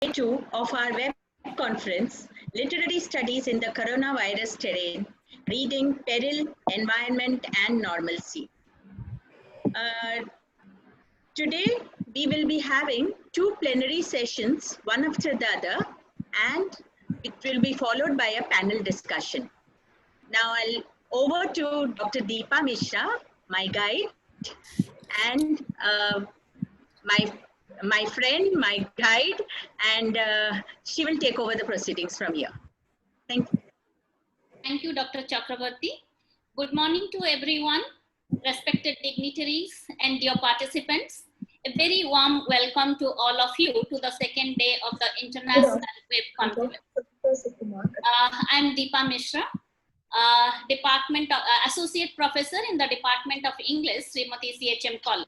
Day 2 of our web conference, Literary Studies in the Coronavirus Terrain, Reading, Peril, Environment and Normalcy. Today, we will be having two plenary sessions, one after the other, and it will be followed by a panel discussion. Now, I'll over to Dr. Deepa Mishra, my guide, and my friend, my guide, and she will take over the proceedings from here. Thank you. Thank you, Dr. Chakravarti. Good morning to everyone, respected dignitaries and dear participants. A very warm welcome to all of you to the second day of the International Web Conference. I'm Deepa Mishra, Associate Professor in the Department of English, Srimati CHM College.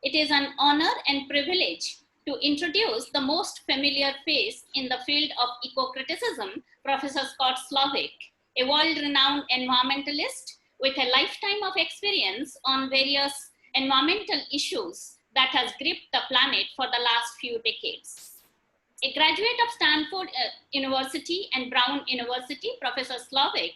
It is an honor and privilege to introduce the most familiar face in the field of eco-criticism, Professor Scott Slovic, a world-renowned environmentalist with a lifetime of experience on various environmental issues that has gripped the planet for the last few decades. A graduate of Stanford University and Brown University, Professor Slovic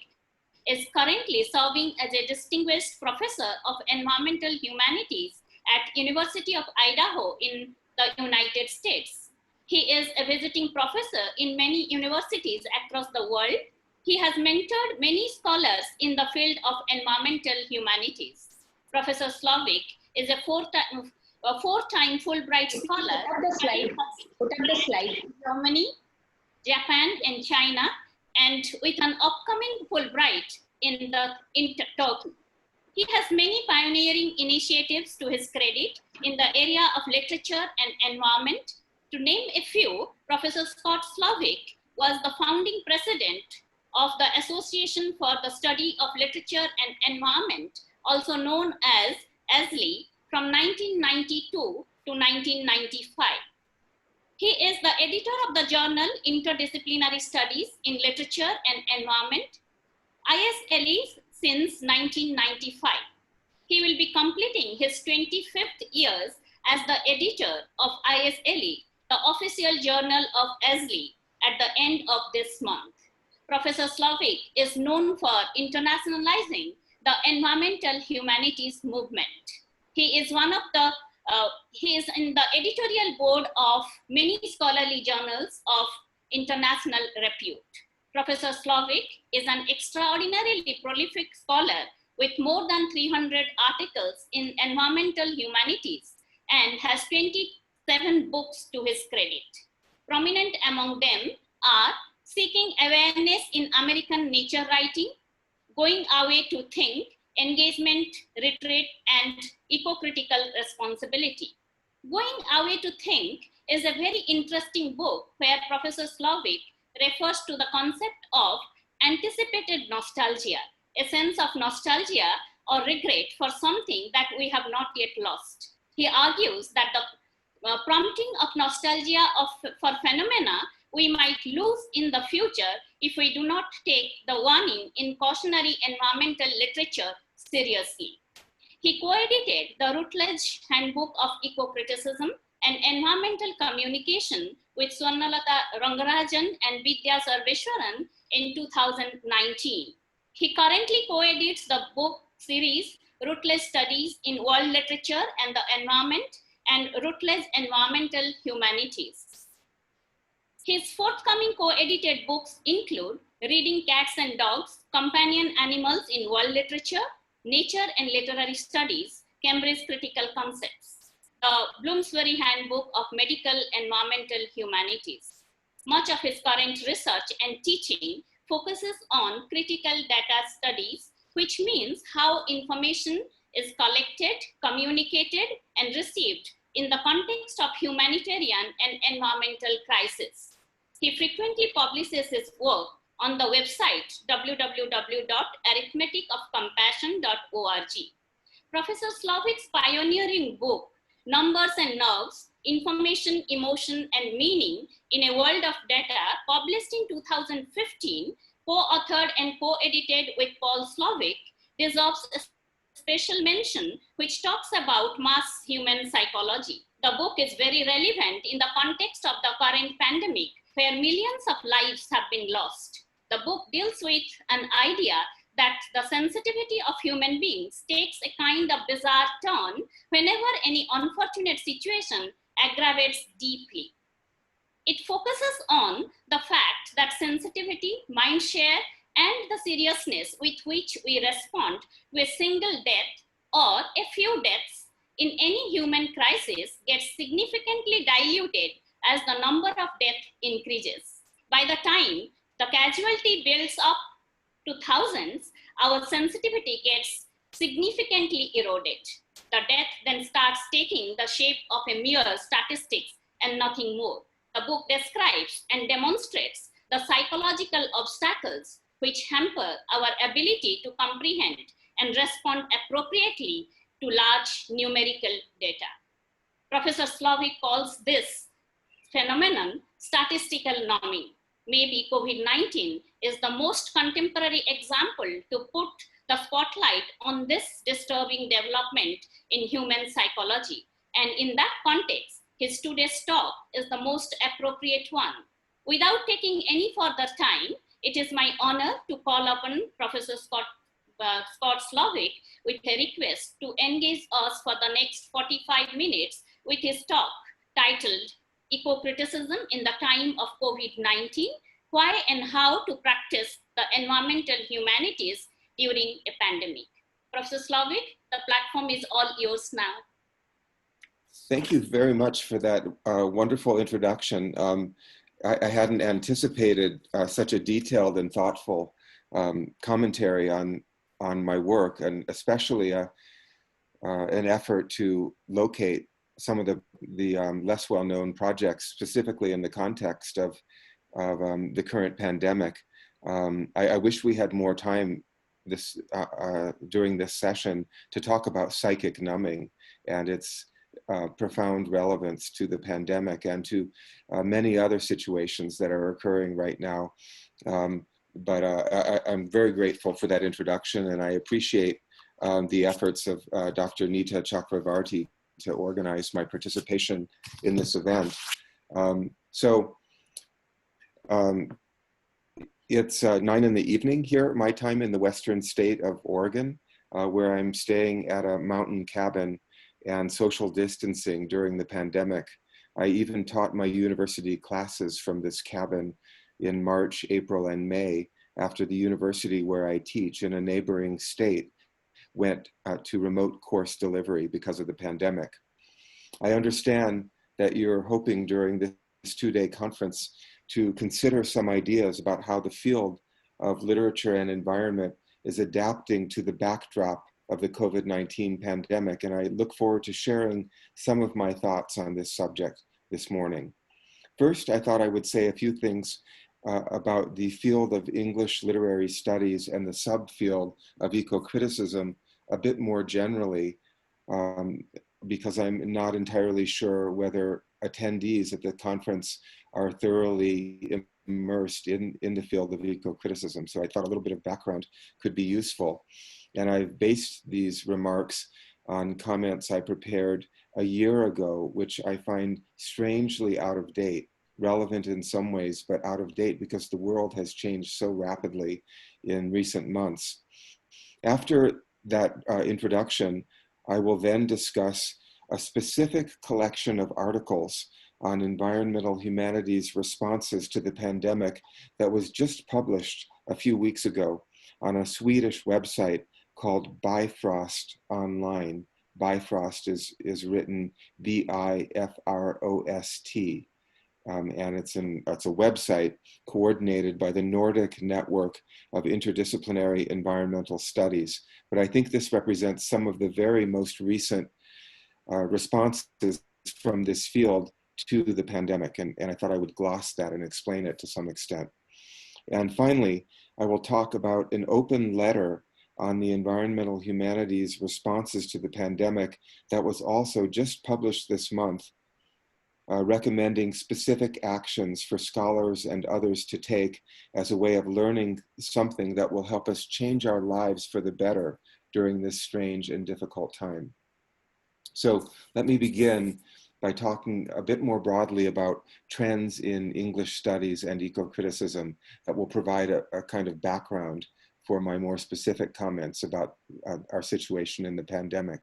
is currently serving as a distinguished professor of environmental humanities at University of Idaho in the United States. He is a visiting professor in many universities across the world. He has mentored many scholars in the field of environmental humanities. Professor Slovic is a four-time Fulbright scholar. Put up the slide. Germany, Japan, and China, and with an upcoming Fulbright in Turkey. He has many pioneering initiatives to his credit in the area of literature and environment. To name a few, Professor Scott Slovic was the founding president of the Association for the Study of Literature and Environment, also known as ASLE, from 1992 to 1995. He is the editor of the journal Interdisciplinary Studies in Literature and Environment, ISLE, since 1995. He will be completing his 25th years as the editor of ISLE, the official journal of ASLE, at the end of this month. Professor Slovic is known for internationalizing the environmental humanities movement. He is he is in the editorial board of many scholarly journals of international repute. Professor Slovic is an extraordinarily prolific scholar with more than 300 articles in environmental humanities and has 27 books to his credit. Prominent among them are Seeking Awareness in American Nature Writing, Going Away to Think, Engagement, Retreat, and Eco-Critical Responsibility. Going Away to Think is a very interesting book where Professor Slovic refers to the concept of anticipated nostalgia, a sense of nostalgia or regret for something that we have not yet lost. He argues that the prompting of nostalgia for phenomena we might lose in the future if we do not take the warning in cautionary environmental literature seriously. He co-edited the Routledge Handbook of Eco-Criticism and Environmental Communication with Swarnalata Rangarajan and Vidya Sarveshwaran in 2019. He currently co-edits the book series Routledge Studies in World Literature and the Environment and Routledge Environmental Humanities. His forthcoming co-edited books include Reading Cats and Dogs, Companion Animals in World Literature, Nature and Literary Studies, Cambridge Critical Concepts, the Bloomsbury Handbook of Medical Environmental Humanities. Much of his current research and teaching focuses on critical data studies, which means how information is collected, communicated, and received in the context of humanitarian and environmental crisis. He frequently publishes his work on the website www.arithmeticofcompassion.org. Professor Slovic's pioneering book, Numbers and Nerves, Information, Emotion, and Meaning in a World of Data, published in 2015, co-authored and co-edited with Paul Slovic, deserves a special mention, which talks about mass human psychology. The book is very relevant in the context of the current pandemic, where millions of lives have been lost. The book deals with an idea that the sensitivity of human beings takes a kind of bizarre turn whenever any unfortunate situation aggravates deeply. It focuses on the fact that sensitivity, mindshare, and the seriousness with which we respond to a single death or a few deaths in any human crisis gets significantly diluted as the number of deaths increases. By the time the casualty builds up to thousands, our sensitivity gets significantly eroded. The death then starts taking the shape of a mere statistics and nothing more. The book describes and demonstrates the psychological obstacles which hamper our ability to comprehend and respond appropriately to large numerical data. Professor Slavik calls this phenomenon statistical numbing. Maybe COVID-19 is the most contemporary example to put the spotlight on this disturbing development in human psychology. And in that context, his today's talk is the most appropriate one. Without taking any further time, it is my honor to call upon Professor Scott Slavik with a request to engage us for the next 45 minutes with his talk titled Eco-Criticism in the Time of COVID-19, Why and How to Practice the Environmental Humanities During a Pandemic. Professor Slavik, the platform is all yours now. Thank you very much for that wonderful introduction. I hadn't anticipated such a detailed and thoughtful commentary on my work, and especially an effort to locate some of the less well-known projects, specifically in the context of the current pandemic. I wish we had more time during this session to talk about psychic numbing and its profound relevance to the pandemic and to many other situations that are occurring right now. But I'm very grateful for that introduction, and I appreciate the efforts of Dr. Nita Chakravarti to organize my participation in this event. It's 9 in the evening here, my time, in the western state of Oregon, where I'm staying at a mountain cabin and social distancing during the pandemic. I even taught my university classes from this cabin in March, April, and May, after the university where I teach in a neighboring state went to remote course delivery because of the pandemic. I understand that you're hoping during this 2-day conference to consider some ideas about how the field of literature and environment is adapting to the backdrop of the COVID-19 pandemic, and I look forward to sharing some of my thoughts on this subject this morning. First, I thought I would say a few things about the field of English literary studies and the subfield of eco-criticism a bit more generally, because I'm not entirely sure whether attendees at the conference are thoroughly immersed in the field of eco-criticism. So I thought a little bit of background could be useful. And I've based these remarks on comments I prepared a year ago, which I find strangely out of date, relevant in some ways, but out of date because the world has changed so rapidly in recent months. After that introduction, I will then discuss a specific collection of articles on environmental humanities responses to the pandemic that was just published a few weeks ago on a Swedish website called Bifrost Online. Bifrost is written B-I-F-R-O-S-T. And it's a website coordinated by the Nordic Network of Interdisciplinary Environmental Studies. But I think this represents some of the very most recent responses from this field to the pandemic. And I thought I would gloss that and explain it to some extent. And finally, I will talk about an open letter on the environmental humanities responses to the pandemic that was also just published this month, recommending specific actions for scholars and others to take as a way of learning something that will help us change our lives for the better during this strange and difficult time. So let me begin by talking a bit more broadly about trends in English studies and eco-criticism that will provide a kind of background for my more specific comments about our situation in the pandemic.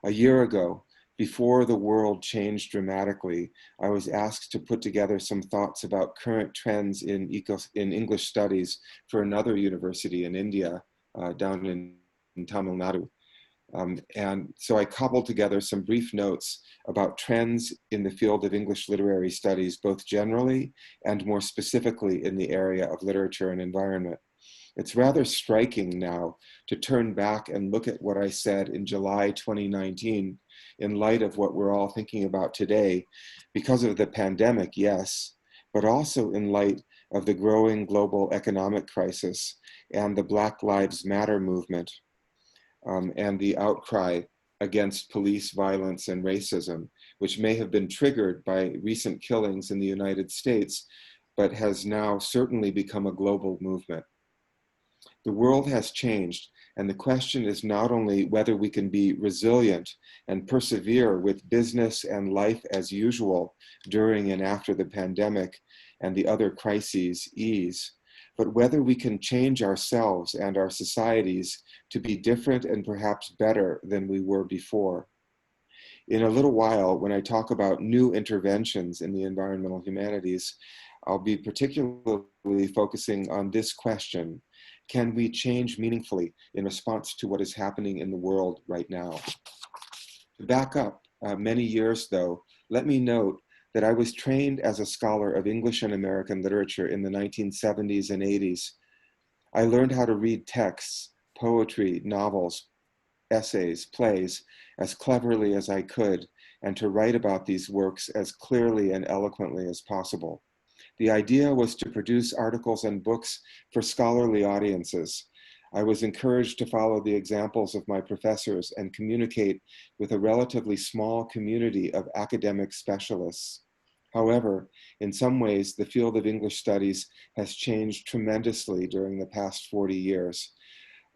A year ago, before the world changed dramatically, I was asked to put together some thoughts about current trends in English studies for another university in India, down in Tamil Nadu. And so I cobbled together some brief notes about trends in the field of English literary studies, both generally and more specifically in the area of literature and environment. It's rather striking now to turn back and look at what I said in July 2019 in light of what we're all thinking about today because of the pandemic, yes, but also in light of the growing global economic crisis and the Black Lives Matter movement, and the outcry against police violence and racism, which may have been triggered by recent killings in the United States, but has now certainly become a global movement. The world has changed, and the question is not only whether we can be resilient and persevere with business and life as usual during and after the pandemic and the other crises ease, but whether we can change ourselves and our societies to be different and perhaps better than we were before. In a little while, when I talk about new interventions in the environmental humanities, I'll be particularly focusing on this question: can we change meaningfully in response to what is happening in the world right now? To back up many years though, let me note that I was trained as a scholar of English and American literature in the 1970s and 80s. I learned how to read texts, poetry, novels, essays, plays, as cleverly as I could, and to write about these works as clearly and eloquently as possible. The idea was to produce articles and books for scholarly audiences. I was encouraged to follow the examples of my professors and communicate with a relatively small community of academic specialists. However, in some ways, the field of English studies has changed tremendously during the past 40 years.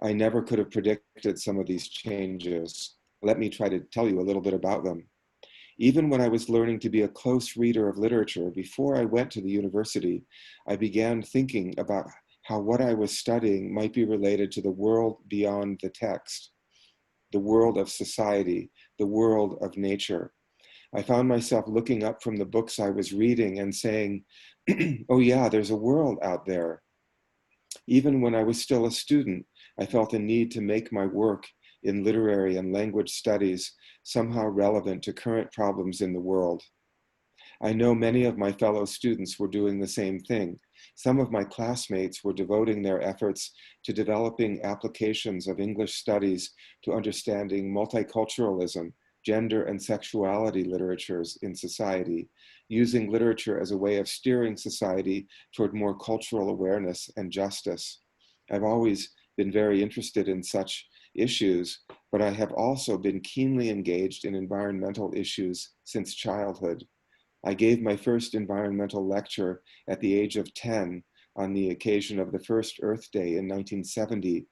I never could have predicted some of these changes. Let me try to tell you a little bit about them. Even when I was learning to be a close reader of literature, before I went to the university, I began thinking about how what I was studying might be related to the world beyond the text, the world of society, the world of nature. I found myself looking up from the books I was reading and saying, oh yeah, there's a world out there. Even when I was still a student, I felt a need to make my work in literary and language studies somehow relevant to current problems in the world. I know many of my fellow students were doing the same thing. Some of my classmates were devoting their efforts to developing applications of English studies to understanding multiculturalism, gender and sexuality literatures in society, using literature as a way of steering society toward more cultural awareness and justice. I've always been very interested in such issues, but I have also been keenly engaged in environmental issues since childhood. I gave my first environmental lecture at the age of 10 on the occasion of the first Earth Day in 1970,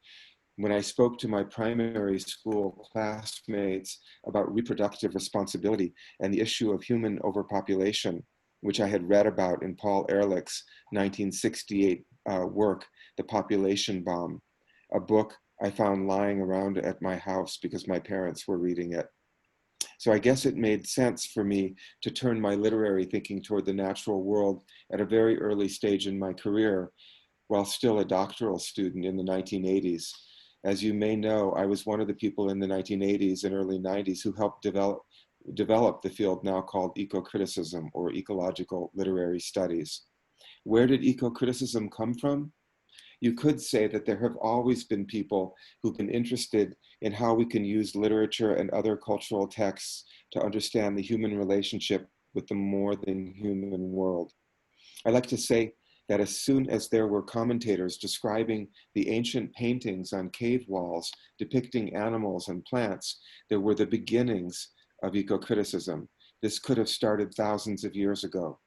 when I spoke to my primary school classmates about reproductive responsibility and the issue of human overpopulation, which I had read about in Paul Ehrlich's 1968 work, The Population Bomb, a book I found lying around at my house because my parents were reading it. So I guess it made sense for me to turn my literary thinking toward the natural world at a very early stage in my career, while still a doctoral student in the 1980s. As you may know, I was one of the people in the 1980s and early 90s who helped develop the field now called eco-criticism, or ecological literary studies. Where did eco-criticism come from? You could say that there have always been people who've been interested in how we can use literature and other cultural texts to understand the human relationship with the more than human world. I like to say that as soon as there were commentators describing the ancient paintings on cave walls depicting animals and plants, there were the beginnings of eco-criticism. This could have started thousands of years ago.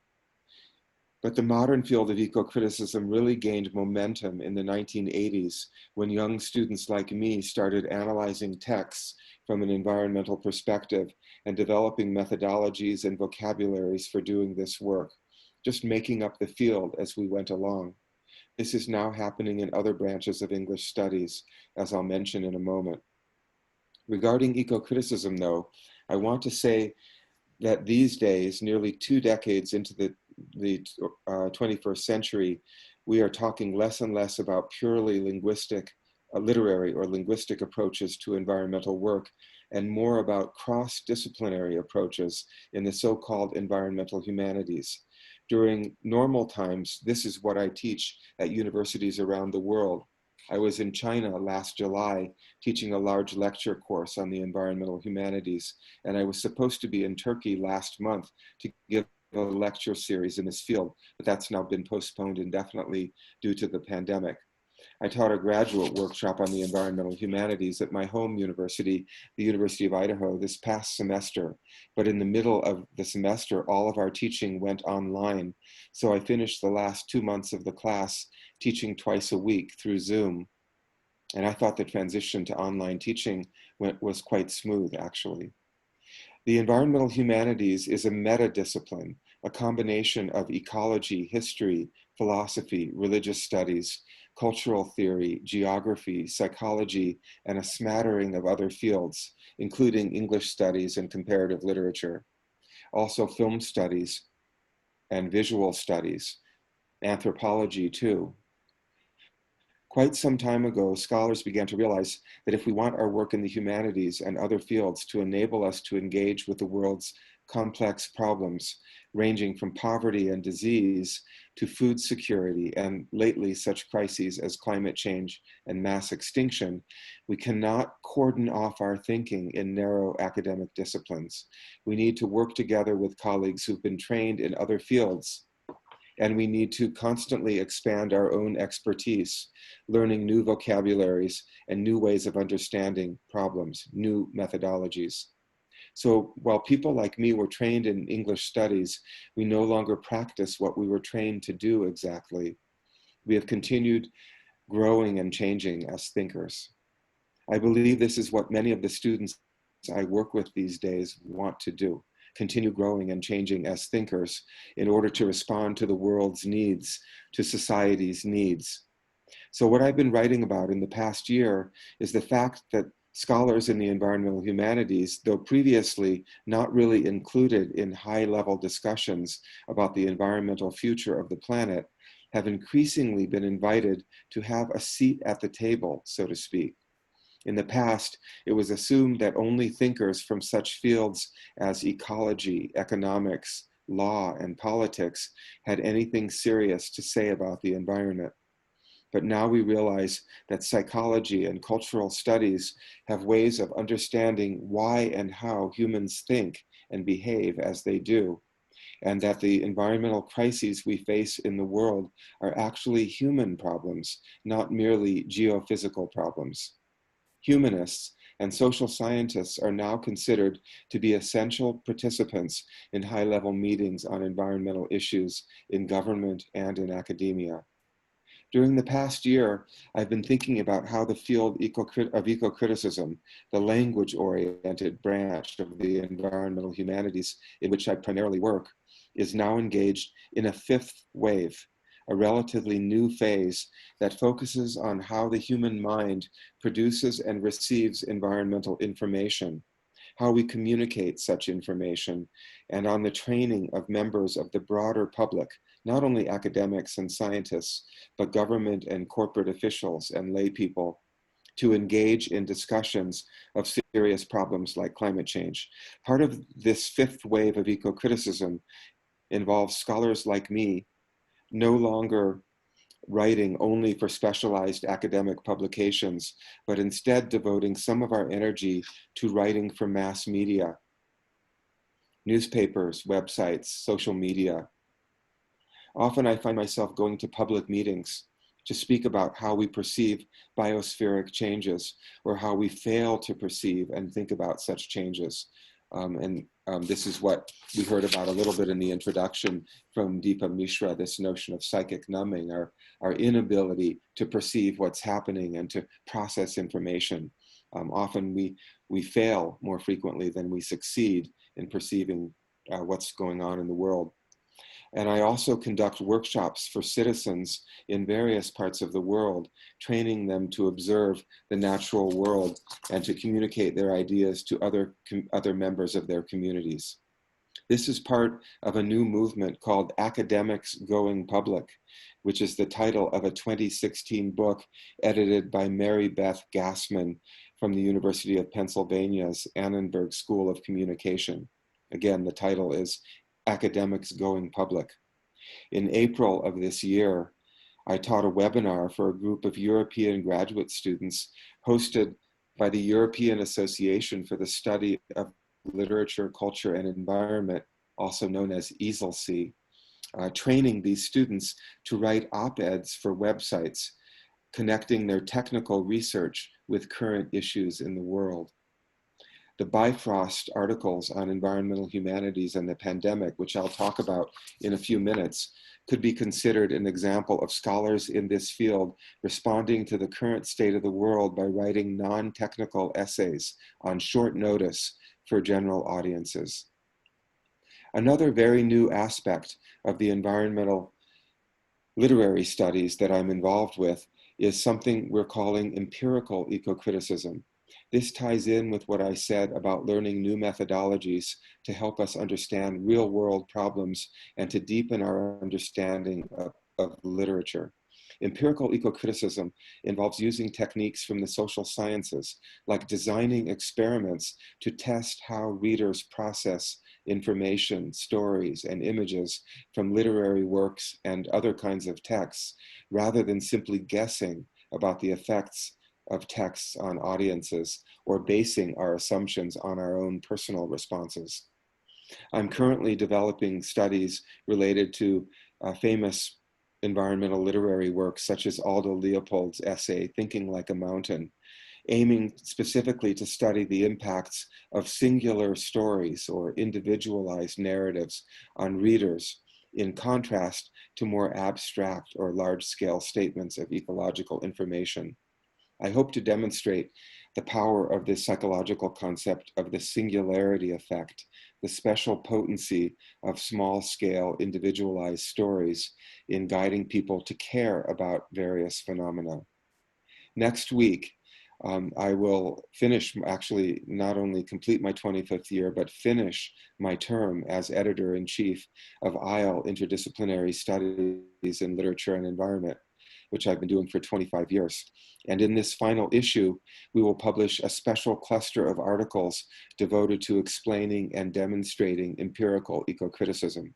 But the modern field of eco-criticism really gained momentum in the 1980s when young students like me started analyzing texts from an environmental perspective and developing methodologies and vocabularies for doing this work, just making up the field as we went along. This is now happening in other branches of English studies, as I'll mention in a moment. Regarding eco-criticism, though, I want to say that these days, nearly 2 decades into the 21st century, we are talking less and less about purely linguistic, literary or linguistic approaches to environmental work, and more about cross-disciplinary approaches in the so-called environmental humanities. During normal times, this is what I teach at universities around the world. I was in China last July teaching a large lecture course on the environmental humanities, and I was supposed to be in Turkey last month to give a lecture series in this field, but that's now been postponed indefinitely due to the pandemic. I taught a graduate workshop on the environmental humanities at my home university, the University of Idaho, this past semester. But in the middle of the semester, all of our teaching went online. So I finished the last 2 months of the class teaching twice a week through Zoom. And I thought the transition to online teaching was quite smooth, actually. The environmental humanities is a meta-discipline, a combination of ecology, history, philosophy, religious studies, cultural theory, geography, psychology, and a smattering of other fields, including English studies and comparative literature. Also film studies and visual studies, anthropology too. Quite some time ago, scholars began to realize that if we want our work in the humanities and other fields to enable us to engage with the world's complex problems, ranging from poverty and disease to food security, and lately such crises as climate change and mass extinction, we cannot cordon off our thinking in narrow academic disciplines. We need to work together with colleagues who've been trained in other fields, and we need to constantly expand our own expertise, learning new vocabularies and new ways of understanding problems, new methodologies. So while people like me were trained in English studies, we no longer practice what we were trained to do exactly. We have continued growing and changing as thinkers. I believe this is what many of the students I work with these days want to do. Continue growing and changing as thinkers in order to respond to the world's needs, to society's needs. So what I've been writing about in the past year is the fact that scholars in the environmental humanities, though previously not really included in high-level discussions about the environmental future of the planet, have increasingly been invited to have a seat at the table, so to speak. In the past, it was assumed that only thinkers from such fields as ecology, economics, law, and politics had anything serious to say about the environment. But now we realize that psychology and cultural studies have ways of understanding why and how humans think and behave as they do, and that the environmental crises we face in the world are actually human problems, not merely geophysical problems. Humanists and social scientists are now considered to be essential participants in high-level meetings on environmental issues in government and in academia. During the past year, I've been thinking about how the field of eco-criticism, the language-oriented branch of the environmental humanities in which I primarily work, is now engaged in a fifth wave, a relatively new phase that focuses on how the human mind produces and receives environmental information, how we communicate such information, and on the training of members of the broader public, not only academics and scientists, but government and corporate officials and lay people, to engage in discussions of serious problems like climate change. Part of this fifth wave of eco-criticism involves scholars like me no longer writing only for specialized academic publications, but instead devoting some of our energy to writing for mass media, newspapers, websites, social media. Often I find myself going to public meetings to speak about how we perceive biospheric changes or how we fail to perceive and think about such changes. This is what we heard about a little bit in the introduction from Deepa Mishra, this notion of psychic numbing, our inability to perceive what's happening and to process information. Often we fail more frequently than we succeed in perceiving what's going on in the world. And I also conduct workshops for citizens in various parts of the world, training them to observe the natural world and to communicate their ideas to other members of their communities. This is part of a new movement called Academics Going Public, which is the title of a 2016 book edited by Mary Beth Gassman from the University of Pennsylvania's Annenberg School of Communication. Again, the title is Academics Going Public. In April of this year, I taught a webinar for a group of European graduate students hosted by the European Association for the Study of Literature, Culture, and Environment, also known as EASLC, training these students to write op-eds for websites, connecting their technical research with current issues in the world. The Bifrost articles on environmental humanities and the pandemic, which I'll talk about in a few minutes, could be considered an example of scholars in this field responding to the current state of the world by writing non-technical essays on short notice for general audiences. Another very new aspect of the environmental literary studies that I'm involved with is something we're calling empirical eco-criticism. This ties in with what I said about learning new methodologies to help us understand real-world problems and to deepen our understanding of literature. Empirical eco-criticism involves using techniques from the social sciences, like designing experiments to test how readers process information, stories, and images from literary works and other kinds of texts, rather than simply guessing about the effects of texts on audiences or basing our assumptions on our own personal responses. I'm currently developing studies related to famous environmental literary works such as Aldo Leopold's essay, Thinking Like a Mountain, aiming specifically to study the impacts of singular stories or individualized narratives on readers, in contrast to more abstract or large-scale statements of ecological information. I hope to demonstrate the power of this psychological concept of the singularity effect, the special potency of small-scale individualized stories in guiding people to care about various phenomena. Next week, I will finish, actually not only complete my 25th year, but finish my term as editor-in-chief of ISLE Interdisciplinary Studies in Literature and Environment, which I've been doing for 25 years. And in this final issue, we will publish a special cluster of articles devoted to explaining and demonstrating empirical eco-criticism.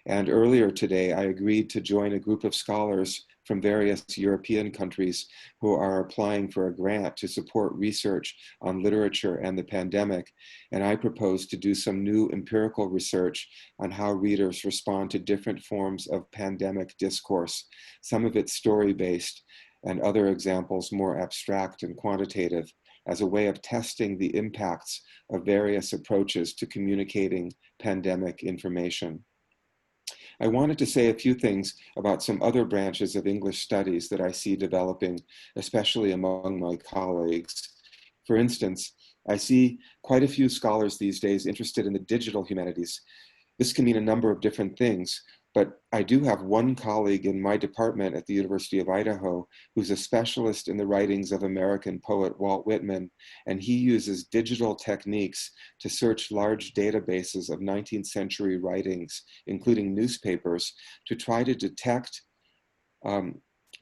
And earlier today, I agreed to join a group of scholars from various European countries who are applying for a grant to support research on literature and the pandemic. And I propose to do some new empirical research on how readers respond to different forms of pandemic discourse, some of it story-based and other examples more abstract and quantitative, as a way of testing the impacts of various approaches to communicating pandemic information. I wanted to say a few things about some other branches of English studies that I see developing, especially among my colleagues. For instance, I see quite a few scholars these days interested in the digital humanities. This can mean a number of different things, but I do have one colleague in my department at the University of Idaho who's a specialist in the writings of American poet Walt Whitman, and he uses digital techniques to search large databases of 19th century writings, including newspapers, to try to detect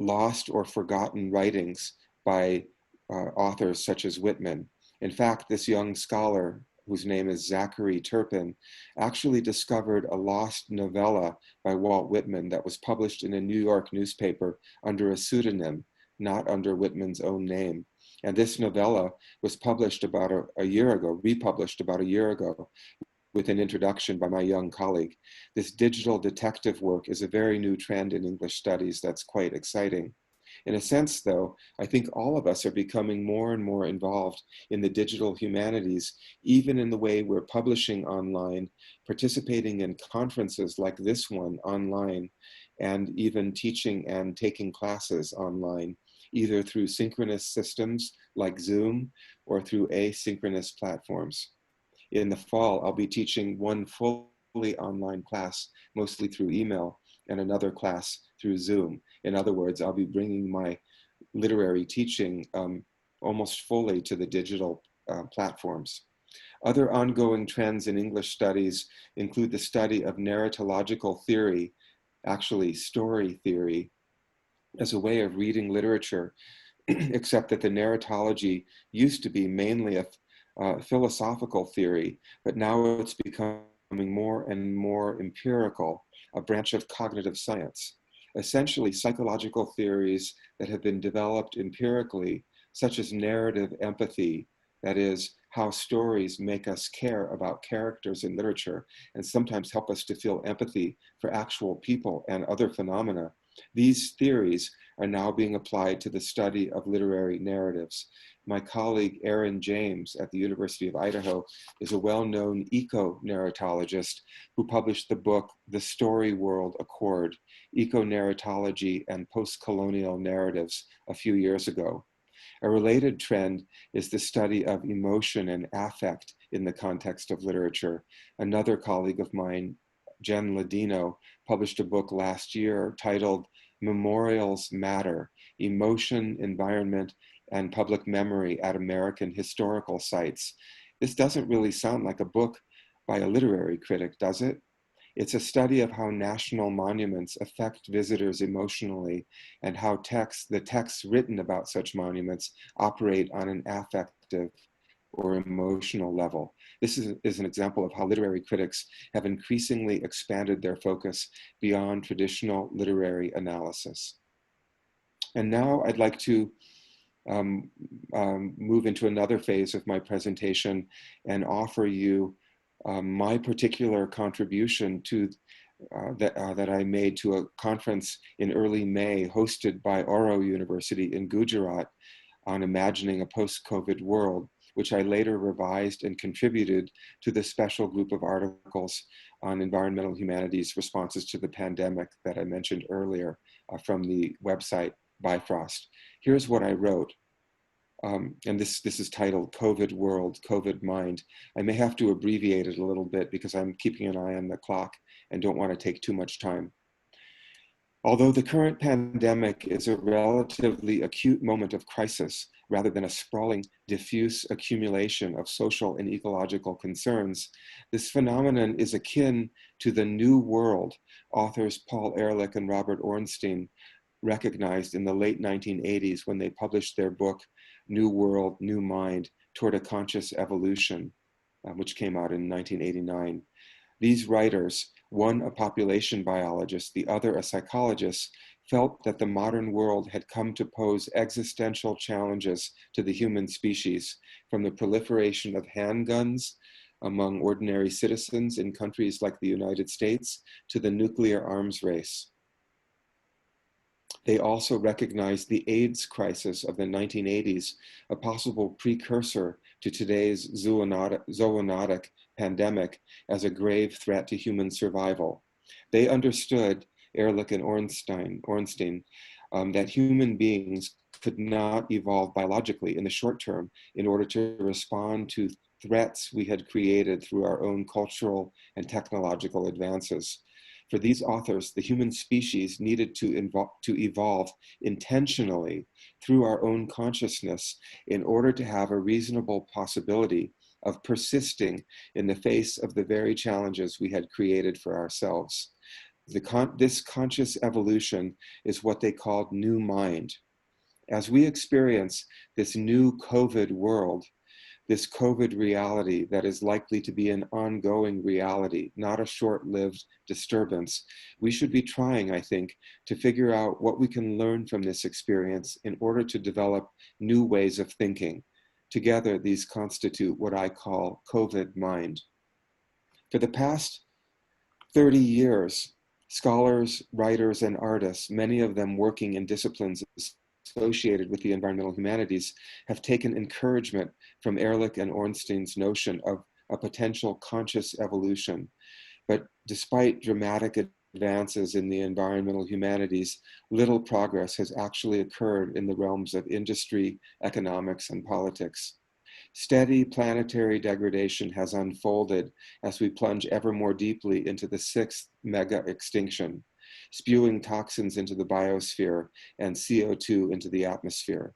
lost or forgotten writings by authors such as Whitman. In fact, this young scholar, whose name is Zachary Turpin, actually discovered a lost novella by Walt Whitman that was published in a New York newspaper under a pseudonym, not under Whitman's own name. And this novella was published about a year ago, republished about a year ago, with an introduction by my young colleague. This digital detective work is a very new trend in English studies that's quite exciting. In a sense, though, I think all of us are becoming more and more involved in the digital humanities, even in the way we're publishing online, participating in conferences like this one online, and even teaching and taking classes online either through synchronous systems like Zoom or through asynchronous platforms. In the fall, I'll be teaching one fully online class, mostly through email, and another class through Zoom. In other words, I'll be bringing my literary teaching almost fully to the digital platforms. Other ongoing trends in English studies include the study of narratological theory, actually story theory, as a way of reading literature, except that the narratology used to be mainly a philosophical theory, but now it's becoming more and more empirical, a branch of cognitive science. Essentially, psychological theories that have been developed empirically, such as narrative empathy, that is, how stories make us care about characters in literature and sometimes help us to feel empathy for actual people and other phenomena. These theories are now being applied to the study of literary narratives. My colleague Erin James at the University of Idaho is a well-known eco-narratologist who published the book, The Story World Accord, Eco-Narratology and Post-Colonial Narratives a few years ago. A related trend is the study of emotion and affect in the context of literature. Another colleague of mine, Jen Ladino, published a book last year titled Memorials Matter: Emotion, Environment, and Public Memory at American Historical Sites. This doesn't really sound like a book by a literary critic, does it? It's a study of how national monuments affect visitors emotionally and how the texts written about such monuments operate on an affective or emotional level. This is an example of how literary critics have increasingly expanded their focus beyond traditional literary analysis. And now I'd like to move into another phase of my presentation and offer you my particular contribution to that I made to a conference in early May hosted by Oro University in Gujarat on imagining a post-COVID world, which I later revised and contributed to the special group of articles on environmental humanities responses to the pandemic that I mentioned earlier from the website Bifrost. Here's what I wrote. And this is titled COVID World, COVID Mind. I may have to abbreviate it a little bit because I'm keeping an eye on the clock and don't want to take too much time. Although the current pandemic is a relatively acute moment of crisis, rather than a sprawling, diffuse accumulation of social and ecological concerns, this phenomenon is akin to the New World authors Paul Ehrlich and Robert Ornstein recognized in the late 1980s when they published their book, New World, New Mind, Toward a Conscious Evolution, which came out in 1989. These writers, one a population biologist, the other a psychologist, felt that the modern world had come to pose existential challenges to the human species, from the proliferation of handguns among ordinary citizens in countries like the United States to the nuclear arms race. They also recognized the AIDS crisis of the 1980s, a possible precursor to today's zoonotic pandemic, as a grave threat to human survival. They understood, Ehrlich and Ornstein, that human beings could not evolve biologically in the short term in order to respond to threats we had created through our own cultural and technological advances. For these authors, the human species needed to evolve intentionally through our own consciousness in order to have a reasonable possibility of persisting in the face of the very challenges we had created for ourselves. This conscious evolution is what they called new mind. As we experience this new COVID world, this COVID reality that is likely to be an ongoing reality, not a short-lived disturbance, we should be trying, I think, to figure out what we can learn from this experience in order to develop new ways of thinking. Together, these constitute what I call COVID mind. For the past 30 years, scholars, writers, and artists, many of them working in disciplines associated with the environmental humanities, have taken encouragement from Ehrlich and Ornstein's notion of a potential conscious evolution. But despite dramatic advances in the environmental humanities, little progress has actually occurred in the realms of industry, economics, and politics. Steady planetary degradation has unfolded as we plunge ever more deeply into the sixth mega extinction, spewing toxins into the biosphere and CO2 into the atmosphere.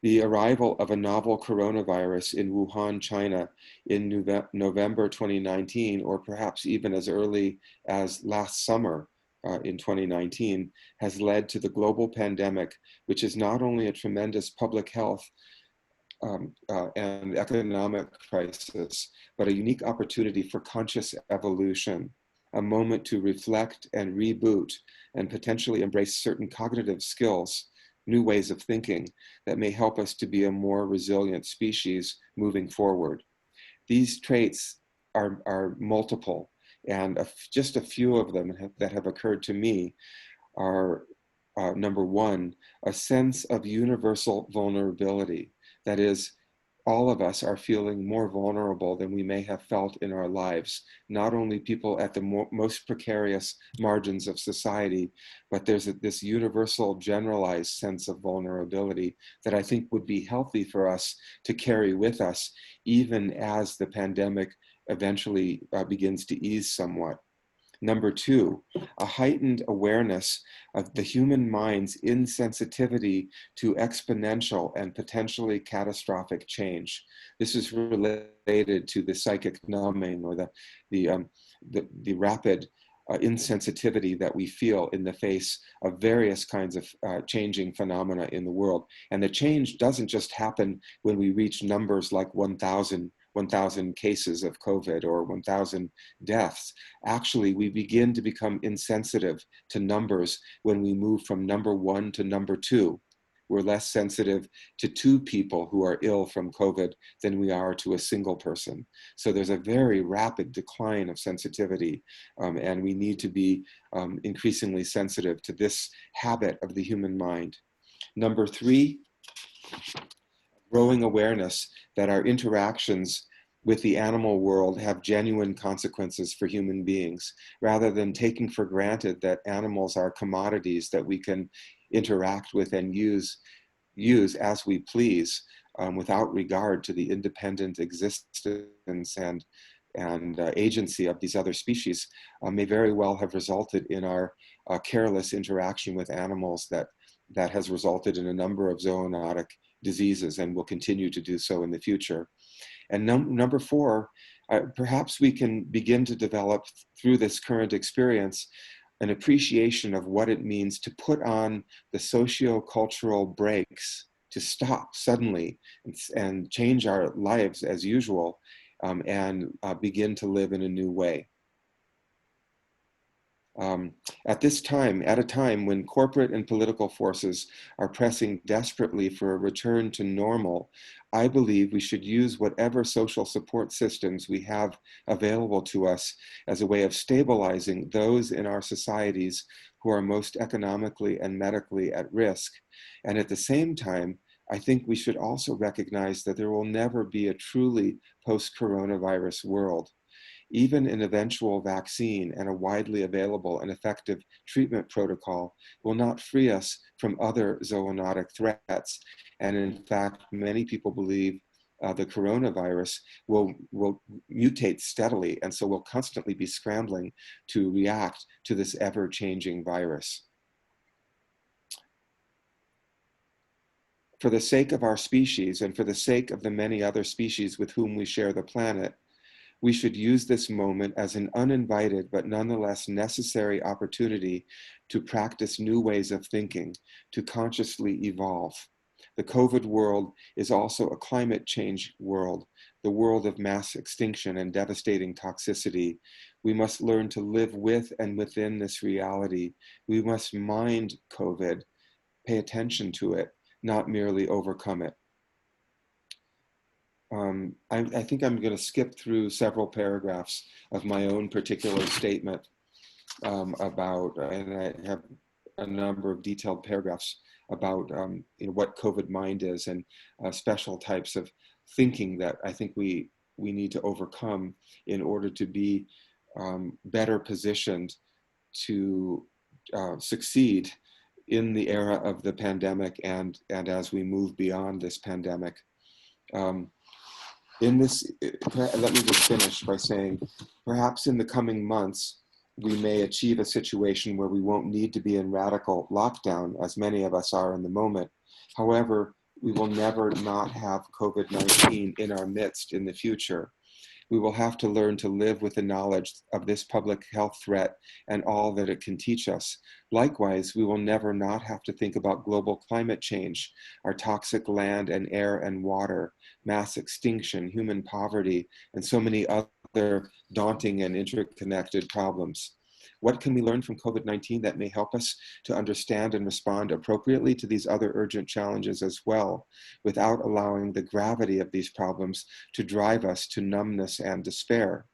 The arrival of a novel coronavirus in Wuhan, China in November 2019, or perhaps even as early as last summer in 2019, has led to the global pandemic, which is not only a tremendous public health and economic crisis, but a unique opportunity for conscious evolution, a moment to reflect and reboot and potentially embrace certain cognitive skills, new ways of thinking that may help us to be a more resilient species moving forward. These traits are multiple, and just a few of them that have occurred to me are number one, a sense of universal vulnerability. That is, all of us are feeling more vulnerable than we may have felt in our lives. Not only people at the most precarious margins of society, but there's this universal generalized sense of vulnerability that I think would be healthy for us to carry with us, even as the pandemic eventually begins to ease somewhat. Number two, a heightened awareness of the human mind's insensitivity to exponential and potentially catastrophic change. This is related to the psychic numbing or the rapid insensitivity that we feel in the face of various kinds of changing phenomena in the world. And the change doesn't just happen when we reach numbers like 1,000 cases of COVID or 1,000 deaths. Actually, we begin to become insensitive to numbers when we move from number 1 to number 2. We're less sensitive to 2 people who are ill from COVID than we are to a single person. So there's a very rapid decline of sensitivity, and we need to be increasingly sensitive to this habit of the human mind. Number 3, growing awareness that our interactions with the animal world have genuine consequences for human beings, rather than taking for granted that animals are commodities that we can interact with and use as we please, without regard to the independent existence and agency of these other species, may very well have resulted in our careless interaction with animals that has resulted in a number of zoonotic diseases and will continue to do so in the future. And number 4, perhaps we can begin to develop through this current experience an appreciation of what it means to put on the socio-cultural brakes, to stop suddenly and change our lives as usual, and begin to live in a new way. At a time when corporate and political forces are pressing desperately for a return to normal, I believe we should use whatever social support systems we have available to us as a way of stabilizing those in our societies who are most economically and medically at risk. And at the same time, I think we should also recognize that there will never be a truly post-coronavirus world. Even an eventual vaccine and a widely available and effective treatment protocol will not free us from other zoonotic threats. And in fact, many people believe the coronavirus will mutate steadily, and so we'll constantly be scrambling to react to this ever-changing virus. For the sake of our species and for the sake of the many other species with whom we share the planet, we should use this moment as an uninvited but nonetheless necessary opportunity to practice new ways of thinking, to consciously evolve. The COVID world is also a climate change world, the world of mass extinction and devastating toxicity. We must learn to live with and within this reality. We must mind COVID, pay attention to it, not merely overcome it. I think I'm going to skip through several paragraphs of my own particular statement about, and I have a number of detailed paragraphs about what COVID mind is and special types of thinking that I think we need to overcome in order to be better positioned to succeed in the era of the pandemic and as we move beyond this pandemic. Let me just finish by saying, perhaps in the coming months, we may achieve a situation where we won't need to be in radical lockdown, as many of us are in the moment. However, we will never not have COVID-19 in our midst in the future. We will have to learn to live with the knowledge of this public health threat and all that it can teach us. Likewise, we will never not have to think about global climate change, our toxic land and air and water, mass extinction, human poverty, and so many other daunting and interconnected problems. What can we learn from COVID-19 that may help us to understand and respond appropriately to these other urgent challenges as well, without allowing the gravity of these problems to drive us to numbness and despair?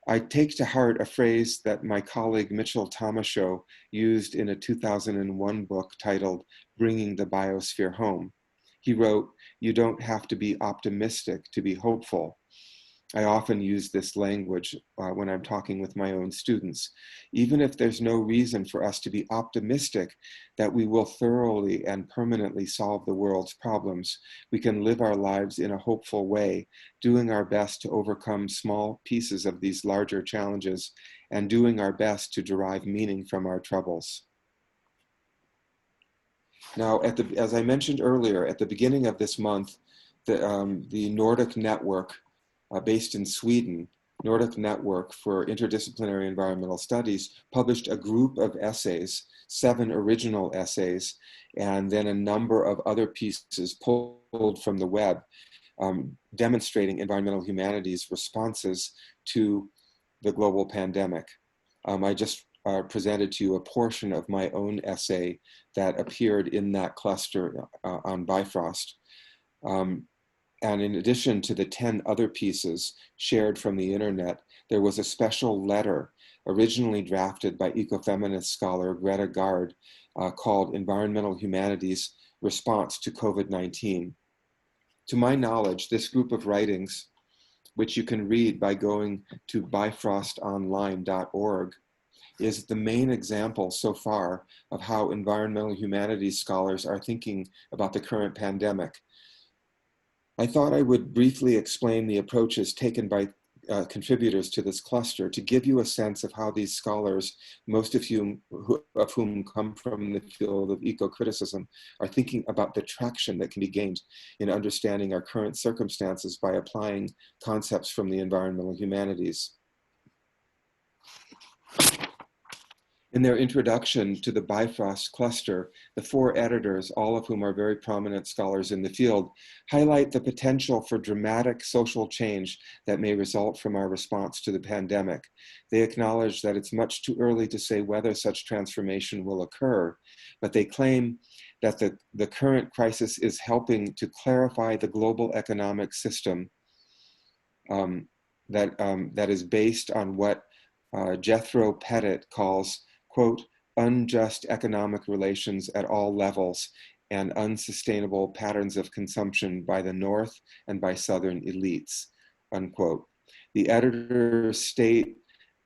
I take to heart a phrase that my colleague Mitchell Tomashow used in a 2001 book titled "Bringing the Biosphere Home." He wrote, "You don't have to be optimistic to be hopeful." I often use this language when I'm talking with my own students. Even if there's no reason for us to be optimistic that we will thoroughly and permanently solve the world's problems, we can live our lives in a hopeful way, doing our best to overcome small pieces of these larger challenges and doing our best to derive meaning from our troubles. Now, as I mentioned earlier, at the beginning of this month, the Nordic Network, based in Sweden, Nordic Network for Interdisciplinary Environmental Studies, published a group of essays, 7 original essays, and then a number of other pieces pulled from the web, demonstrating environmental humanities' responses to the global pandemic. I just presented to you a portion of my own essay that appeared in that cluster on Bifrost. And in addition to the 10 other pieces shared from the internet, there was a special letter originally drafted by ecofeminist scholar Greta Gard called Environmental Humanities Response to COVID-19. To my knowledge, this group of writings, which you can read by going to bifrostonline.org, is the main example so far of how environmental humanities scholars are thinking about the current pandemic. I thought I would briefly explain the approaches taken by contributors to this cluster to give you a sense of how these scholars, most of whom come from the field of eco-criticism, are thinking about the traction that can be gained in understanding our current circumstances by applying concepts from the environmental humanities. In their introduction to the Bifrost cluster, the 4 editors, all of whom are very prominent scholars in the field, highlight the potential for dramatic social change that may result from our response to the pandemic. They acknowledge that it's much too early to say whether such transformation will occur, but they claim that the current crisis is helping to clarify the global economic system that is based on what Jethro Pettit calls, quote, unjust economic relations at all levels and unsustainable patterns of consumption by the North and by Southern elites, unquote. The editors state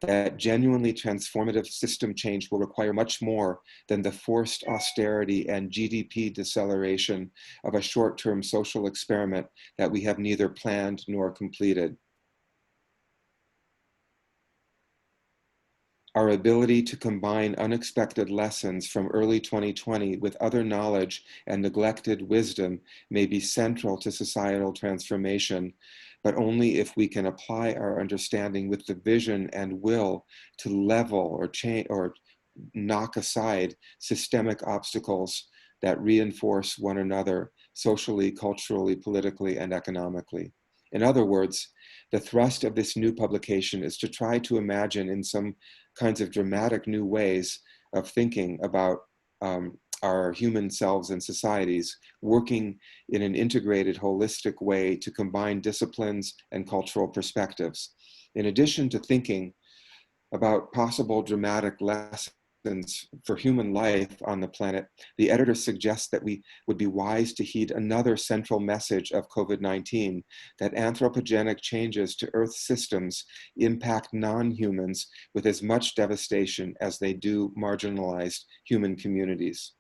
that genuinely transformative system change will require much more than the forced austerity and GDP deceleration of a short-term social experiment that we have neither planned nor completed. Our ability to combine unexpected lessons from early 2020 with other knowledge and neglected wisdom may be central to societal transformation, but only if we can apply our understanding with the vision and will to level or change or knock aside systemic obstacles that reinforce one another socially, culturally, politically, and economically. In other words, the thrust of this new publication is to try to imagine in some kinds of dramatic new ways of thinking about our human selves and societies, working in an integrated, holistic way to combine disciplines and cultural perspectives. In addition to thinking about possible dramatic lessons for human life on the planet, the editor suggests that we would be wise to heed another central message of COVID-19, that anthropogenic changes to Earth systems impact non-humans with as much devastation as they do marginalized human communities.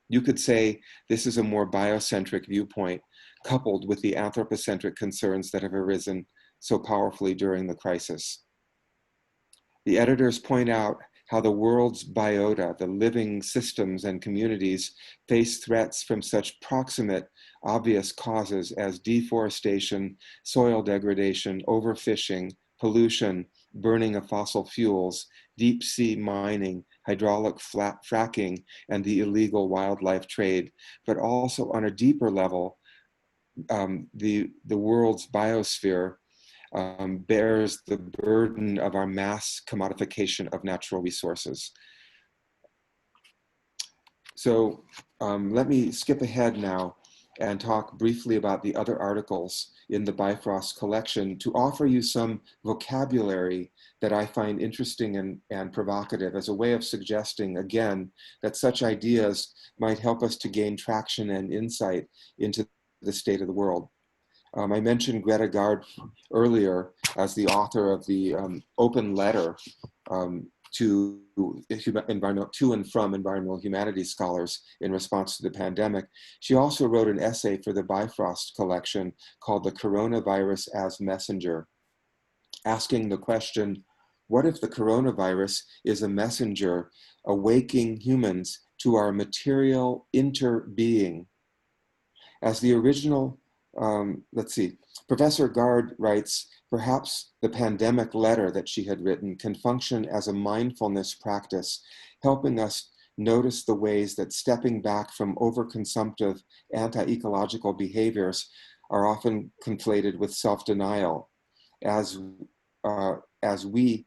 You could say this is a more biocentric viewpoint, coupled with the anthropocentric concerns that have arisen so powerfully during the crisis. The editors point out how the world's biota, the living systems and communities, face threats from such proximate, obvious causes as deforestation, soil degradation, overfishing, pollution, burning of fossil fuels, deep sea mining, hydraulic fracking, and the illegal wildlife trade, but also on a deeper level, the world's biosphere bears the burden of our mass commodification of natural resources. So let me skip ahead now and talk briefly about the other articles in the Bifrost collection to offer you some vocabulary that I find interesting and provocative as a way of suggesting, again, that such ideas might help us to gain traction and insight into the state of the world. I mentioned Greta Gard earlier as the author of the open letter to and from environmental humanities scholars in response to the pandemic. She also wrote an essay for the Bifrost collection called The Coronavirus as Messenger, asking the question, what if the coronavirus is a messenger awaking humans to our material interbeing? As the original Professor Gard writes, perhaps the pandemic letter that she had written can function as a mindfulness practice, helping us notice the ways that stepping back from overconsumptive anti-ecological behaviors are often conflated with self-denial, as we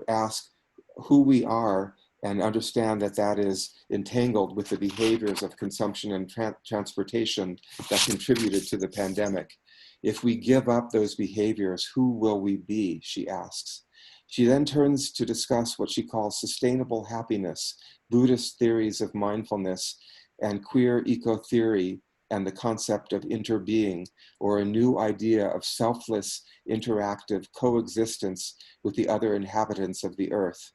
ask who we are and understand that that is entangled with the behaviors of consumption and transportation that contributed to the pandemic. If we give up those behaviors, who will we be, she asks. She then turns to discuss what she calls sustainable happiness, Buddhist theories of mindfulness, and queer eco-theory, and the concept of interbeing, or a new idea of selfless, interactive coexistence with the other inhabitants of the earth.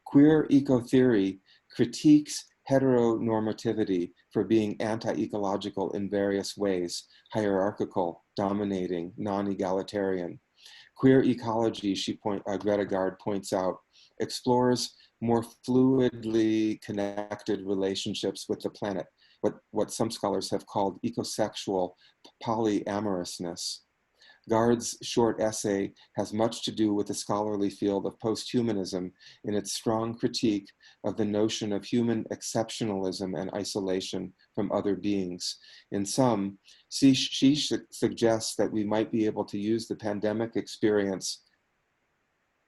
Queer eco-theory critiques heteronormativity for being anti-ecological in various ways, hierarchical, dominating, non-egalitarian. Queer ecology, Greta Gard points out, explores more fluidly connected relationships with the planet, what some scholars have called ecosexual polyamorousness. Gard's short essay has much to do with the scholarly field of posthumanism in its strong critique of the notion of human exceptionalism and isolation from other beings. In sum, she suggests that we might be able to use the pandemic experience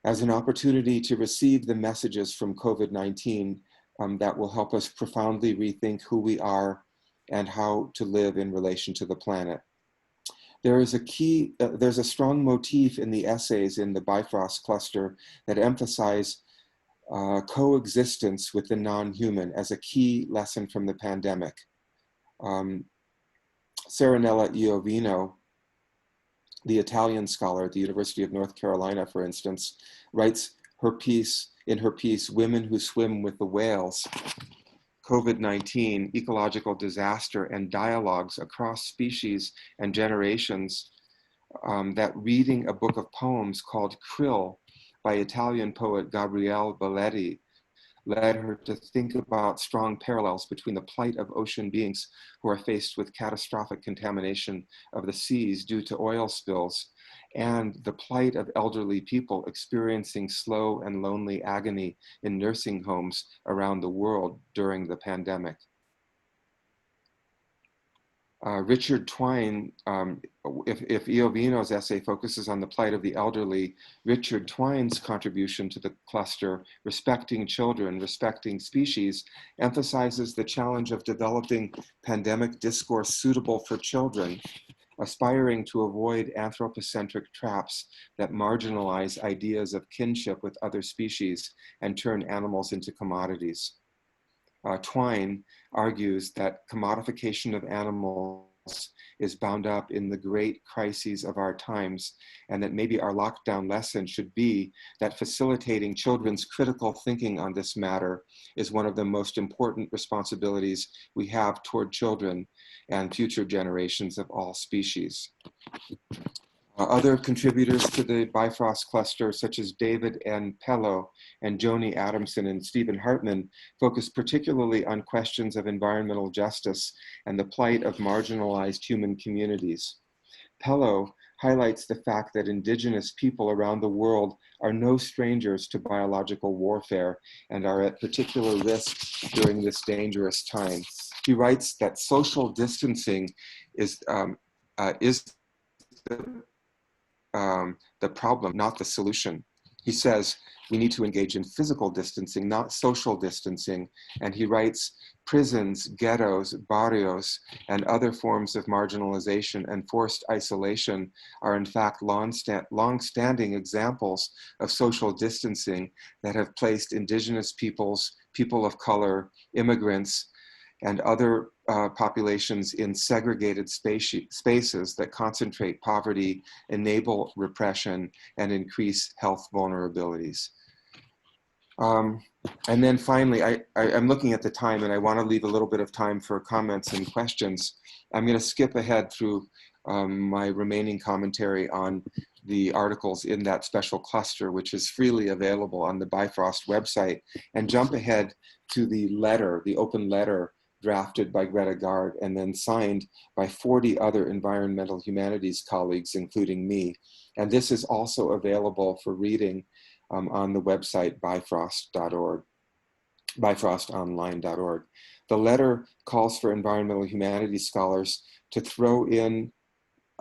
as an opportunity to receive the messages from COVID-19 that will help us profoundly rethink who we are and how to live in relation to the planet. There's a strong motif in the essays in the Bifrost cluster that emphasize coexistence with the non-human as a key lesson from the pandemic. Serenella Iovino, the Italian scholar at the University of North Carolina, for instance, writes in her piece, Women Who Swim with the Whales, COVID-19, ecological disaster, and dialogues across species and generations, that reading a book of poems called Krill by Italian poet Gabriele Belletti led her to think about strong parallels between the plight of ocean beings who are faced with catastrophic contamination of the seas due to oil spills, and the plight of elderly people experiencing slow and lonely agony in nursing homes around the world during the pandemic. Richard Twine, if Iovino's essay focuses on the plight of the elderly, Richard Twine's contribution to the cluster, Respecting Children, Respecting Species, emphasizes the challenge of developing pandemic discourse suitable for children aspiring to avoid anthropocentric traps that marginalize ideas of kinship with other species and turn animals into commodities. Twine argues that commodification of animals is bound up in the great crises of our times, and that maybe our lockdown lesson should be that facilitating children's critical thinking on this matter is one of the most important responsibilities we have toward children and future generations of all species. Other contributors to the Bifrost cluster, such as David N. Pello and Joni Adamson and Stephen Hartman, focus particularly on questions of environmental justice and the plight of marginalized human communities. Pello highlights the fact that indigenous people around the world are no strangers to biological warfare and are at particular risk during this dangerous time. He writes that social distancing is the problem, not the solution. He says we need to engage in physical distancing, not social distancing. And he writes, prisons, ghettos, barrios, and other forms of marginalization and forced isolation are in fact long-standing examples of social distancing that have placed indigenous peoples, people of color, immigrants, and other populations in segregated spaces that concentrate poverty, enable repression, and increase health vulnerabilities. And then finally, I'm looking at the time and I want to leave a little bit of time for comments and questions. I'm going to skip ahead through my remaining commentary on the articles in that special cluster, which is freely available on the Bifrost website, and jump ahead to the letter, the open letter drafted by Greta Gard and then signed by 40 other environmental humanities colleagues, including me. And this is also available for reading on the website bifrost.org, bifrostonline.org. The letter calls for environmental humanities scholars to throw in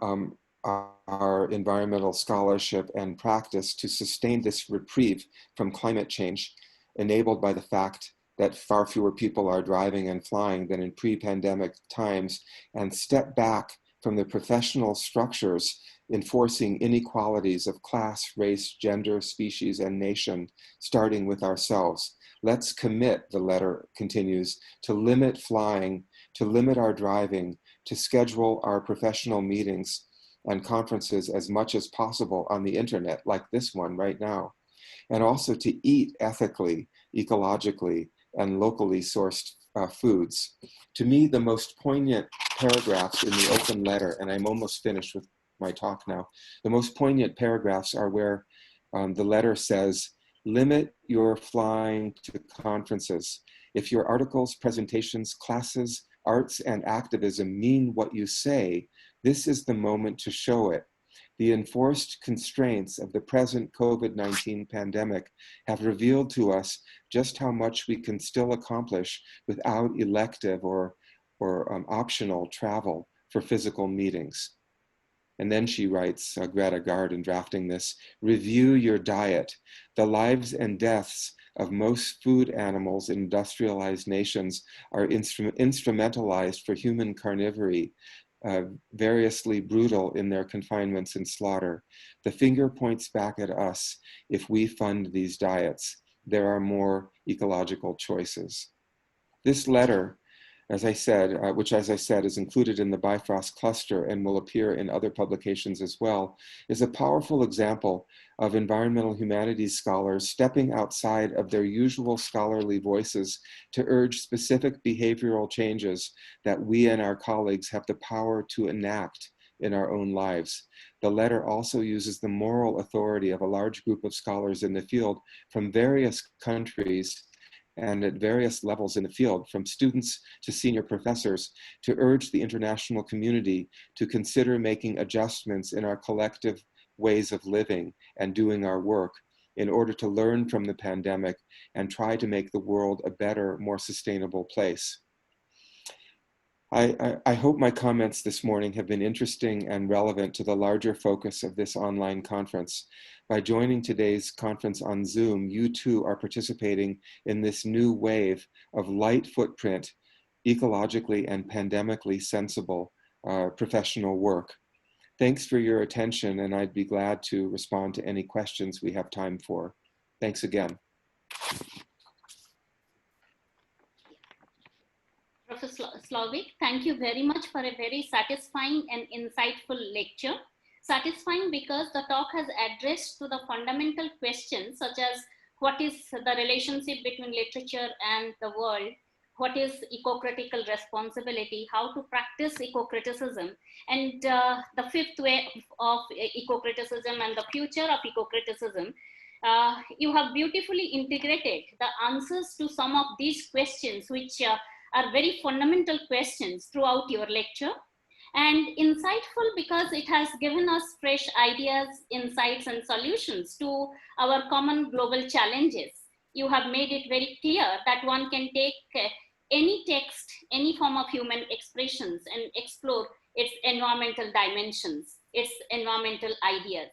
our environmental scholarship and practice to sustain this reprieve from climate change, enabled by the fact that far fewer people are driving and flying than in pre-pandemic times, and step back from the professional structures enforcing inequalities of class, race, gender, species, and nation, starting with ourselves. Let's commit, the letter continues, to limit flying, to limit our driving, to schedule our professional meetings and conferences as much as possible on the internet, like this one right now, and also to eat ethically, ecologically, and locally sourced foods. To me, the most poignant paragraphs in the open letter, and I'm almost finished with my talk now, the most poignant paragraphs are where the letter says, limit your flying to conferences. If your articles, presentations, classes, arts, and activism mean what you say, this is the moment to show it. The enforced constraints of the present COVID-19 pandemic have revealed to us just how much we can still accomplish without elective or optional travel for physical meetings. And then she writes, Greta Gard, in drafting this, review your diet. The lives and deaths of most food animals in industrialized nations are instrumentalized for human carnivory, variously brutal in their confinements and slaughter. The finger points back at us if we fund these diets. There are more ecological choices. This letter, as I said, which as I said is included in the Bifrost cluster and will appear in other publications as well, is a powerful example of environmental humanities scholars stepping outside of their usual scholarly voices to urge specific behavioral changes that we and our colleagues have the power to enact in our own lives. The letter also uses the moral authority of a large group of scholars in the field from various countries and at various levels in the field, from students to senior professors, to urge the international community to consider making adjustments in our collective ways of living and doing our work in order to learn from the pandemic and try to make the world a better, more sustainable place. I hope my comments this morning have been interesting and relevant to the larger focus of this online conference. By joining today's conference on Zoom, you too are participating in this new wave of light footprint, ecologically and pandemically sensible professional work. Thanks for your attention, and I'd be glad to respond to any questions we have time for. Thanks again. Professor Slavik, thank you very much for a very satisfying and insightful lecture. Satisfying because the talk has addressed to the fundamental questions such as what is the relationship between literature and the world, what is eco-critical responsibility, how to practice eco-criticism, and the fifth way of eco-criticism and the future of eco-criticism. You have beautifully integrated the answers to some of these questions, which are very fundamental questions throughout your lecture, and insightful because it has given us fresh ideas, insights, and solutions to our common global challenges. You have made it very clear that one can take any text, any form of human expressions, and explore its environmental dimensions, its environmental ideas.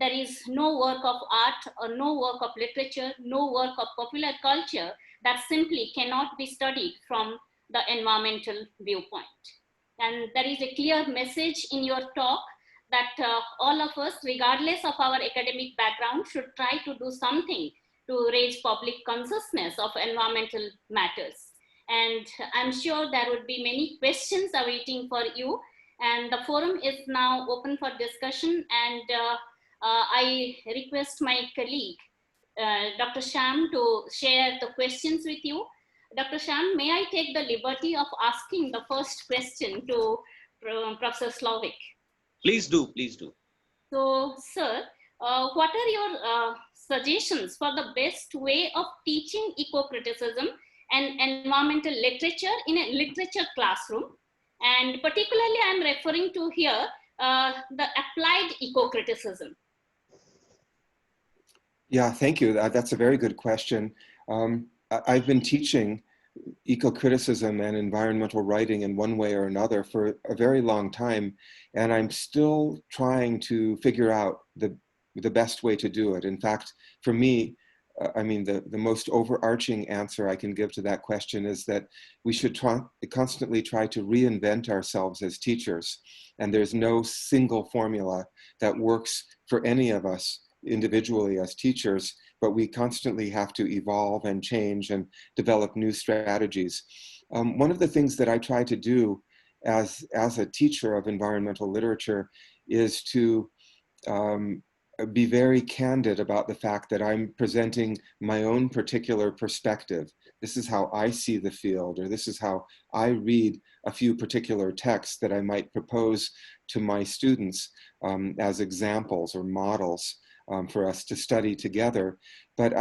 There is no work of art or no work of literature, no work of popular culture that simply cannot be studied from the environmental viewpoint. And there is a clear message in your talk that all of us, regardless of our academic background, should try to do something to raise public consciousness of environmental matters. And I'm sure there would be many questions awaiting for you. And the forum is now open for discussion. And I request my colleague, Dr. Sham, to share the questions with you. Dr. Sham, may I take the liberty of asking the first question to Professor Slavik? Please do, please do. So, sir, what are your suggestions for the best way of teaching eco-criticism and environmental literature in a literature classroom? And particularly, I'm referring to here the applied eco-criticism. Yeah, thank you. That's a very good question. I've been teaching eco-criticism and environmental writing in one way or another for a very long time, and I'm still trying to figure out the best way to do it. In fact, for me, I mean, the most overarching answer I can give to that question is that we should constantly try to reinvent ourselves as teachers, and there's no single formula that works for any of us individually as teachers, but we constantly have to evolve and change and develop new strategies. One of the things that I try to do as a teacher of environmental literature is to be very candid about the fact that I'm presenting my own particular perspective. This is how I see the field, or this is how I read a few particular texts that I might propose to my students as examples or models for us to study together. But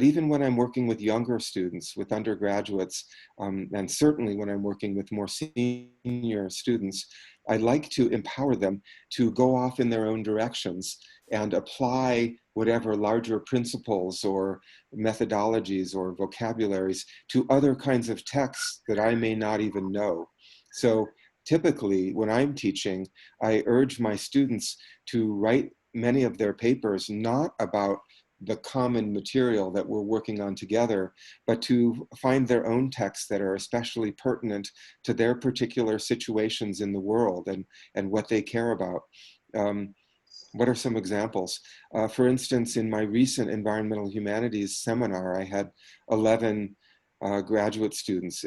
even when I'm working with younger students, with undergraduates, and certainly when I'm working with more senior students, I like to empower them to go off in their own directions and apply whatever larger principles or methodologies or vocabularies to other kinds of texts that I may not even know. So typically, when I'm teaching, I urge my students to write many of their papers not about the common material that we're working on together, but to find their own texts that are especially pertinent to their particular situations in the world and what they care about. What are some examples? For instance, in my recent environmental humanities seminar, I had 11 graduate students,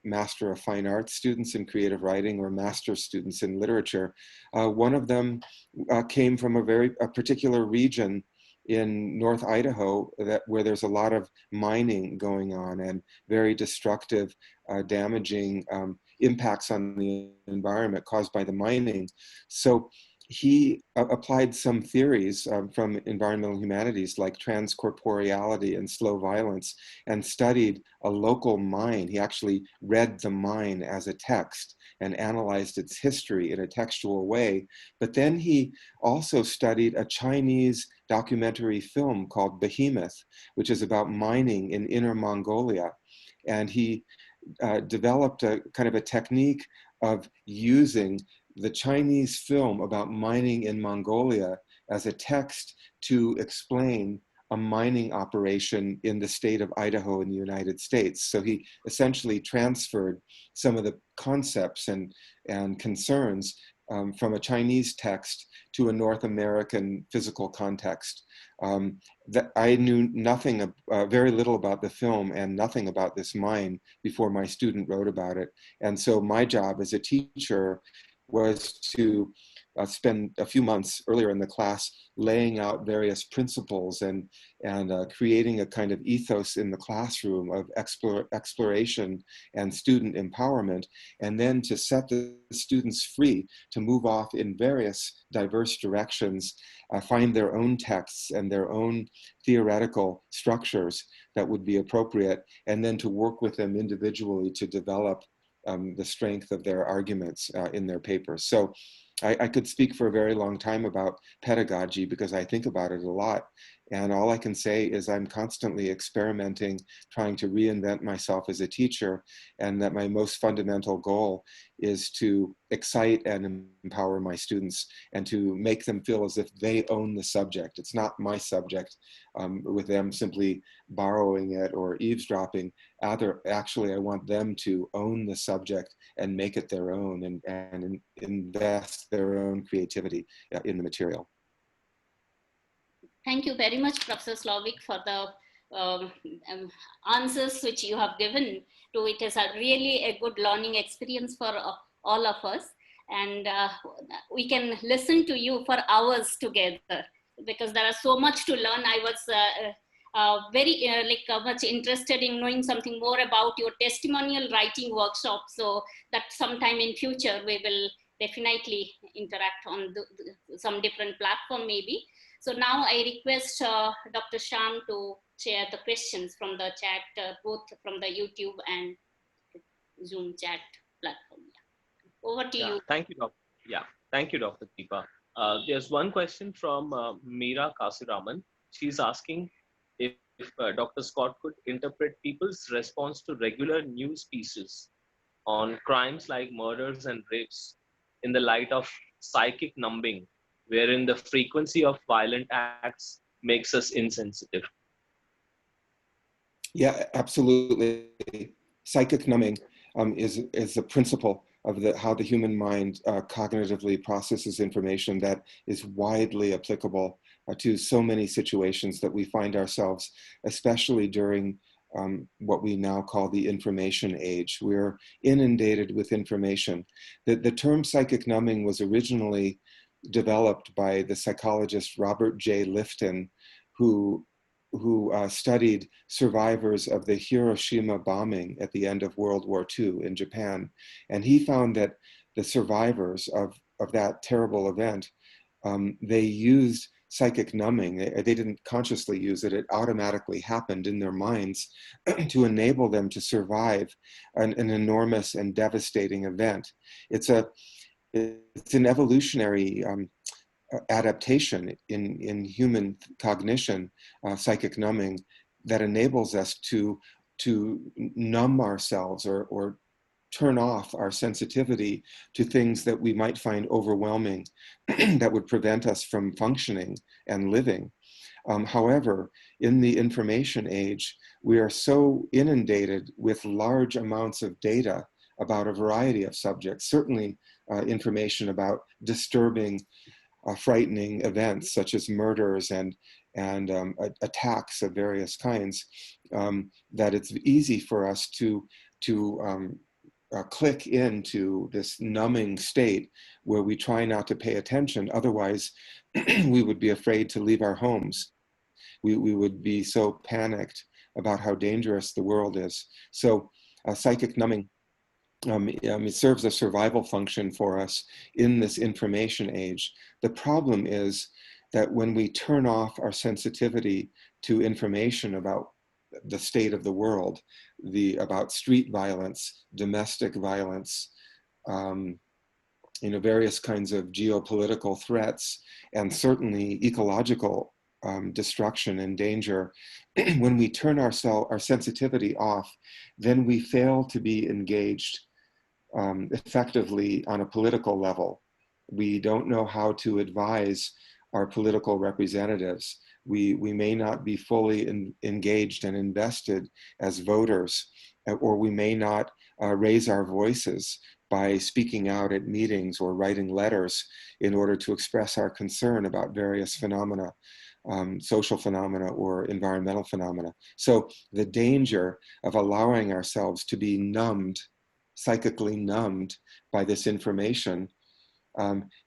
Master of Fine Arts students in creative writing or master students in literature. One of them came from a particular region in North Idaho where there's a lot of mining going on and very destructive, damaging impacts on the environment caused by the mining. So he applied some theories from environmental humanities like transcorporeality and slow violence and studied a local mine. He actually read the mine as a text and analyzed its history in a textual way. But then he also studied a Chinese documentary film called Behemoth, which is about mining in Inner Mongolia. And he developed a kind of a technique of using the Chinese film about mining in Mongolia as a text to explain a mining operation in the state of Idaho in the United States. So he essentially transferred some of the concepts and concerns from a Chinese text to a North American physical context. That I knew nothing, very little about the film and nothing about this mine before my student wrote about it. And so my job as a teacher was to spend a few months earlier in the class laying out various principles and creating a kind of ethos in the classroom of exploration and student empowerment, and then to set the students free to move off in various diverse directions, find their own texts and their own theoretical structures that would be appropriate, and then to work with them individually to develop the strength of their arguments in their papers. So I could speak for a very long time about pedagogy because I think about it a lot. And all I can say is I'm constantly experimenting, trying to reinvent myself as a teacher, and that my most fundamental goal is to excite and empower my students and to make them feel as if they own the subject. It's not my subject with them simply borrowing it or eavesdropping. Actually, I want them to own the subject and make it their own and invest their own creativity in the material. Thank you very much, Professor Slavik, for the answers which you have given to it. Is a really a good learning experience for all of us. And we can listen to you for hours together because there is so much to learn. I was very much interested in knowing something more about your testimonial writing workshop. So that sometime in future, we will definitely interact on some different platform maybe. So now I request Dr. Sham to share the questions from the chat, both from the YouTube and Zoom chat platform. Yeah. Over to you. Thank you, Dr. Thank you, Dr. Deepa. There's one question from Meera Kasiraman. She's asking if Dr. Scott could interpret people's response to regular news pieces on crimes like murders and rapes in the light of psychic numbing, wherein the frequency of violent acts makes us insensitive. Yeah, absolutely. Psychic numbing is the principle of how the human mind cognitively processes information that is widely applicable to so many situations that we find ourselves, especially during what we now call the information age. We're inundated with information. The term psychic numbing was originally developed by the psychologist Robert J. Lifton, who studied survivors of the Hiroshima bombing at the end of World War II in Japan. And he found that the survivors of that terrible event, they used psychic numbing. They didn't consciously use it. It automatically happened in their minds to enable them to survive an enormous and devastating event. It's an evolutionary adaptation in human cognition, psychic numbing, that enables us to numb ourselves or turn off our sensitivity to things that we might find overwhelming that would prevent us from functioning and living. However, in the information age, we are so inundated with large amounts of data about a variety of subjects, certainly information about disturbing, frightening events such as murders and attacks of various kinds, that it's easy for us to click into this numbing state where we try not to pay attention. Otherwise, we would be afraid to leave our homes. We would be so panicked about how dangerous the world is. So psychic numbing, it serves a survival function for us in this information age. The problem is that when we turn off our sensitivity to information about the state of the world, about street violence, domestic violence, various kinds of geopolitical threats, and certainly ecological destruction and danger, when we turn our sensitivity off, then we fail to be engaged effectively on a political level. We don't know how to advise our political representatives. We may not be fully engaged and invested as voters, or we may not raise our voices by speaking out at meetings or writing letters in order to express our concern about various phenomena, social phenomena or environmental phenomena. So the danger of allowing ourselves to be numbed, psychically numbed by this information,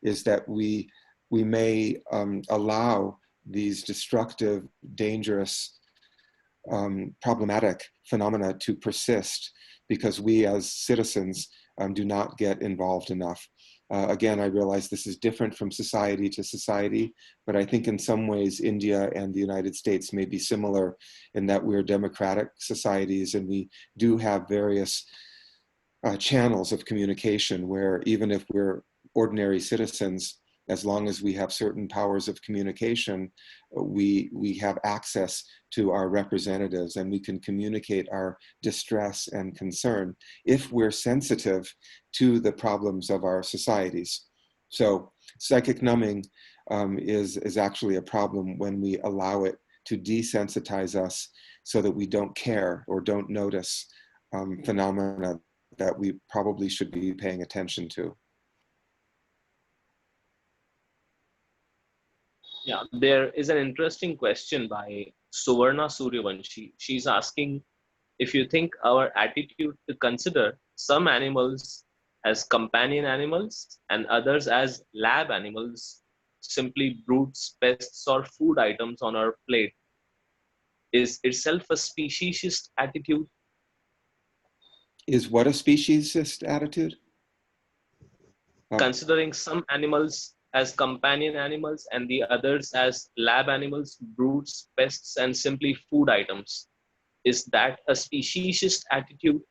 is that we may allow these destructive, dangerous, problematic phenomena to persist because we as citizens do not get involved enough. Again, I realize this is different from society to society, but I think in some ways India and the United States may be similar in that we're democratic societies and we do have various channels of communication where even if we're ordinary citizens, as long as we have certain powers of communication, we have access to our representatives and we can communicate our distress and concern if we're sensitive to the problems of our societies. So psychic numbing is actually a problem when we allow it to desensitize us so that we don't care or don't notice phenomena that we probably should be paying attention to. Yeah, there is an interesting question by Suvarna Suryavanshi. She's asking if you think our attitude to consider some animals as companion animals and others as lab animals, simply brutes, pests, or food items on our plate, is itself a speciesist attitude. Is what a speciesist attitude? Considering some animals as companion animals and the others as lab animals, brutes, pests, and simply food items. Is that a speciesist attitude?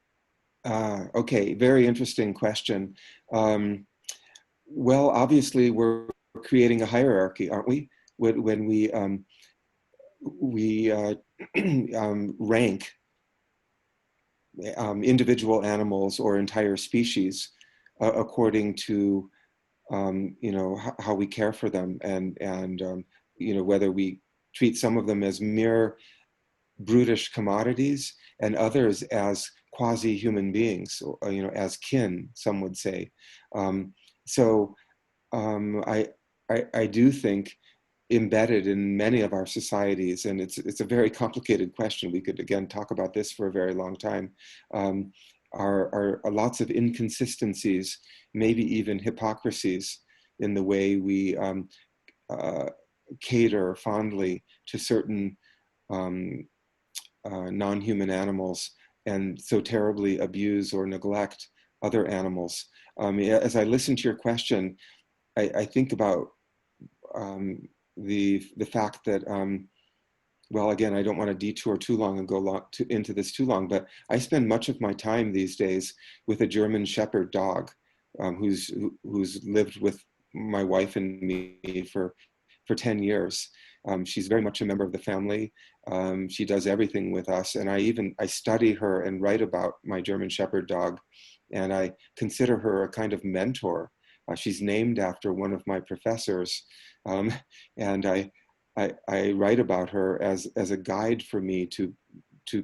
Okay, very interesting question. Well, obviously we're creating a hierarchy, aren't we? When we rank individual animals or entire species according to how we care for them and whether we treat some of them as mere brutish commodities and others as quasi-human beings, or, as kin, some would say. So I do think embedded in many of our societies, and it's a very complicated question. We could again talk about this for a very long time. Are lots of inconsistencies, maybe even hypocrisies in the way we cater fondly to certain non-human animals and so terribly abuse or neglect other animals. As I listen to your question, I think about the fact that, well, again, I don't want to detour too long and go into this too long, but I spend much of my time these days with a German Shepherd dog who's lived with my wife and me for 10 years. She's very much a member of the family. She does everything with us. And I study her and write about my German Shepherd dog. And I consider her a kind of mentor. She's named after one of my professors. And I write about her as a guide for me to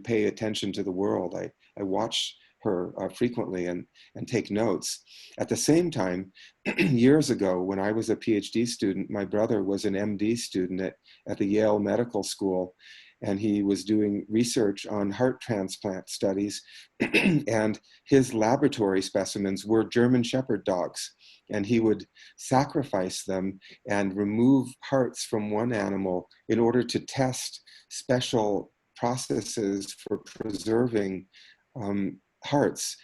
pay attention to the world. I watch her frequently and take notes. At the same time, years ago, when I was a PhD student, my brother was an MD student at the Yale Medical School, and he was doing research on heart transplant studies, and his laboratory specimens were German Shepherd dogs, and he would sacrifice them and remove hearts from one animal in order to test special processes for preserving hearts,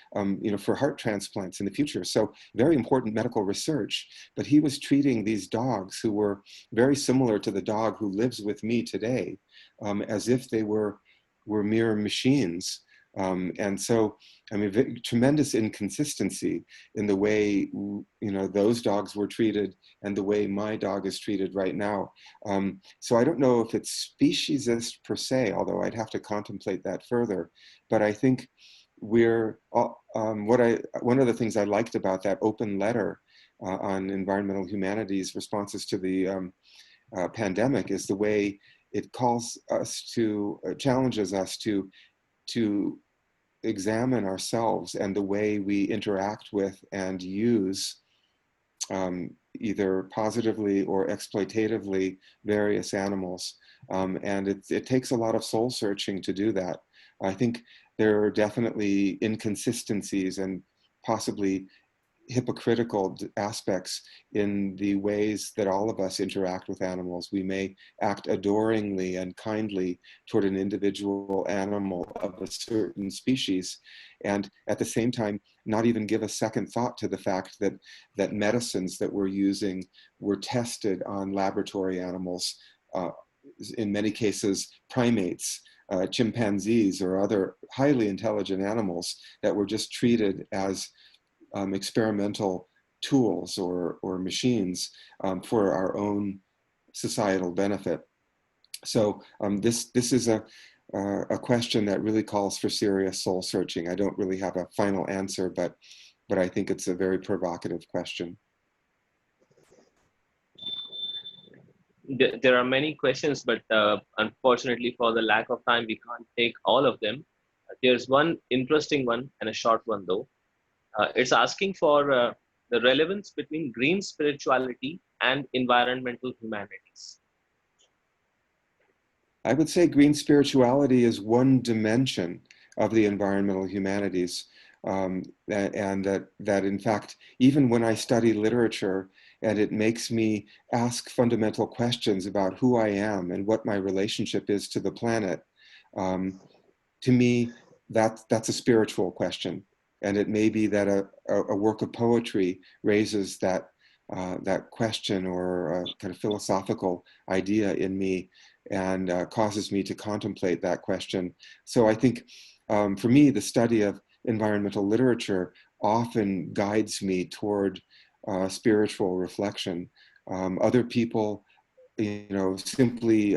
for heart transplants in the future. So very important medical research, but he was treating these dogs who were very similar to the dog who lives with me today, as if they were mere machines. And so, tremendous inconsistency in the way, those dogs were treated and the way my dog is treated right now. So I don't know if it's speciesist per se, although I'd have to contemplate that further. But I think one of the things I liked about that open letter on environmental humanities responses to the pandemic is the way it calls us to, challenges us to examine ourselves and the way we interact with and use either positively or exploitatively various animals. And it takes a lot of soul searching to do that. I think there are definitely inconsistencies and possibly hypocritical aspects in the ways that all of us interact with animals. We may act adoringly and kindly toward an individual animal of a certain species, and at the same time not even give a second thought to the fact that medicines that we're using were tested on laboratory animals, in many cases primates, chimpanzees or other highly intelligent animals that were just treated as experimental tools or machines for our own societal benefit. So this is a question that really calls for serious soul searching. I don't really have a final answer, but I think it's a very provocative question. There are many questions, but unfortunately for the lack of time, we can't take all of them. There's one interesting one and a short one though. It's asking for the relevance between green spirituality and environmental humanities. I would say green spirituality is one dimension of the environmental humanities. And that in fact, even when I study literature and it makes me ask fundamental questions about who I am and what my relationship is to the planet, to me, that's a spiritual question. And it may be that a work of poetry raises that question or a kind of philosophical idea in me and causes me to contemplate that question. So I think for me, the study of environmental literature often guides me toward spiritual reflection. Other people, simply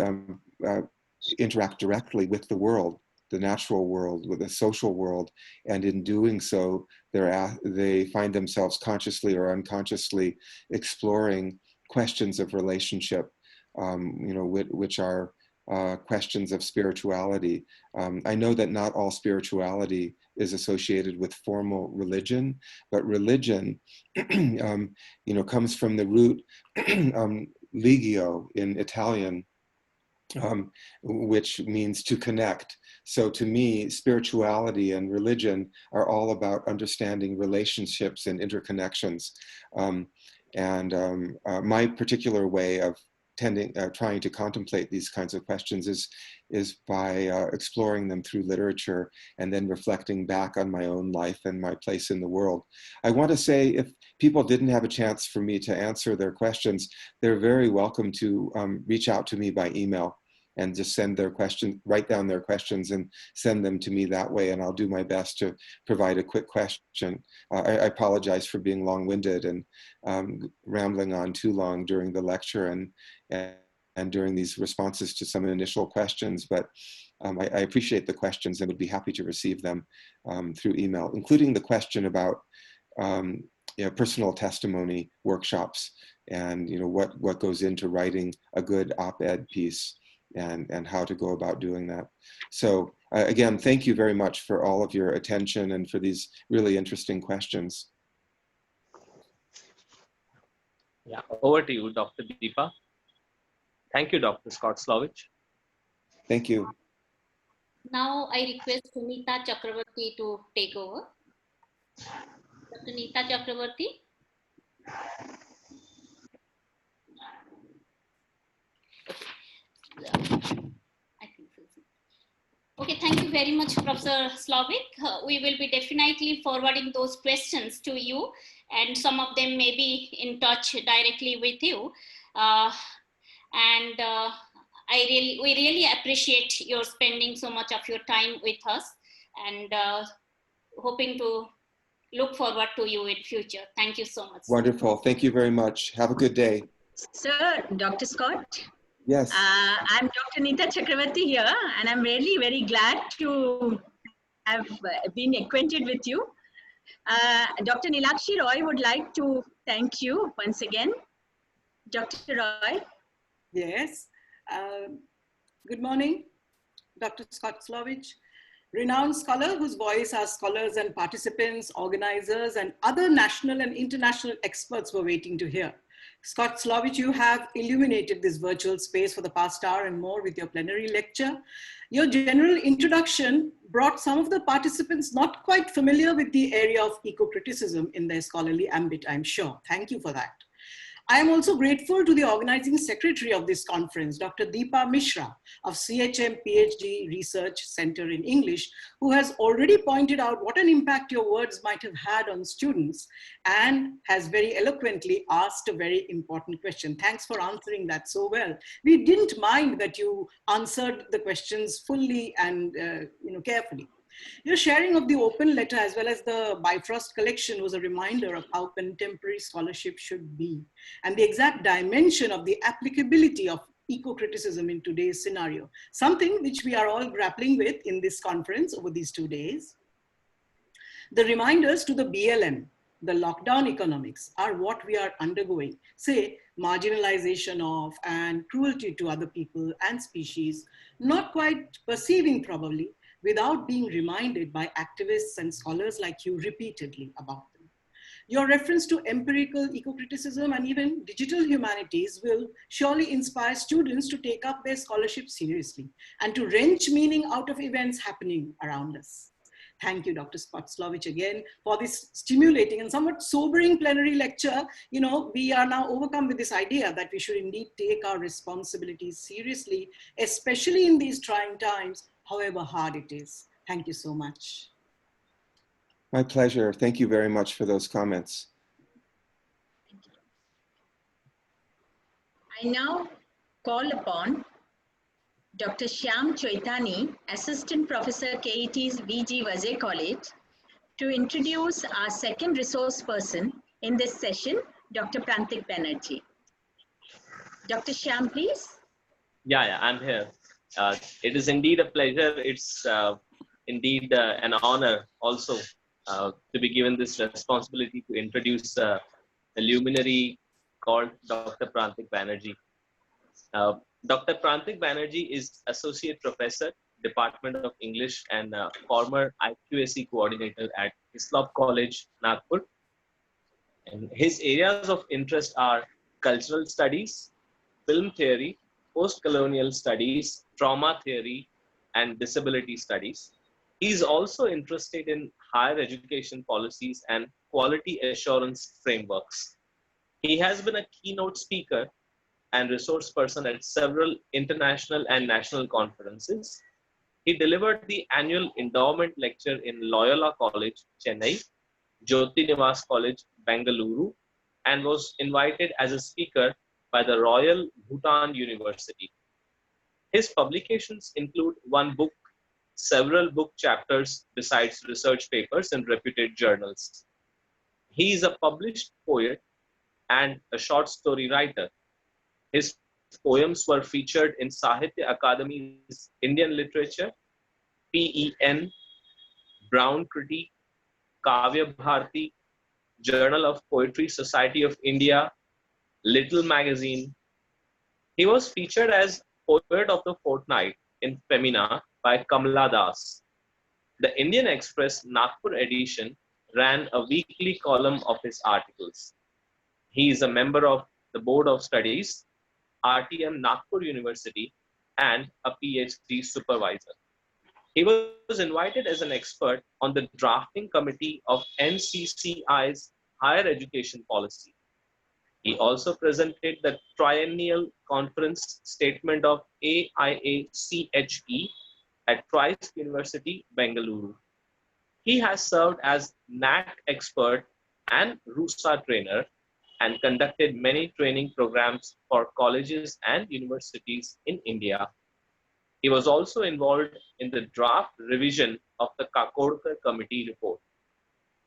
interact directly with the world, the natural world, with the social world, and in doing so, they find themselves consciously or unconsciously exploring questions of relationship, which are questions of spirituality. I know that not all spirituality is associated with formal religion, but religion, comes from the root legio in Italian, which means to connect. So to me, spirituality and religion are all about understanding relationships and interconnections. My particular way of trying to contemplate these kinds of questions is by exploring them through literature and then reflecting back on my own life and my place in the world. I want to say, if people didn't have a chance for me to answer their questions, they're very welcome to reach out to me by email and just send their question, write down their questions and send them to me that way. And I'll do my best to provide a quick question. I apologize for being long-winded and rambling on too long during the lecture and during these responses to some initial questions, but I appreciate the questions and would be happy to receive them through email, including the question about personal testimony workshops and what goes into writing a good op-ed piece and how to go about doing that. So again, thank you very much for all of your attention and for these really interesting questions. Yeah, over to you, Dr. Deepa. Thank you, Dr. Scott-Slovich. Thank you. Now I request Sunita Chakravarti to take over. Dr. Nita Chakravarti. I think so. Okay, thank you very much, Professor Slovik. We will be definitely forwarding those questions to you, and some of them may be in touch directly with you. We really appreciate your spending so much of your time with us, and hoping to look forward to you in future. Thank you so much. Wonderful. Thank you very much. Have a good day. Sir, Dr. Scott. Yes. I'm Dr. Nita Chakravarti here, and I'm really very glad to have been acquainted with you. Dr. Nilakshi Roy would like to thank you once again. Dr. Roy. Yes. Good morning, Dr. Scott-Slovich, renowned scholar whose voice our scholars and participants, organizers, and other national and international experts were waiting to hear. Scott Slovich, you have illuminated this virtual space for the past hour and more with your plenary lecture. Your general introduction brought some of the participants not quite familiar with the area of eco-criticism in their scholarly ambit, I'm sure. Thank you for that. I am also grateful to the organizing secretary of this conference, Dr. Deepa Mishra of CHM PhD Research Center in English, who has already pointed out what an impact your words might have had on students and has very eloquently asked a very important question. Thanks for answering that so well. We didn't mind that you answered the questions fully and carefully. Your sharing of the open letter as well as the Bifrost collection was a reminder of how contemporary scholarship should be and the exact dimension of the applicability of eco-criticism in today's scenario, something which we are all grappling with in this conference over these 2 days. The reminders to the BLM, the lockdown economics, are what we are undergoing, say marginalization of and cruelty to other people and species, not quite perceiving probably, without being reminded by activists and scholars like you repeatedly about them. Your reference to empirical eco-criticism and even digital humanities will surely inspire students to take up their scholarship seriously and to wrench meaning out of events happening around us. Thank you, Dr. Scott Slovich, again for this stimulating and somewhat sobering plenary lecture. You know, we are now overcome with this idea that we should indeed take our responsibilities seriously, especially in these trying times, however hard it is. Thank you so much. My pleasure. Thank you very much for those comments. I now call upon Dr. Shyam Choitani, Assistant Professor KET's VG Vazay College, to introduce our second resource person in this session, Dr. Prantik Banerjee. Dr. Shyam, please. Yeah, I'm here. It is indeed a pleasure. It's indeed an honor also to be given this responsibility to introduce a luminary called Dr. Prantik Banerjee. Dr. Prantik Banerjee is Associate Professor, Department of English and former IQAC coordinator at Hislop College, Nagpur. And his areas of interest are cultural studies, film theory, post-colonial studies, trauma theory, and disability studies. He is also interested in higher education policies and quality assurance frameworks. He has been a keynote speaker and resource person at several international and national conferences. He delivered the annual endowment lecture in Loyola College, Chennai, Jyoti Nivas College, Bengaluru, and was invited as a speaker by the Royal Bhutan University. His publications include one book, several book chapters, besides research papers in reputed journals. He is a published poet and a short story writer. His poems were featured in Sahitya Akademi's Indian Literature, PEN, Brown Critique, Kavya Bharati, Journal of Poetry Society of India, Little Magazine. He was featured as Poet of the Fortnight in Femina by Kamala Das. The Indian Express Nagpur edition ran a weekly column of his articles. He is a member of the Board of Studies, RTM Nagpur University, and a PhD supervisor. He was invited as an expert on the drafting committee of NCCI's higher education policy. He also presented the triennial conference statement of AIACHE at Christ University, Bengaluru. He has served as NAC expert and RUSA trainer and conducted many training programs for colleges and universities in India. He was also involved in the draft revision of the Kakodkar Committee report.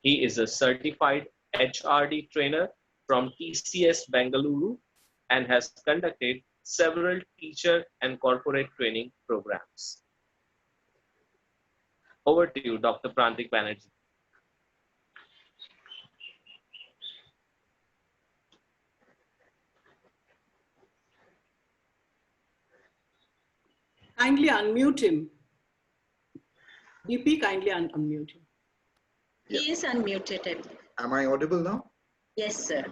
He is a certified HRD trainer from TCS Bengaluru and has conducted several teacher and corporate training programs. Over to you, Dr. Prantik Banerjee. Kindly unmute him. EP, kindly unmute him. He is unmuted, I believe. Am I audible now? Yes, sir.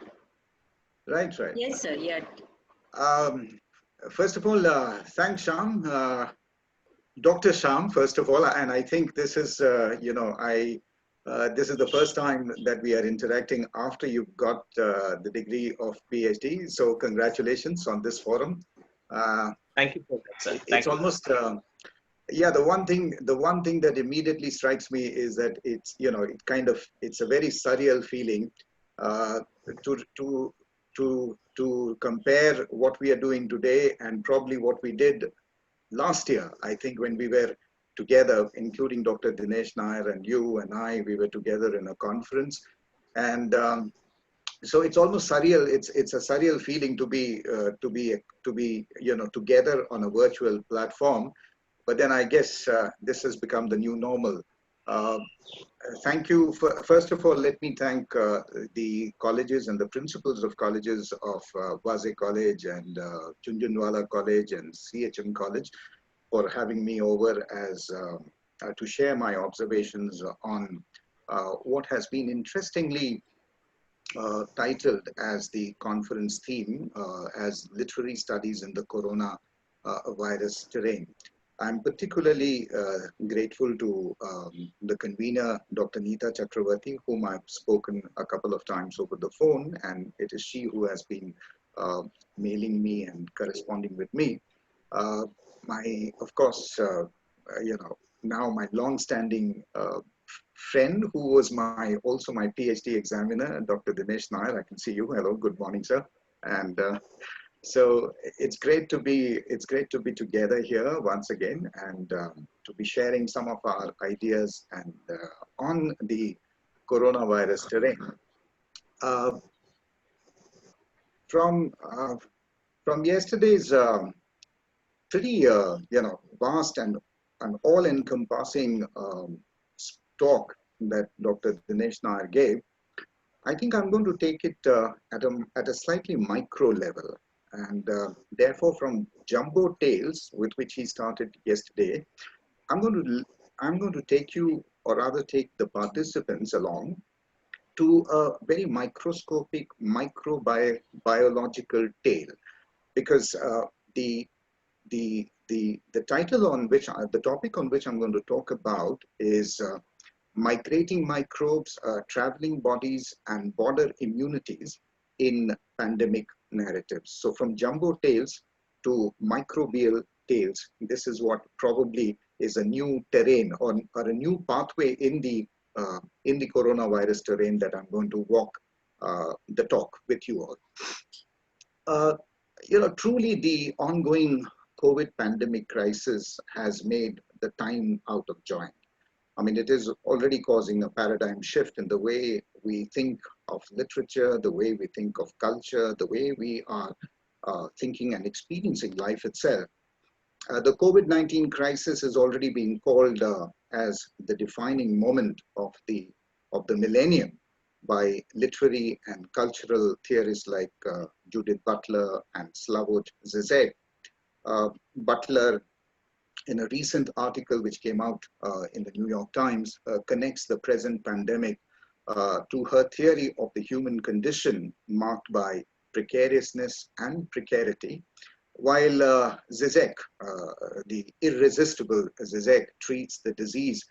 Right. Yes, sir. Yeah. Um, First of all, thanks, Sham, Dr. Sham, first of all, and I think this is, this is the first time that we are interacting after you've got the degree of PhD. So congratulations on this forum. Thank you for that, sir. It's almost, yeah, the one thing that immediately strikes me is that it's, it's a very surreal feeling to to compare what we are doing today and probably what we did last year. I think when we were together, including Dr. Dinesh Nair and you and I, we were together in a conference, and so it's almost surreal. It's a surreal feeling to be together on a virtual platform. But then I guess this has become the new normal. Uh, Thank you. First of all, let me thank the colleges and the principals of colleges of Waze College and Chunjunwala College and CHM College for having me over as to share my observations on what has been interestingly titled as the conference theme as literary studies in the corona virus terrain. I'm particularly grateful to the convener, Dr. Neeta Chakravarti, whom I've spoken a couple of times over the phone, and it is she who has been mailing me and corresponding with me. Of course, now my long-standing friend who was also my PhD examiner, Dr. Dinesh Nair. I can see you. Hello, good morning, sir. And so it's great to be together here once again and to be sharing some of our ideas and on the coronavirus terrain. From yesterday's pretty vast and all-encompassing talk that Dr. Dinesh Nair gave, I think I'm going to take it at a slightly micro level. And therefore, from jumbo tales with which he started yesterday, I'm going to take you, or rather take the participants along to a very microscopic, microbiological tale, because the title on which the topic on which I'm going to talk about is migrating microbes, traveling bodies, and border immunities in pandemic narratives. So from jumbo tales to microbial tales, this is what probably is a new terrain or a new pathway in the coronavirus terrain that I'm going to walk the talk with you all. Truly the ongoing COVID pandemic crisis has made the time out of joint. I mean, it is already causing a paradigm shift in the way we think of literature, the way we think of culture, the way we are thinking and experiencing life itself. The COVID-19 crisis is already being called as the defining moment of the millennium by literary and cultural theorists like Judith Butler and Slavoj Zizek. Butler, in a recent article which came out in the New York Times, connects the present pandemic to her theory of the human condition marked by precariousness and precarity, while Zizek, the irresistible Zizek, treats the disease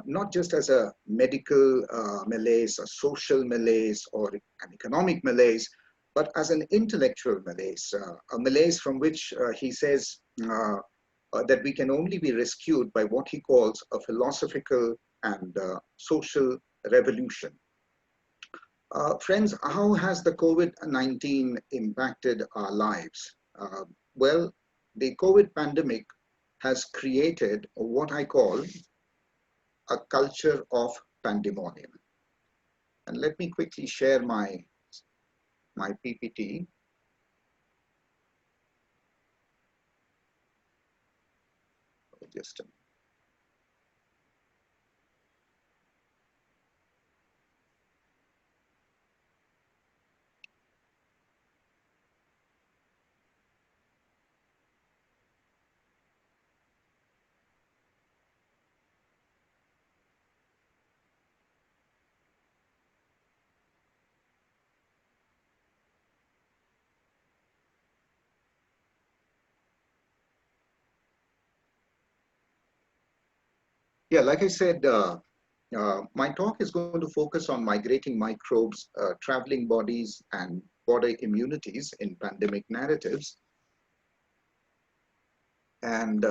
not just as a medical malaise, a social malaise, or an economic malaise, but as an intellectual malaise, a malaise from which he says that we can only be rescued by what he calls a philosophical and social revolution. Friends, how has the COVID-19 impacted our lives? Well, the COVID pandemic has created what I call a culture of pandemonium. And let me quickly share my PPT. Just a minute. Yeah, like I said, my talk is going to focus on migrating microbes, traveling bodies, and border immunities in pandemic narratives. And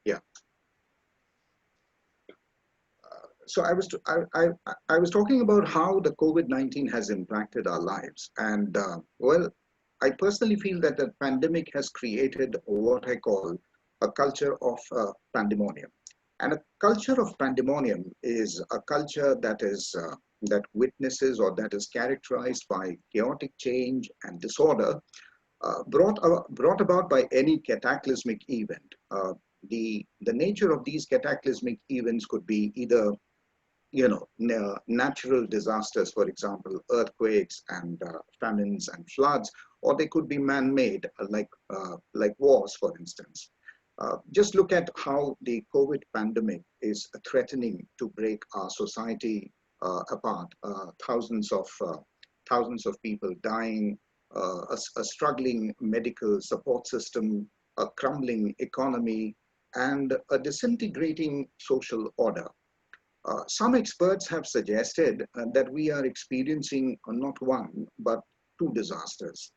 yeah, so I was talking about how the COVID-19 has impacted our lives. And well, I personally feel that the pandemic has created what I call a culture of pandemonium. And a culture of pandemonium is a culture that is that witnesses or that is characterized by chaotic change and disorder, brought about by any cataclysmic event. The nature of these cataclysmic events could be either natural disasters, for example, earthquakes and famines and floods, or they could be man-made, like wars, for instance. Just look at how the COVID pandemic is threatening to break our society apart. Thousands of people dying, a struggling medical support system, a crumbling economy, and a disintegrating social order. Some experts have suggested that we are experiencing not one, but two disasters.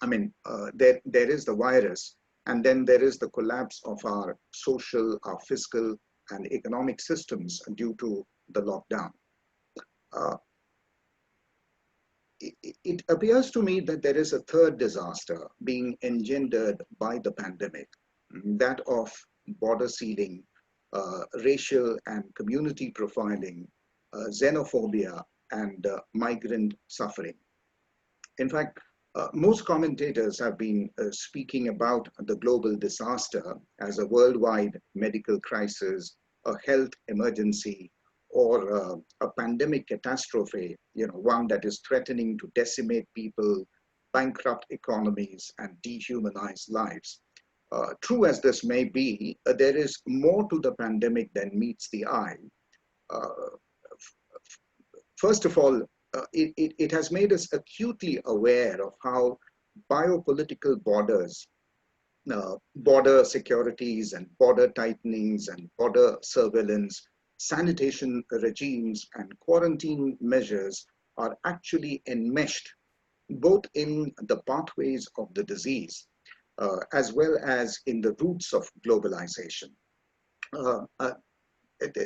I mean, there is the virus, and then there is the collapse of our social, our fiscal, and economic systems due to the lockdown. Uh, it appears to me that there is a third disaster being engendered by the pandemic, that of border sealing, racial and community profiling, xenophobia, and migrant suffering. In fact, most commentators have been speaking about the global disaster as a worldwide medical crisis, a health emergency, or a pandemic catastrophe, one that is threatening to decimate people, bankrupt economies, and dehumanize lives. True as this may be, there is more to the pandemic than meets the eye. Uh, First of all, it has made us acutely aware of how biopolitical borders, border securities and border tightenings and border surveillance, sanitation regimes and quarantine measures are actually enmeshed both in the pathways of the disease as well as in the roots of globalization. Uh, uh,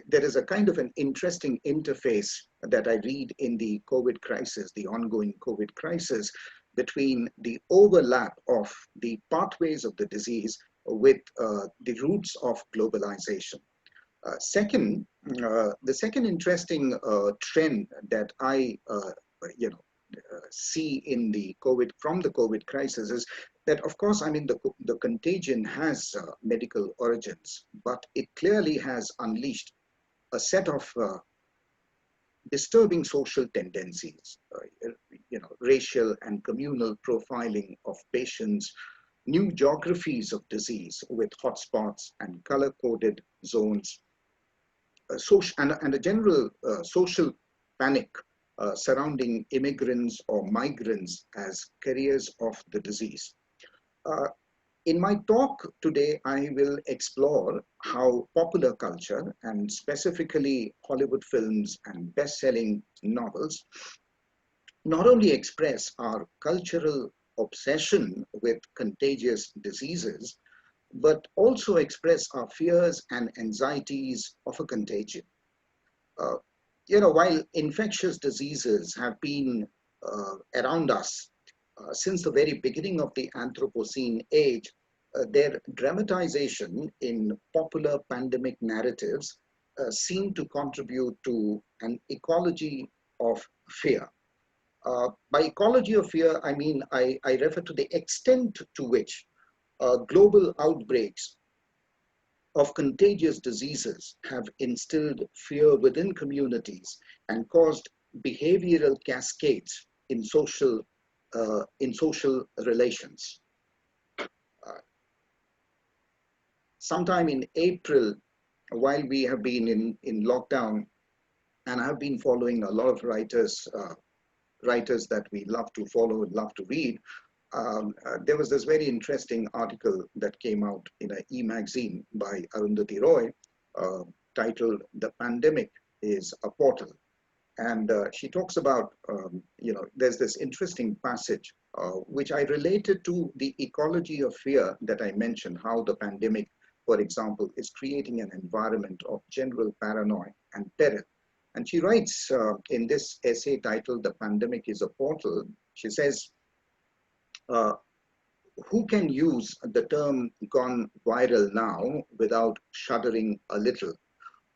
there is a kind of an interesting interface that I read in the COVID crisis, the ongoing COVID crisis, between the overlap of the pathways of the disease with the roots of globalization. The second interesting trend that I, see in the COVID, from the COVID crisis is that, of course, I mean, the contagion has medical origins, but it clearly has unleashed a set of disturbing social tendencies, racial and communal profiling of patients, new geographies of disease with hotspots and color-coded zones, and a general social panic surrounding immigrants or migrants as carriers of the disease. Uh, in my talk today, I will explore how popular culture, and specifically Hollywood films and best-selling novels, not only express our cultural obsession with contagious diseases, but also express our fears and anxieties of a contagion. Uh, while infectious diseases have been around us since the very beginning of the Anthropocene age, their dramatization in popular pandemic narratives seem to contribute to an ecology of fear. By ecology of fear, I mean, I refer to the extent to which global outbreaks of contagious diseases have instilled fear within communities and caused behavioral cascades in social relations. Uh, Sometime in April, while we have been in lockdown, and I've been following a lot of writers that we love to follow and love to read, there was this very interesting article that came out in an e-magazine by Arundhati Roy, titled "The Pandemic is a Portal." And she talks about, there's this interesting passage which I related to the ecology of fear that I mentioned, how the pandemic, for example, is creating an environment of general paranoia and terror. And she writes in this essay titled "The Pandemic is a Portal," she says, who can use the term "gone viral" now without shuddering a little?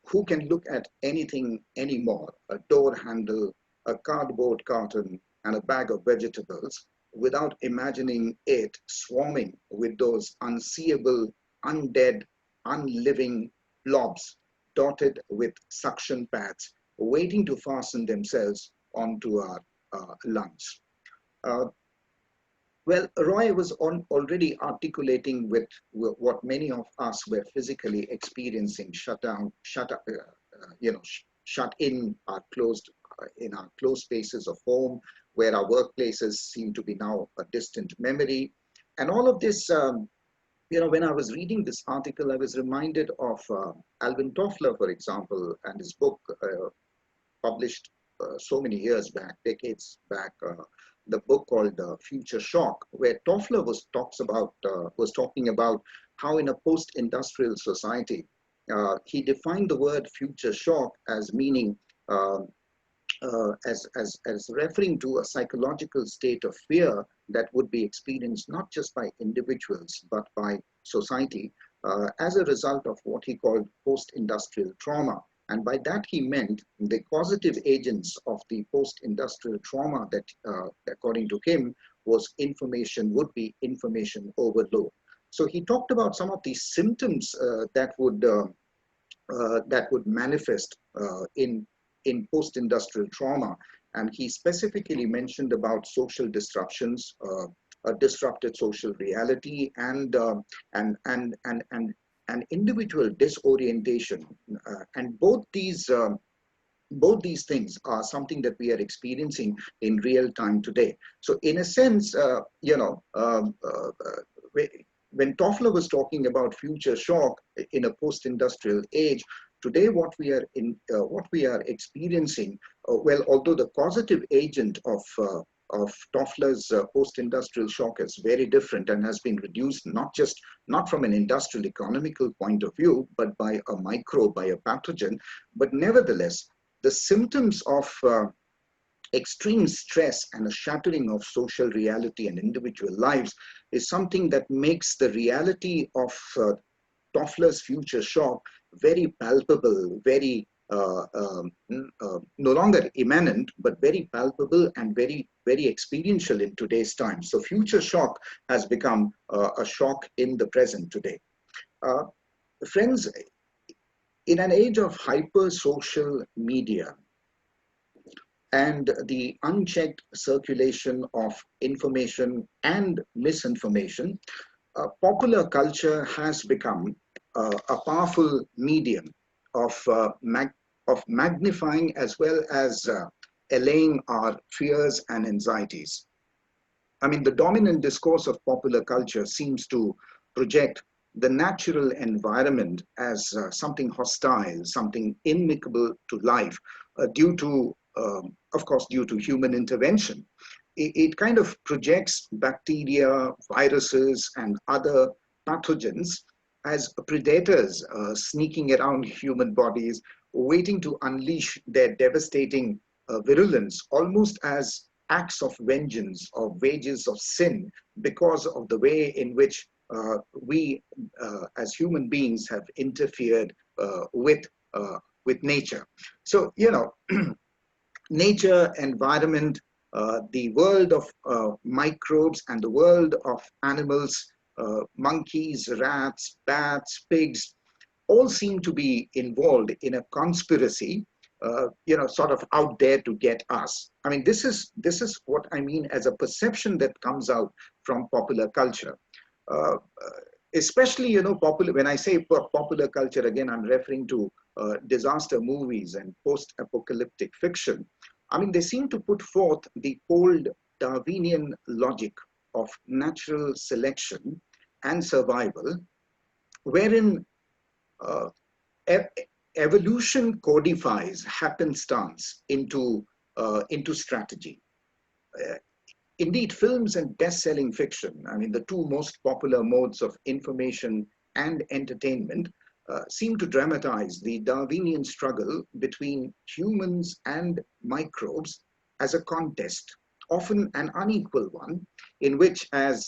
Who can look at anything anymore, a door handle, a cardboard carton, and a bag of vegetables, without imagining it swarming with those unseeable, undead, unliving blobs dotted with suction pads, waiting to fasten themselves onto our lungs? Uh, well, Roy was already articulating with what many of us were physically experiencing: shut down, shut in our in our closed spaces of home, where our workplaces seem to be now a distant memory. And all of this, when I was reading this article, I was reminded of Alvin Toffler, for example, and his book published so many years back, decades back, the book called Future Shock, where Toffler was talking about how in a post-industrial society, he defined the word future shock as meaning as referring to a psychological state of fear that would be experienced not just by individuals but by society as a result of what he called post-industrial trauma. And by that he meant the causative agents of the post-industrial trauma that, according to him, would be information overload. So he talked about some of these symptoms that would manifest in post-industrial trauma, and he specifically mentioned about social disruptions, a disrupted social reality, and individual disorientation, and both these things are something that we are experiencing in real time today. So in a sense, when Toffler was talking about future shock in a post-industrial age, today what we are experiencing, well, although the causative agent of Toffler's post-industrial shock is very different and has been reduced not from an industrial economical point of view, but by a microbe, by a pathogen. But nevertheless, the symptoms of extreme stress and a shattering of social reality and individual lives is something that makes the reality of Toffler's future shock very palpable, very no longer immanent, but very palpable and very, very experiential in today's time. So future shock has become a shock in the present today. Friends, in an age of hyper-social media and the unchecked circulation of information and misinformation, popular culture has become a powerful medium of magnifying as well as allaying our fears and anxieties. I mean, the dominant discourse of popular culture seems to project the natural environment as something hostile, something inimical to life, due to, of course, due to human intervention. It kind of projects bacteria, viruses, and other pathogens as predators sneaking around human bodies, waiting to unleash their devastating virulence, almost as acts of vengeance or wages of sin, because of the way in which we as human beings have interfered with nature. So, nature, environment, the world of microbes and the world of animals, monkeys, rats, bats, pigs, all seem to be involved in a conspiracy, sort of out there to get us. I mean, this is what I mean as a perception that comes out from popular culture. Especially, when I say popular culture, again, I'm referring to disaster movies and post-apocalyptic fiction. I mean, they seem to put forth the old Darwinian logic of natural selection and survival, wherein evolution codifies happenstance into strategy. Indeed, films and best-selling fiction, I mean, the two most popular modes of information and entertainment, seem to dramatize the Darwinian struggle between humans and microbes as a contest, often an unequal one, in which, as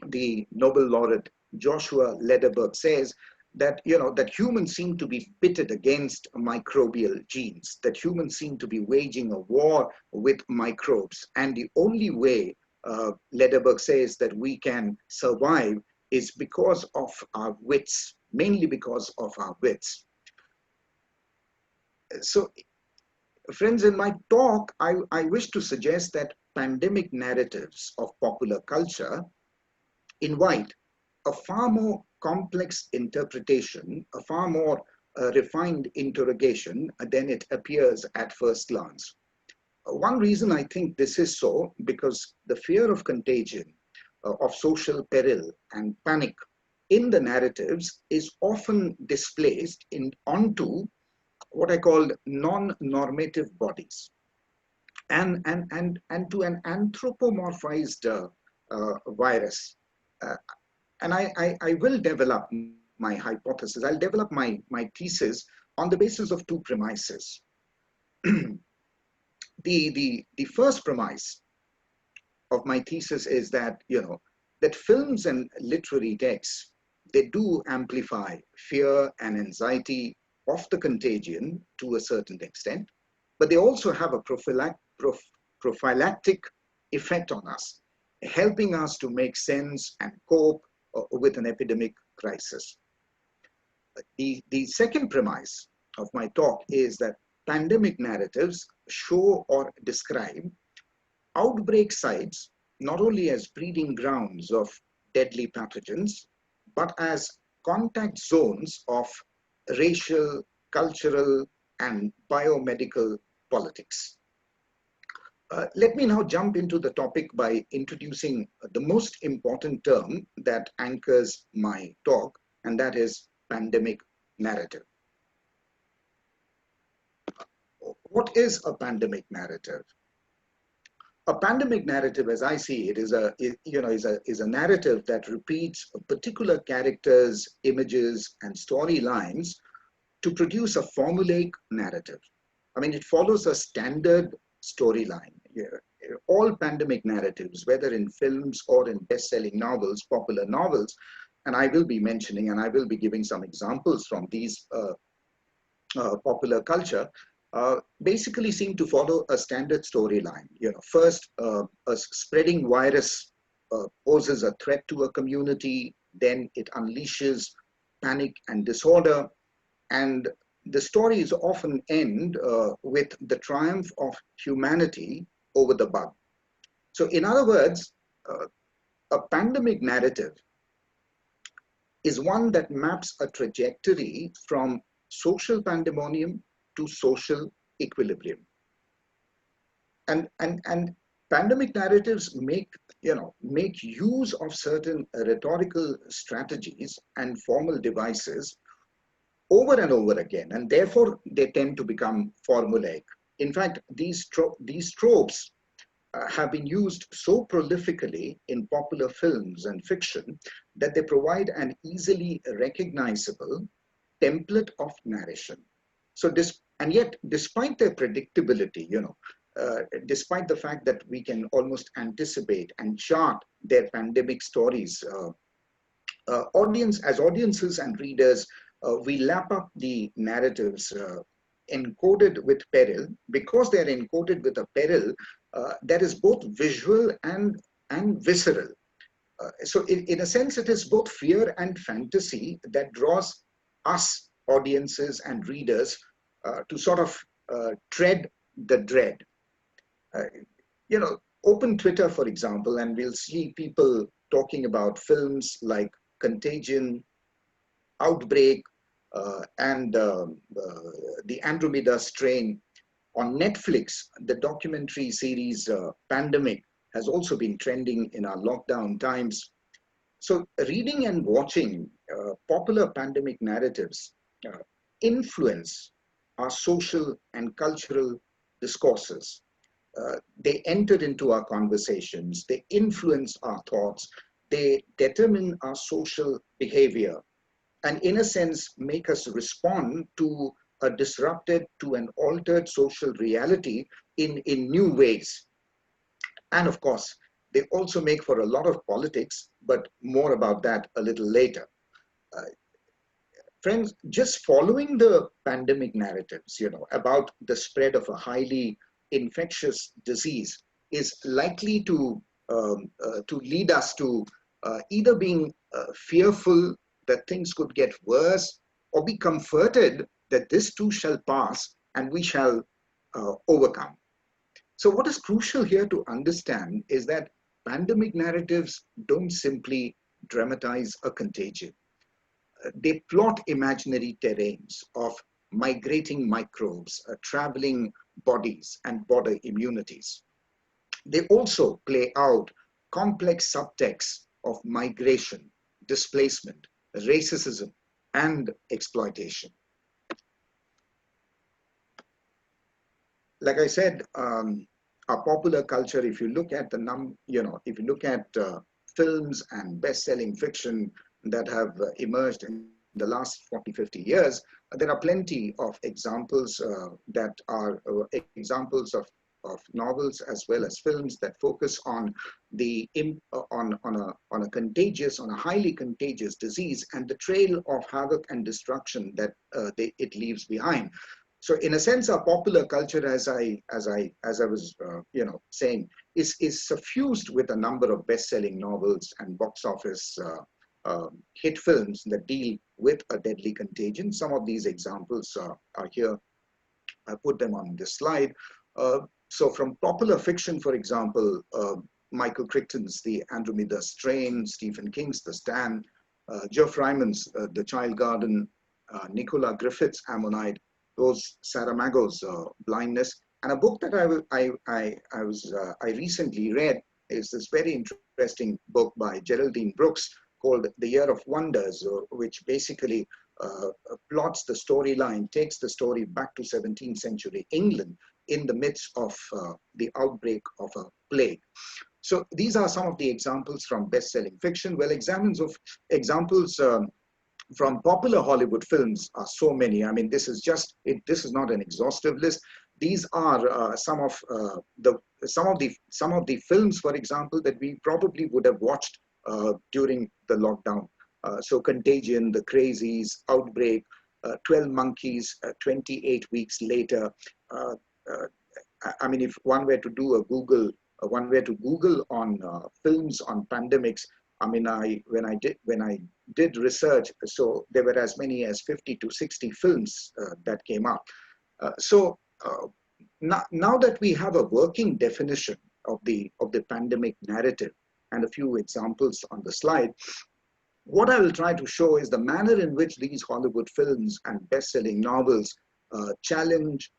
the Nobel laureate Joshua Lederberg says, that that humans seem to be pitted against microbial genes, that humans seem to be waging a war with microbes, and the only way, Lederberg says, that we can survive is because of our wits, mainly because of our wits. So, friends, in my talk, I wish to suggest that pandemic narratives of popular culture invite a far more complex interpretation, a far more refined interrogation than it appears at first glance. One reason I think this is so, because the fear of contagion, of social peril and panic in the narratives is often displaced onto what I call non-normative bodies and to an anthropomorphized virus. And I will develop my hypothesis. I'll develop my thesis on the basis of two premises. The first premise of my thesis is that, that films and literary texts, they do amplify fear and anxiety of the contagion to a certain extent, but they also have a prophylactic effect on us, helping us to make sense and cope with an epidemic crisis. The second premise of my talk is that pandemic narratives show or describe outbreak sites not only as breeding grounds of deadly pathogens, but as contact zones of racial, cultural, and biomedical politics. Let me now jump into the topic by introducing the most important term that anchors my talk, and that is pandemic narrative. What is a pandemic narrative? A pandemic narrative, as I see it, is a narrative that repeats particular characters, images, and storylines to produce a formulaic narrative. I mean, it follows a standard storyline. All pandemic narratives, whether in films or in best-selling novels, popular novels, and I will be mentioning and I will be giving some examples from these popular culture, basically seem to follow a standard storyline. First, a spreading virus poses a threat to a community, then it unleashes panic and disorder, and the stories often end with the triumph of humanity over the bug. So in other words, a pandemic narrative is one that maps a trajectory from social pandemonium to social equilibrium. And pandemic narratives make use of certain rhetorical strategies and formal devices over and over again, and therefore they tend to become formulaic. In fact, these tropes have been used so prolifically in popular films and fiction that they provide an easily recognizable template of narration. So yet, despite their predictability, despite the fact that we can almost anticipate and chart their pandemic stories, audiences and readers, we lap up the narratives encoded with peril, because they're encoded with a peril that is both visual and visceral. So in a sense, it is both fear and fantasy that draws us, audiences and readers, to sort of tread the dread. Open Twitter, for example, and we'll see people talking about films like Contagion, Outbreak, and the Andromeda Strain. On Netflix, the documentary series Pandemic has also been trending in our lockdown times. So reading and watching popular pandemic narratives influence our social and cultural discourses. They enter into our conversations, they influence our thoughts, they determine our social behavior, and in a sense make us respond to a disrupted, to an altered social reality in new ways. And of course, they also make for a lot of politics, but more about that a little later. Uh, Friends, just following the pandemic narratives, about the spread of a highly infectious disease is likely to lead us to either being fearful that things could get worse, or be comforted that this too shall pass and we shall overcome. So what is crucial here to understand is that pandemic narratives don't simply dramatize a contagion. They plot imaginary terrains of migrating microbes, traveling bodies, and border immunities. They also play out complex subtexts of migration, displacement, racism, and exploitation. Like I said, our popular culture, if you look at if you look at films and best-selling fiction that have emerged in the last 40, 50 years, there are plenty of examples that are examples of novels as well as films that focus on on a contagious, on a highly contagious disease and the trail of havoc and destruction that it leaves behind. So in a sense, our popular culture, as I was saying, is suffused with a number of best-selling novels and box office hit films that deal with a deadly contagion. Some of these examples are here. I put them on this slide. So from popular fiction, for example, Michael Crichton's The Andromeda Strain, Stephen King's The Stand, Geoff Ryman's The Child Garden, Nicola Griffith's Ammonite, Rose Saramago's Blindness, and a book that I recently read is this very interesting book by Geraldine Brooks called The Year of Wonders, which basically plots the storyline, takes the story back to 17th century England in the midst of the outbreak of a plague. So these are some of the examples from best-selling fiction. Well, examples from popular Hollywood films are so many. I mean, this is not an exhaustive list. These are some of the films, for example, that we probably would have watched during the lockdown. So Contagion, The Crazies, Outbreak, 12 Monkeys, 28 Weeks Later. I mean, if one were to do a Google, on films on pandemics, I mean, when I did research, so there were as many as 50 to 60 films that came out. Now that we have a working definition of the pandemic narrative and a few examples on the slide, what I will try to show is the manner in which these Hollywood films and best-selling novels challenge,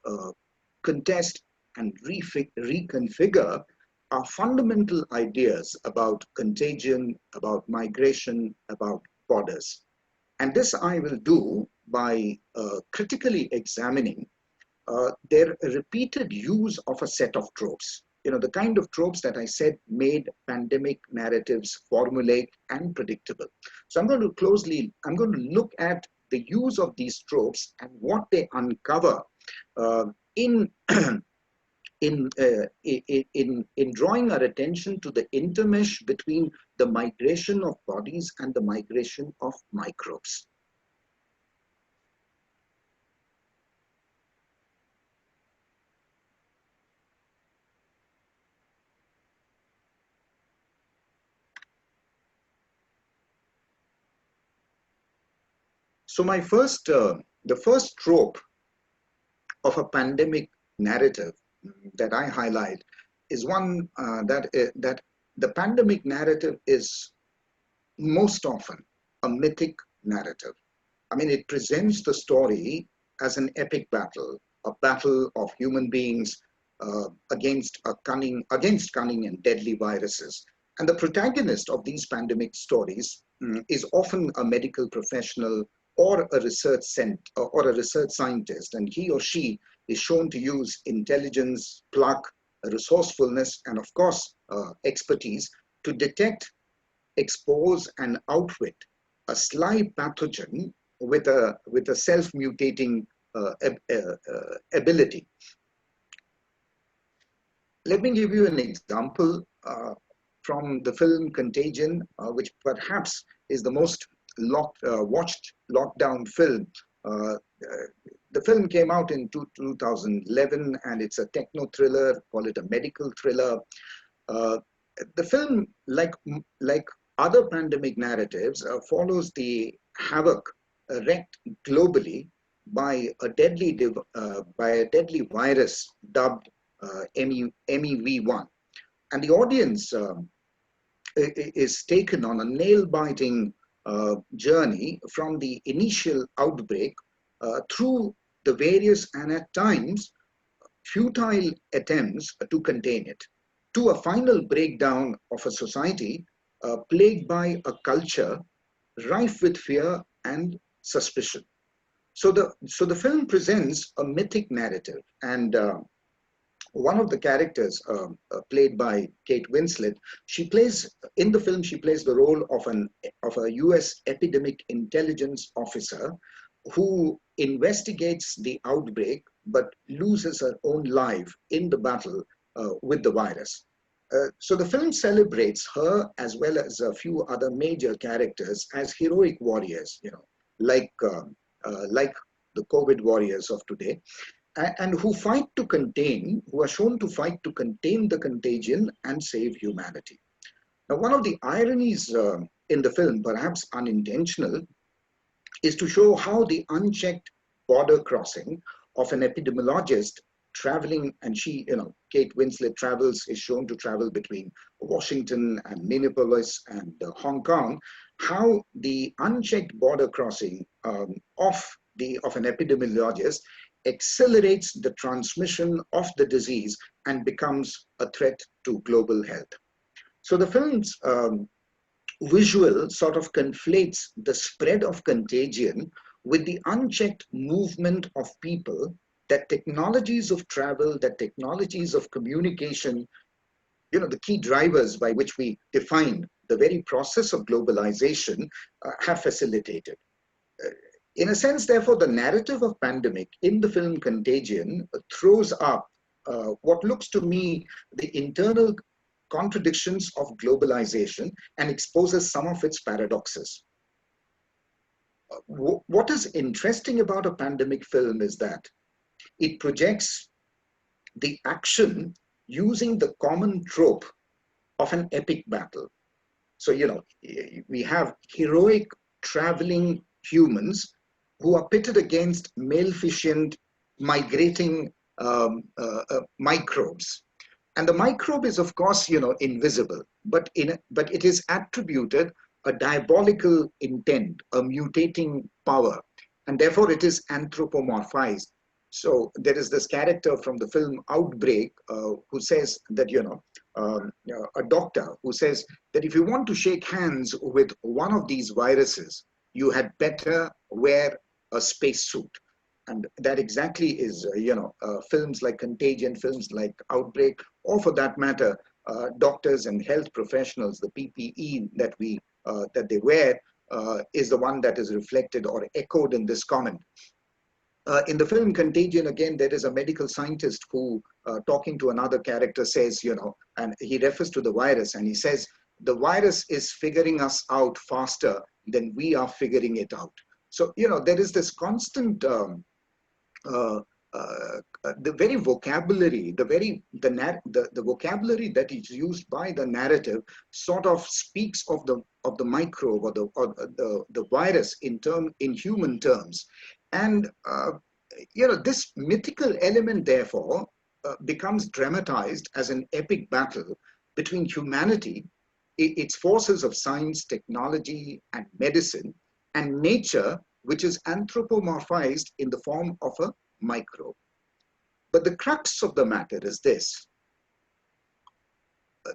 contest, and reconfigure our fundamental ideas about contagion, about migration, about borders. And this I will do by critically examining their repeated use of a set of tropes. The kind of tropes that I said made pandemic narratives formulaic and predictable. So I'm going to look at the use of these tropes and what they uncover in drawing our attention to the intermesh between the migration of bodies and the migration of microbes. So the first trope of a pandemic narrative that I highlight is one that the pandemic narrative is most often a mythic narrative. I mean, it presents the story as an epic battle, a battle of human beings against cunning and deadly viruses. And the protagonist of these pandemic stories is often a medical professional or a research scientist, and he or she is shown to use intelligence, pluck, resourcefulness, and of course expertise to detect, expose, and outwit a sly pathogen with a self-mutating ability. Let me give you an example from the film Contagion, which perhaps is the most watched lockdown film. The film came out in 2011, and it's a techno thriller, call it a medical thriller. The film, like other pandemic narratives, follows the havoc wreaked globally by a deadly virus dubbed MEV1, and the audience is taken on a nail-biting journey from the initial outbreak through the various and at times futile attempts to contain it, to a final breakdown of a society plagued by a culture rife with fear and suspicion. So the film presents a mythic narrative, and one of the characters played by Kate Winslet, she plays the role of a US epidemic intelligence officer who investigates the outbreak but loses her own life in the battle with the virus. So the film celebrates her as well as a few other major characters as heroic warriors, like the COVID warriors of today, and who are shown to fight to contain the contagion and save humanity. Now, one of the ironies in the film, perhaps unintentional, is to show how the unchecked border crossing of an epidemiologist traveling, and Kate Winslet is shown to travel between Washington and Minneapolis and Hong Kong, how the unchecked border crossing of an epidemiologist accelerates the transmission of the disease and becomes a threat to global health. So the film's visual sort of conflates the spread of contagion with the unchecked movement of people, that technologies of travel, that technologies of communication, the key drivers by which we define the very process of globalization have facilitated. In a sense, therefore, the narrative of pandemic in the film Contagion throws up what looks to me the internal contradictions of globalization and exposes some of its paradoxes. What is interesting about a pandemic film is that it projects the action using the common trope of an epic battle. So, we have heroic traveling humans who are pitted against maleficent migrating microbes. And the microbe is, of course, invisible, but it is attributed a diabolical intent, a mutating power, and therefore it is anthropomorphized. So there is this character from the film Outbreak who says that, a doctor who says that if you want to shake hands with one of these viruses, you had better wear a spacesuit. And that exactly is, films like Contagion, films like Outbreak, or for that matter, doctors and health professionals, the PPE that they wear is the one that is reflected or echoed in this comment. In the film Contagion, again, there is a medical scientist who, talking to another character, says, and he refers to the virus, and he says, the virus is figuring us out faster than we are figuring it out. So, there is this constant, the very vocabulary, the vocabulary that is used by the narrative sort of speaks of the microbe or the virus in human terms. And this mythical element, therefore, becomes dramatized as an epic battle between humanity, its forces of science, technology, and medicine, and nature, which is anthropomorphized in the form of a microbe. But the crux of the matter is this.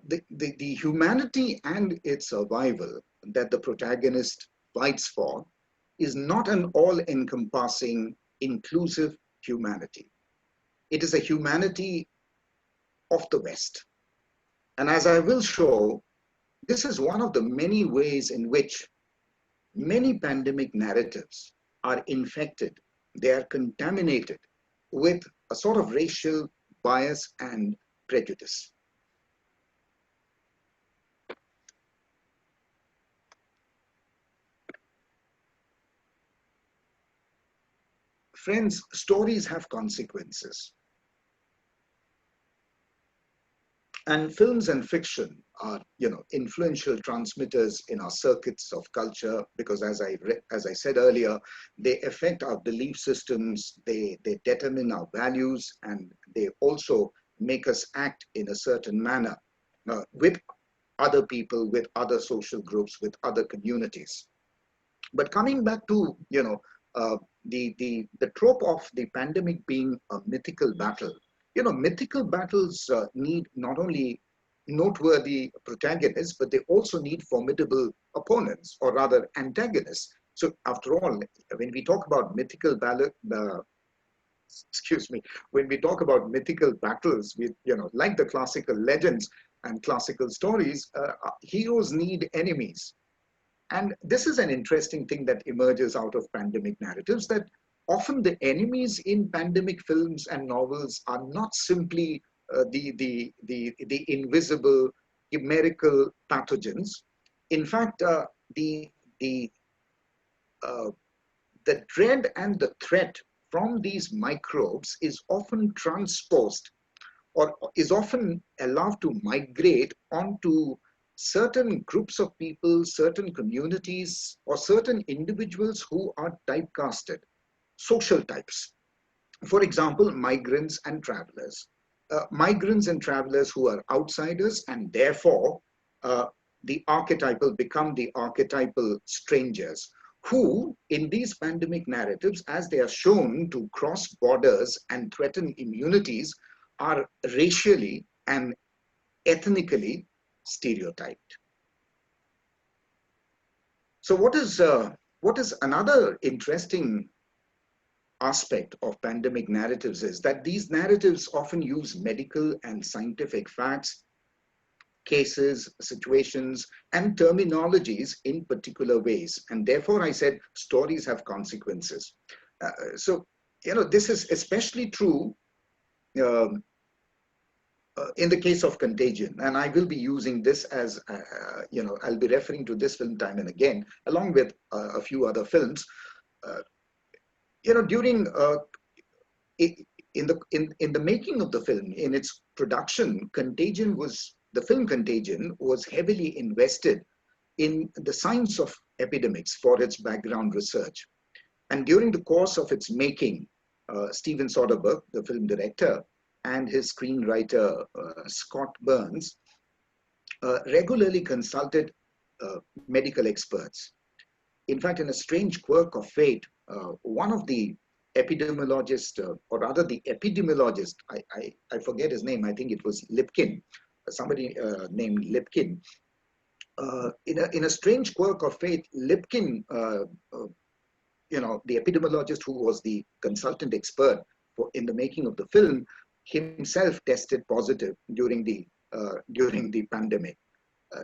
The humanity and its survival that the protagonist fights for is not an all-encompassing, inclusive humanity. It is a humanity of the West. And as I will show, this is one of the many ways in which many pandemic narratives are infected. They are contaminated with a sort of racial bias and prejudice. Friends, stories have consequences. And films and fiction are, influential transmitters in our circuits of culture because, as I said earlier, they affect our belief systems, they determine our values, and they also make us act in a certain manner with other people, with other social groups, with other communities. But coming back to, the trope of the pandemic being a mythical battle. Mythical battles need not only noteworthy protagonists, but they also need formidable opponents, or rather antagonists. So after all, when we talk about mythical battle, when we talk about mythical battles, like the classical legends and classical stories, heroes need enemies. And this is an interesting thing that emerges out of pandemic narratives, that often the enemies in pandemic films and novels are not simply the invisible, chimerical pathogens. In fact, the uh, the dread and the threat from these microbes is often transposed, or is often allowed to migrate onto certain groups of people, certain communities, or certain individuals who are typecasted, social types. For example, migrants and travelers. Migrants and travelers who are outsiders, and therefore become the archetypal strangers, who in these pandemic narratives, as they are shown to cross borders and threaten immunities, are racially and ethnically stereotyped. So what is another interesting aspect of pandemic narratives is that these narratives often use medical and scientific facts, cases, situations, and terminologies in particular ways. And therefore, I said stories have consequences. So, this is especially true um, in the case of Contagion. And I will be using this as, I'll be referring to this film time and again, along with a few other films. During in the making of the film, in its production, the film Contagion was heavily invested in the science of epidemics for its background research. And during the course of its making, Steven Soderbergh, the film director, and his screenwriter, Scott Burns, regularly consulted medical experts. In fact, in a strange quirk of fate, one of the epidemiologists, or rather the epidemiologist, I forget his name, I think it was Lipkin, somebody named Lipkin. In a strange quirk of fate, Lipkin, the epidemiologist who was the consultant expert in the making of the film, himself tested positive during the pandemic.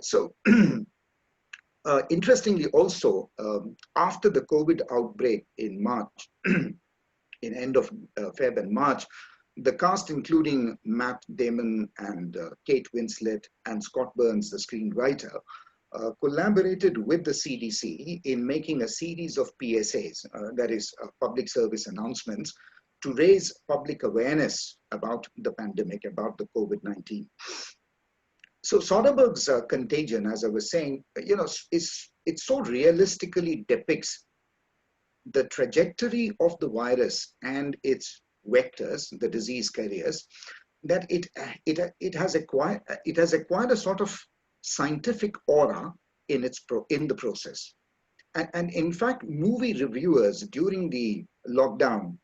So interestingly, also after the COVID outbreak in March, in end of Feb and March, the cast, including Matt Damon and Kate Winslet and Scott Burns, the screenwriter, collaborated with the CDC in making a series of PSAs, that is public service announcements, to raise public awareness about the pandemic, about the COVID-19. So Soderbergh's Contagion, as I was saying, it so realistically depicts the trajectory of the virus and its vectors, the disease carriers, that it has acquired a sort of scientific aura in the process. And in fact, movie reviewers during the lockdown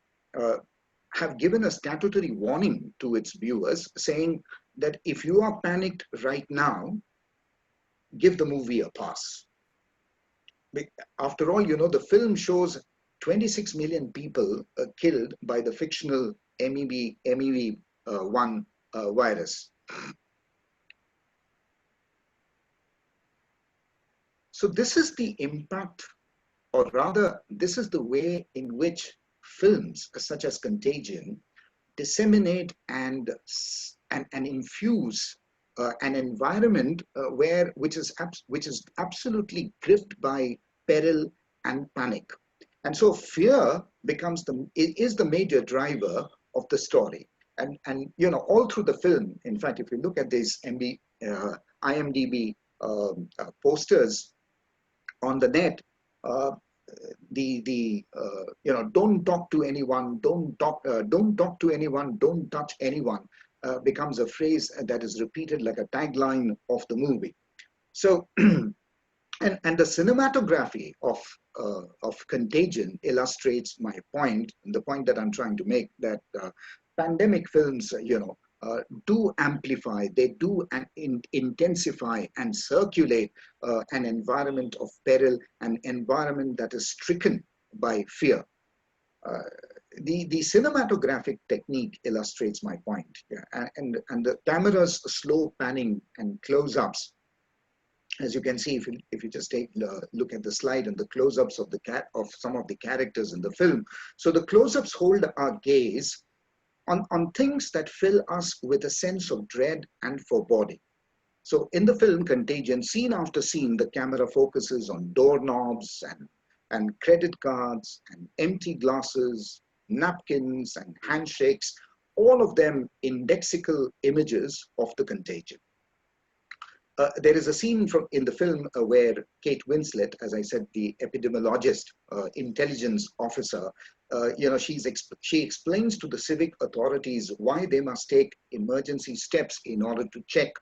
have given a statutory warning to its viewers saying that if you are panicked right now, give the movie a pass. After all, you know, the film shows 26 million people killed by the fictional MEV1 virus. So this is the impact, or rather, this is the way in which films such as Contagion disseminate and infuse an environment which is absolutely gripped by peril and panic. And so fear is the major driver of the story. And you know, all through the film, in fact, if you look at these IMDb posters on the net, you know, don't talk to anyone, don't talk to anyone, don't touch anyone, becomes a phrase that is repeated like a tagline of the movie. So and the cinematography of Contagion illustrates my point, the point that I'm trying to make, that pandemic films, you know, do amplify, they do intensify and circulate an environment of peril, an environment that is stricken by fear. The cinematographic technique illustrates my point, yeah? and the camera's slow panning and close-ups, as you can see, if you just take a look at the slide and the close-ups of some of the characters in the film. So the close-ups hold our gaze on things that fill us with a sense of dread and foreboding. So in the film Contagion, scene after scene, the camera focuses on doorknobs and credit cards and empty glasses, napkins and handshakes, all of them indexical images of the contagion. There is a scene in the film where Kate Winslet, as I said, the epidemiologist, intelligence officer, you know, she explains to the civic authorities why they must take emergency steps in order to check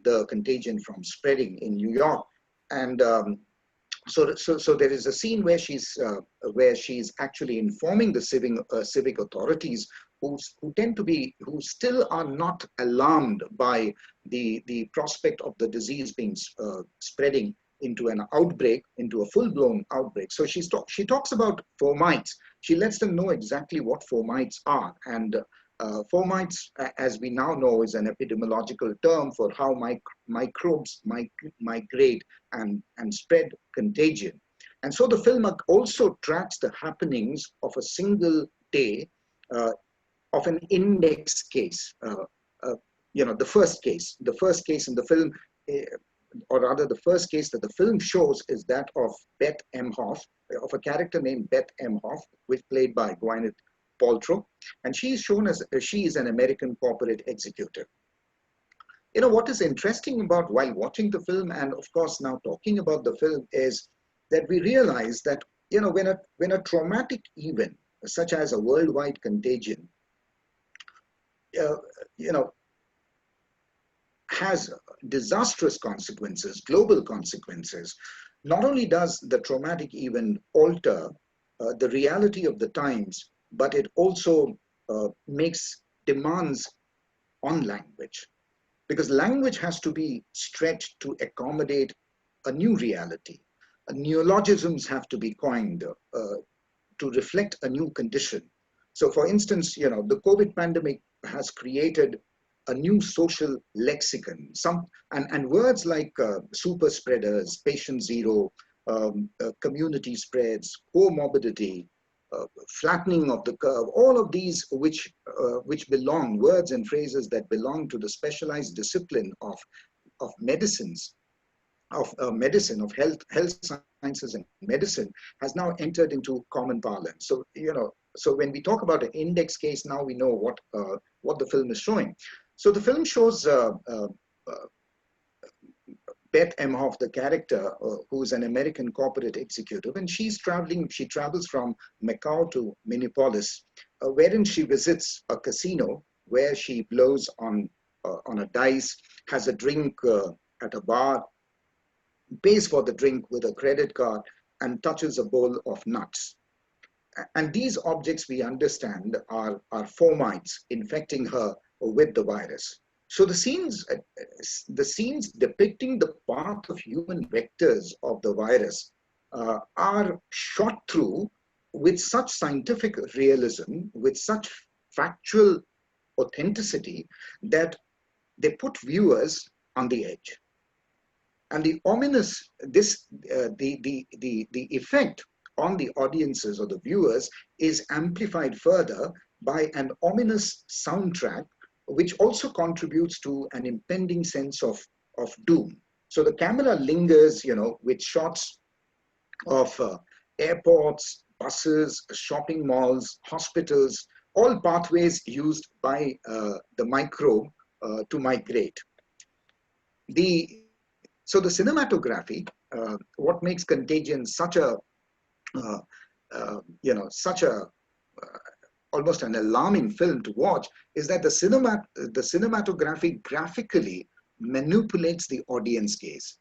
the contagion from spreading in New York. And so there is a scene where she's actually informing the civic authorities who still are not alarmed by the prospect of the disease being spreading into an outbreak, into a full-blown outbreak. So she talks about fomites. She lets them know exactly what fomites are. And fomites, as we now know, is an epidemiological term for how microbes migrate and spread contagion. And so the film also tracks the happenings of a single day of an index case. You know, the first case in the film, or rather the first case that the film shows, is that of Beth Emhoff, of a character named Beth Emhoff, which played by Gwyneth Paltrow, and she is shown as she is an American corporate executive. You know, what is interesting about while watching the film, and of course now talking about the film, is that we realize that, you know, when a traumatic event such as a worldwide contagion, you know, has disastrous consequences, global consequences, not only does the traumatic event alter the reality of the times, but it also makes demands on language, because language has to be stretched to accommodate a new reality. Neologisms have to be coined to reflect a new condition. So for instance, you know, the COVID pandemic has created a new social lexicon. And words like super spreaders, patient zero, community spreads, comorbidity, flattening of the curve, all of these which belong, words and phrases that belong to the specialized discipline of medicines, of medicine, of health sciences and medicine, has now entered into common parlance. So, you know, so when we talk about an index case, now we know what the film is showing. So the film shows Beth Emhoff, the character, who's an American corporate executive, and she travels from Macau to Minneapolis, wherein she visits a casino where she blows on a dice, has a drink at a bar, pays for the drink with a credit card, and touches a bowl of nuts. And these objects we understand are fomites infecting her with the virus. So the scenes depicting the path of human vectors of the virus are shot through with such scientific realism, with such factual authenticity, that they put viewers on the edge. And the ominous, the effect on the audiences or the viewers is amplified further by an ominous soundtrack, which also contributes to an impending sense of doom. So the camera lingers, with shots of airports, buses, shopping malls, hospitals, all pathways used by the microbe to migrate. So the cinematography, what makes Contagion such a, such a almost an alarming film to watch, is that the cinematography graphically manipulates the audience gaze,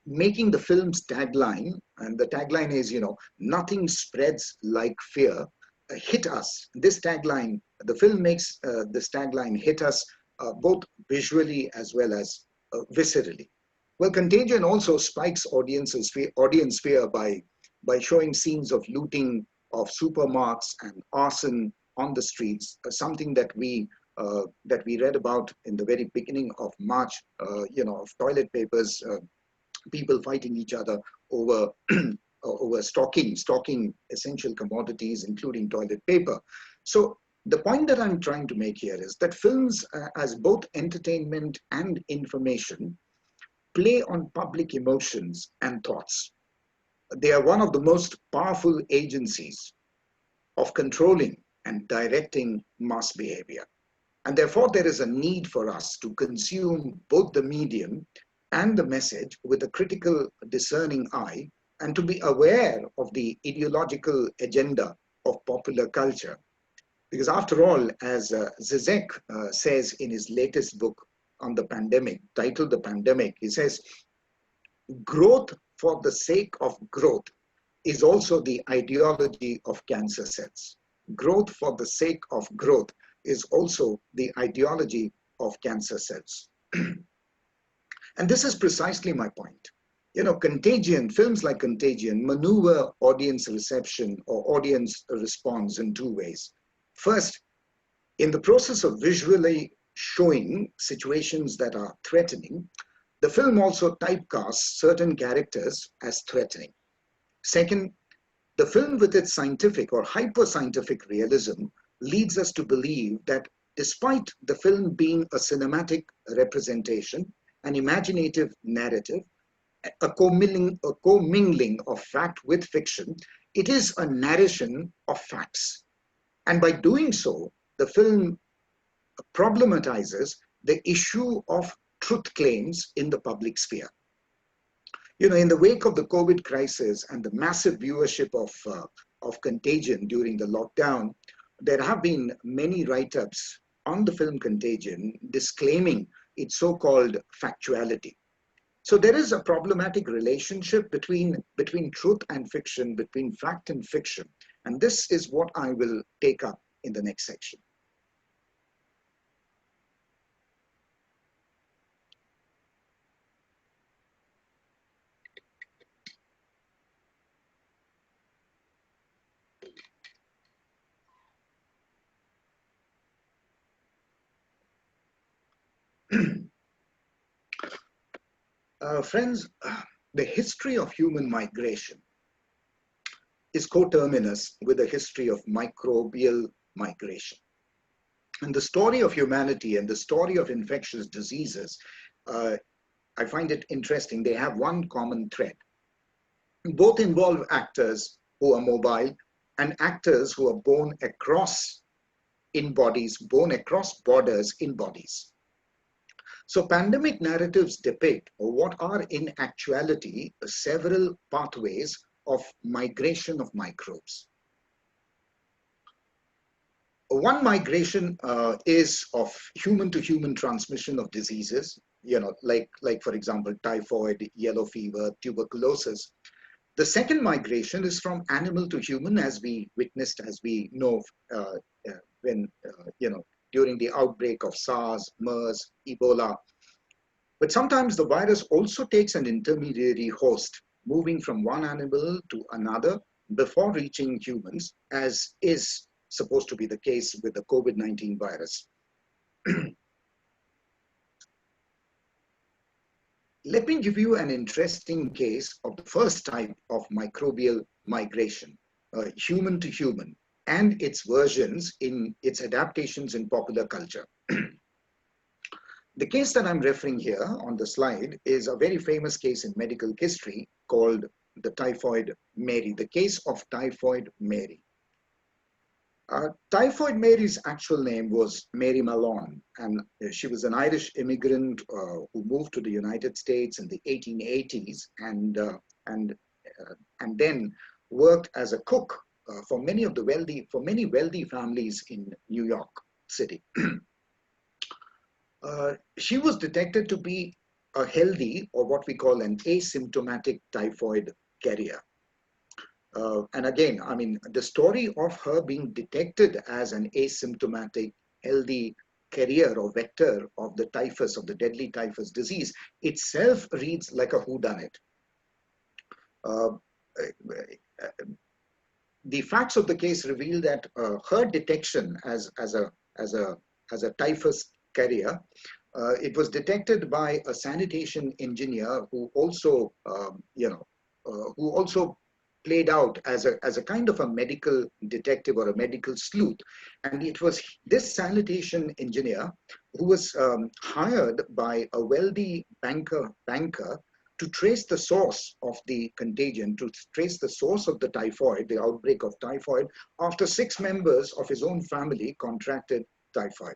making the film's tagline, and the tagline is, nothing spreads like fear, hit us. This tagline, the film makes this tagline hit us both visually as well as viscerally. Well, Contagion also spikes audience fear by showing scenes of looting of supermarkets and arson on the streets, something that we read about in the very beginning of March, of toilet papers, people fighting each other over over stocking essential commodities, including toilet paper. So the point that I'm trying to make here is that films, as both entertainment and information, play on public emotions and thoughts. They are one of the most powerful agencies of controlling and directing mass behavior. And therefore, there is a need for us to consume both the medium and the message with a critical, discerning eye, and to be aware of the ideological agenda of popular culture. Because after all, as Zizek says in his latest book on the pandemic, titled The Pandemic, he says, growth for the sake of growth is also the ideology of cancer cells. Growth for the sake of growth is also the ideology of cancer cells. And this is precisely my point. Contagion, films like Contagion maneuver audience reception or audience response in two ways. First, in the process of visually showing situations that are threatening, the film also typecasts certain characters as threatening. Second, the film with its scientific or hyper-scientific realism leads us to believe that despite the film being a cinematic representation, an imaginative narrative, a commingling of fact with fiction, it is a narration of facts. And by doing so, the film problematizes the issue of truth claims in the public sphere. In the wake of the COVID crisis and the massive viewership of Contagion during the lockdown, there have been many write-ups on the film Contagion disclaiming its so-called factuality. So there is a problematic relationship between truth and fiction, between fact and fiction. And this is what I will take up in the next section. Friends, the history of human migration is coterminous with the history of microbial migration. And the story of humanity and the story of infectious diseases, I find it interesting. They have one common thread. Both involve actors who are mobile and actors who are born across borders in bodies. So pandemic narratives depict what are in actuality several pathways of migration of microbes. One migration is of human to human transmission of diseases, like for example, typhoid, yellow fever, tuberculosis. The second migration is from animal to human, as we witnessed, as we know, when, during the outbreak of SARS, MERS, Ebola. But sometimes the virus also takes an intermediary host, moving from one animal to another before reaching humans, as is supposed to be the case with the COVID-19 virus. Let me give you an interesting case of the first type of microbial migration, human to human, and its versions in its adaptations in popular culture. The case that I'm referring here on the slide is a very famous case in medical history called the Typhoid Mary, the case of Typhoid Mary. Typhoid Mary's actual name was Mary Malone, and she was an Irish immigrant who moved to the United States in the 1880s and then worked as a cook for many wealthy families in New York City. She was detected to be a healthy, or what we call an asymptomatic typhoid carrier. And again, I mean, the story of her being detected as an asymptomatic, healthy carrier or vector of the typhus, of the deadly typhus disease, itself reads like a whodunit. The facts of the case reveal that her detection as a typhus carrier, it was detected by a sanitation engineer who also, who also played out as a kind of a medical detective or a medical sleuth. And it was this sanitation engineer who was hired by a wealthy banker to trace the source of the contagion, to trace the source of the typhoid, the outbreak of typhoid, after 6 members of his own family contracted typhoid.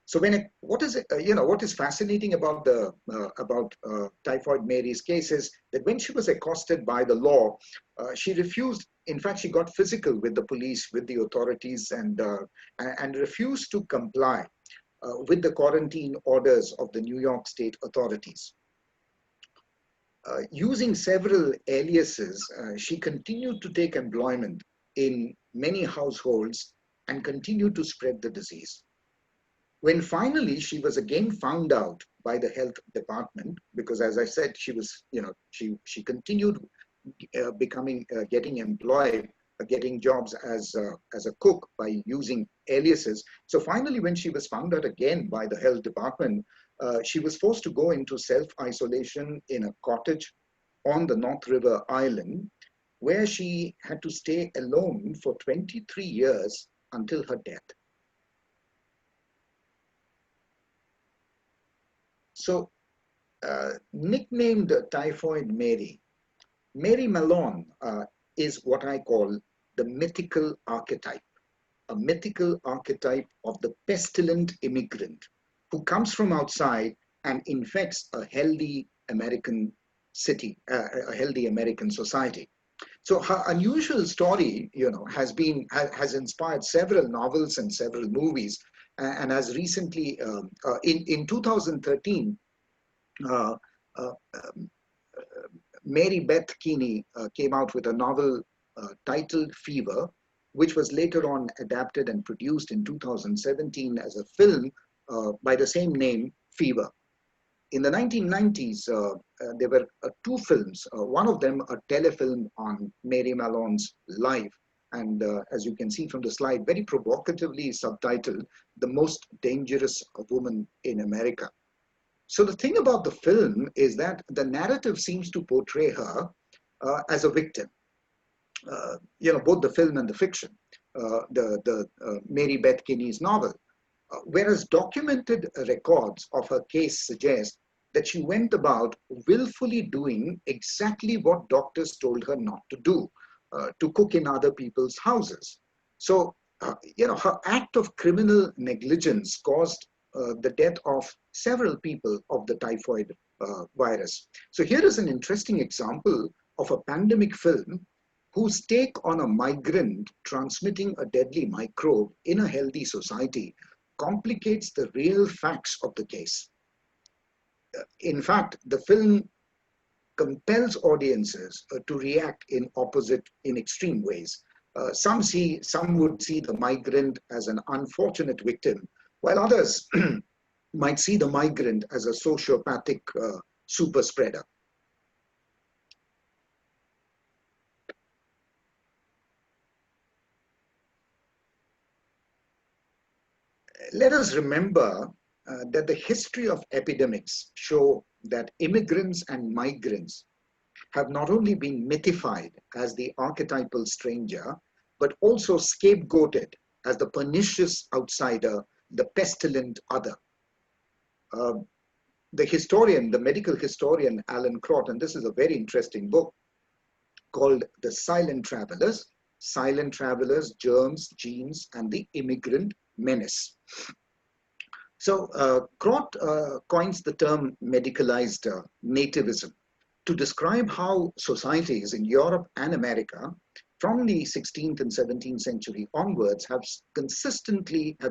So what is fascinating about Typhoid Mary's case is that when she was accosted by the law, she refused. In fact, she got physical with the police, with the authorities, and refused to comply with the quarantine orders of the New York State authorities. Using several aliases, she continued to take employment in many households and continued to spread the disease. When finally she was again found out by the health department, because as I said, she was, she continued getting employed, getting jobs as a cook by using aliases. So finally, when she was found out again by the health department, she was forced to go into self-isolation in a cottage on the North River Island, where she had to stay alone for 23 years until her death. So, nicknamed Typhoid Mary, Mary Malone is what I call the mythical archetype, a mythical archetype of the pestilent immigrant who comes from outside and infects a healthy American city, a healthy American society. So her unusual story, has inspired several novels and several movies. And as recently, in 2013, Mary Beth Keeney came out with a novel titled Fever, which was later on adapted and produced in 2017 as a film by the same name, Fever. In the 1990s, there were 2 films, one of them a telefilm on Mary Malone's life, and as you can see from the slide, very provocatively subtitled, The Most Dangerous Woman in America. So the thing about the film is that the narrative seems to portray her as a victim. Both the film and the fiction, Mary Beth Keeney's novel. Whereas documented records of her case suggest that she went about willfully doing exactly what doctors told her not to do, to cook in other people's houses. So, her act of criminal negligence caused the death of several people of the typhoid virus. So here is an interesting example of a pandemic film whose take on a migrant transmitting a deadly microbe in a healthy society complicates the real facts of the case. In fact, the film compels audiences to react in extreme ways. Some would see the migrant as an unfortunate victim, while others might see the migrant as a sociopathic super spreader. Let us remember that the history of epidemics show that immigrants and migrants have not only been mythified as the archetypal stranger, but also scapegoated as the pernicious outsider, the pestilent other. The medical historian Alan Crott, and this is a very interesting book called The Silent Travelers, Germs, Genes, and the Immigrant Menace. So Crott coins the term medicalized nativism to describe how societies in Europe and America from the 16th and 17th century onwards have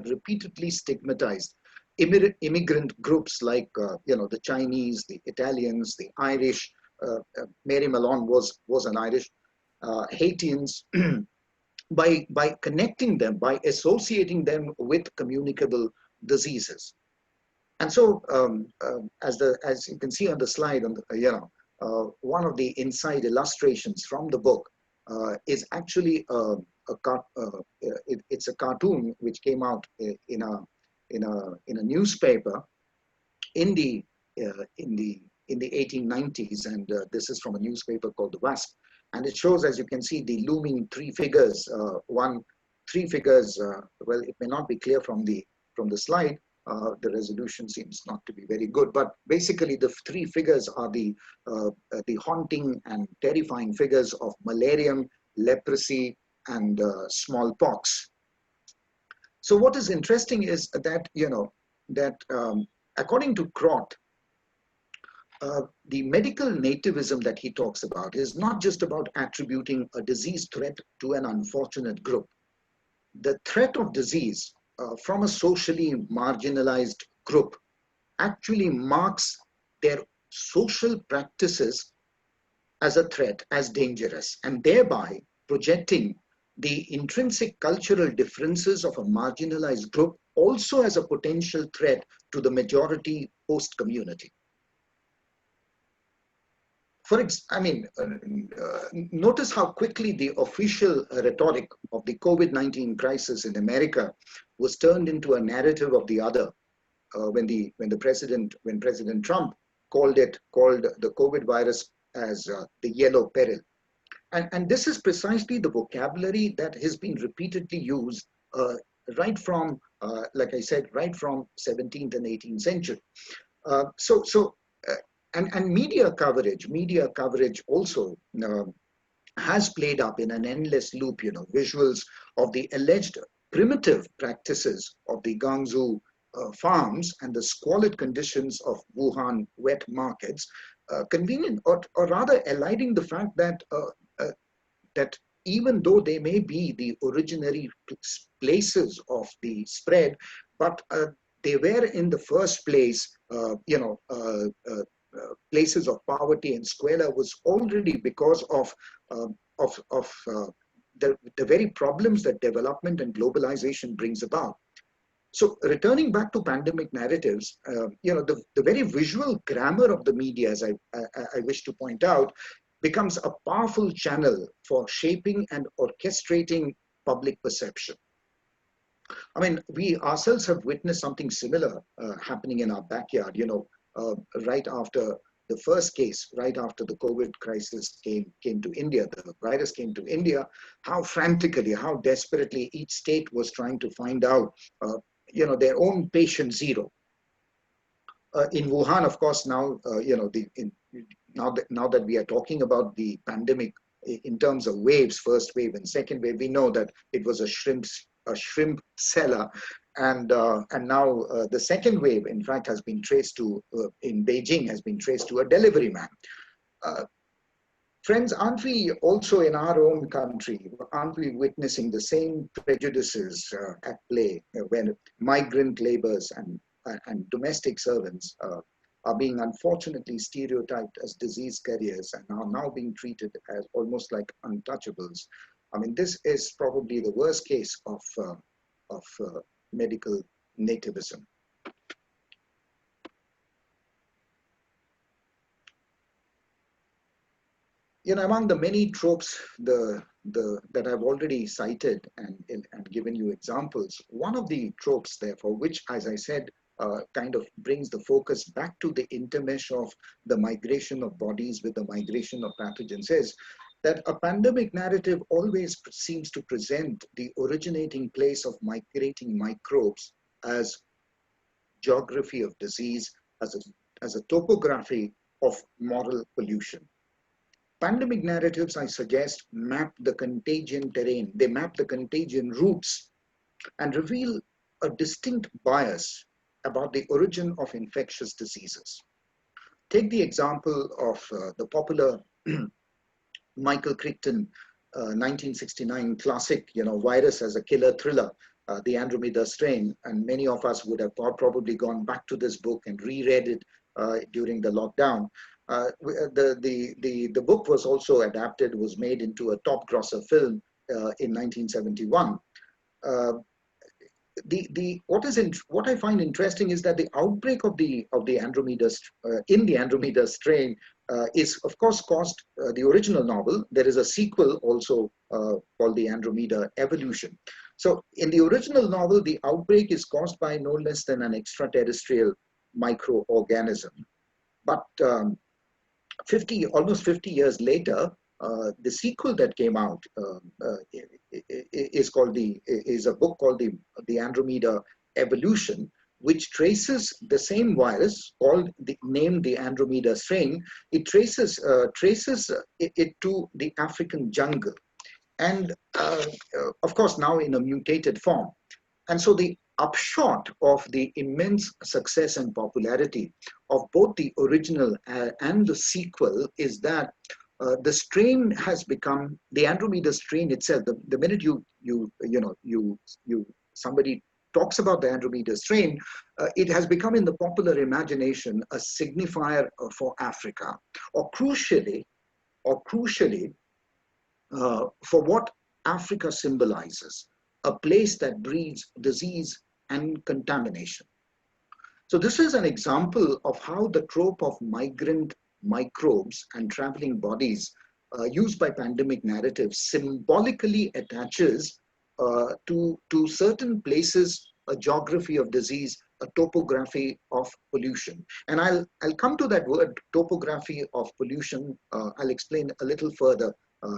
repeatedly stigmatized immigrant groups like the Chinese, the Italians, the Irish. Mary Malone was an Irish, Haitians, by connecting them, by associating them with communicable diseases. And so, as you can see on the slide, one of the inside illustrations from the book is actually it's a cartoon which came out in a newspaper in the 1890s, and this is from a newspaper called The Wasp, and it shows, as you can see, the looming three figures. Well, it may not be clear from the slide. The resolution seems not to be very good, but basically the three figures are the haunting and terrifying figures of malarium, leprosy, and smallpox. So what is interesting is that according to Crott, the medical nativism that he talks about is not just about attributing a disease threat to an unfortunate group. The threat of disease from a socially marginalized group actually marks their social practices as a threat, as dangerous, and thereby projecting the intrinsic cultural differences of a marginalized group also as a potential threat to the majority host community. Notice how quickly the official rhetoric of the COVID-19 crisis in America was turned into a narrative of the other when President Trump called the COVID virus as the yellow peril. And this is precisely the vocabulary that has been repeatedly used right from, like I said, right from 17th and 18th century. And media coverage also has played up in an endless loop, visuals of the alleged primitive practices of the Guangzhou farms and the squalid conditions of Wuhan wet markets, convenient or rather eliding the fact that that even though they may be the originary places of the spread, but they were in the first place, places of poverty and squalor was already because of the very problems that development and globalization brings about. So returning back to pandemic narratives, the very visual grammar of the media, as I wish to point out, becomes a powerful channel for shaping and orchestrating public perception. I mean, we ourselves have witnessed something similar happening in our backyard, right after the first case, right after the COVID crisis came to India, the virus came to India, how frantically, how desperately each state was trying to find out, their own patient zero. In Wuhan, of course, now, now that we are talking about the pandemic in terms of waves, first wave and second wave, we know that it was a shrimp cellar. And now the second wave, in fact, has been traced to, in Beijing, has been traced to a delivery man. Friends, aren't we also in our own country, aren't we witnessing the same prejudices at play when migrant laborers and domestic servants are being unfortunately stereotyped as disease carriers and are now being treated as almost like untouchables. I mean, this is probably the worst case of medical nativism. You know, among the many tropes that I've already cited and given you examples, one of the tropes, therefore, which, as I said, kind of brings the focus back to the intermesh of the migration of bodies with the migration of pathogens, is that a pandemic narrative always seems to present the originating place of migrating microbes as geography of disease, as a topography of moral pollution. Pandemic narratives, I suggest, map the contagion terrain. They map the contagion routes and reveal a distinct bias about the origin of infectious diseases. Take the example of the popular Michael Crichton 1969 classic, Virus as a Killer Thriller, the Andromeda Strain, and many of us would have probably gone back to this book and reread it during the lockdown. The book was also adapted, was made into a top grosser film in 1971. What I find interesting is that the outbreak of the Andromeda in the Andromeda strain is of course caused the original novel. There is a sequel also called the Andromeda Evolution. So in the original novel, the outbreak is caused by no less than an extraterrestrial microorganism. But almost 50 years later, the sequel that came out is a book called the Andromeda Evolution, which traces the same virus named the Andromeda strain. It traces it to the African jungle, and of course now in a mutated form. And so the upshot of the immense success and popularity of both the original and the sequel is that the strain has become, the Andromeda strain itself. The minute somebody talks about the Andromeda strain, it has become in the popular imagination a signifier for Africa, or crucially, for what Africa symbolizes, a place that breeds disease and contamination. So this is an example of how the trope of migrant microbes and traveling bodies used by pandemic narratives symbolically attaches to certain places a geography of disease, a topography of pollution. And I'll come to that word, topography of pollution. I'll explain a little further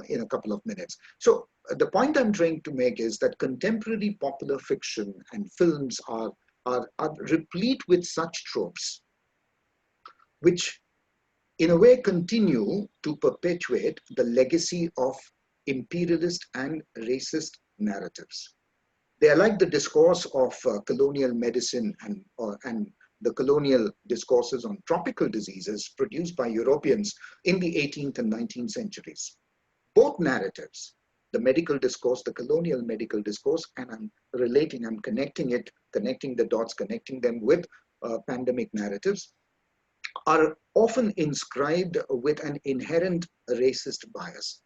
in a couple of minutes. So the point I'm trying to make is that contemporary popular fiction and films are replete with such tropes, which in a way continue to perpetuate the legacy of imperialist and racist narratives. They are like the discourse of colonial medicine and the colonial discourses on tropical diseases produced by Europeans in the 18th and 19th centuries. Both narratives, the medical discourse, the colonial medical discourse, and I'm connecting the dots, connecting them with pandemic narratives, are often inscribed with an inherent racist bias,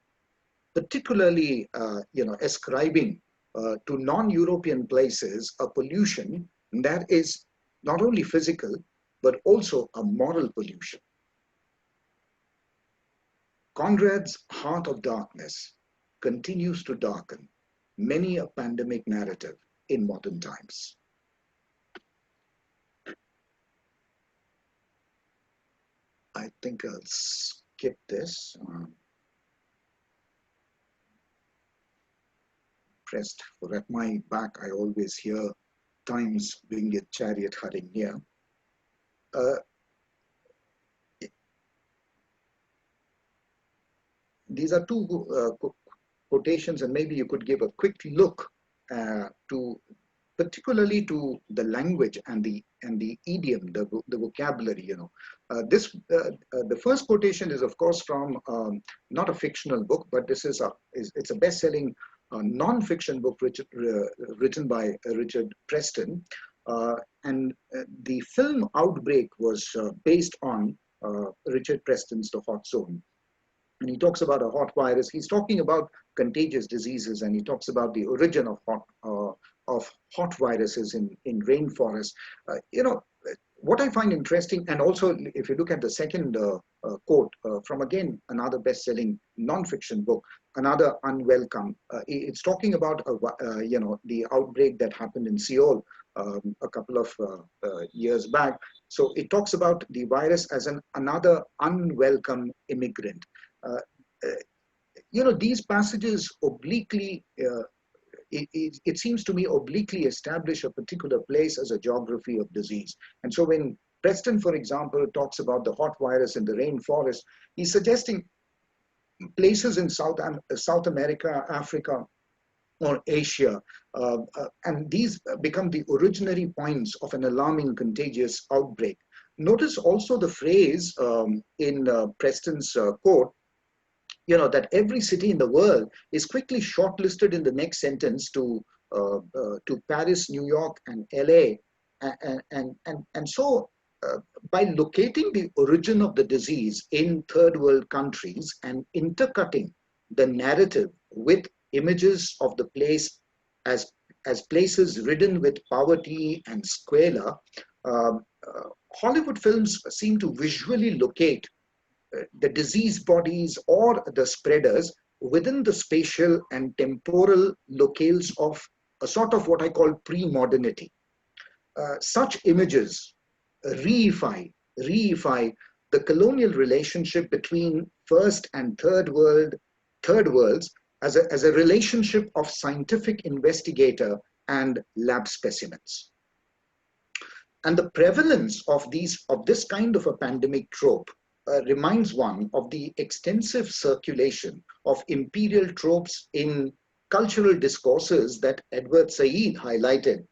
particularly, ascribing to non-European places a pollution that is not only physical, but also a moral pollution. Conrad's Heart of Darkness continues to darken many a pandemic narrative in modern times. I think I'll skip this. Pressed, for at my back I always hear time's winged chariot hurrying near. These are two quotations, and maybe you could give a quick look particularly to the language and the idiom, the vocabulary. The first quotation is of course from not a fictional book, but it's a best-selling non-fiction book written by Richard Preston. The film Outbreak was based on Richard Preston's The Hot Zone. And he talks about a hot virus. He's talking about contagious diseases, and he talks about the origin of hot viruses in rainforests. What I find interesting, and also if you look at the second quote from again another best-selling non-fiction book, Another Unwelcome. It's talking about the outbreak that happened in Seoul a couple of years back. So it talks about the virus as another unwelcome immigrant. These passages obliquely, it seems to me, obliquely establish a particular place as a geography of disease. And so when Preston, for example, talks about the hot virus in the rainforest, he's suggesting places in South America, Africa, or Asia, and these become the originary points of an alarming contagious outbreak. Notice also the phrase in Preston's quote, that every city in the world is quickly shortlisted in the next sentence to Paris, New York, and LA. And so by locating the origin of the disease in third world countries and intercutting the narrative with images of the place as places ridden with poverty and squalor, Hollywood films seem to visually locate the disease bodies or the spreaders within the spatial and temporal locales of a sort of what I call pre-modernity. Such images reify the colonial relationship between first and third worlds as a relationship of scientific investigator and lab specimens. And the prevalence of this kind of a pandemic trope reminds one of the extensive circulation of imperial tropes in cultural discourses that Edward Said highlighted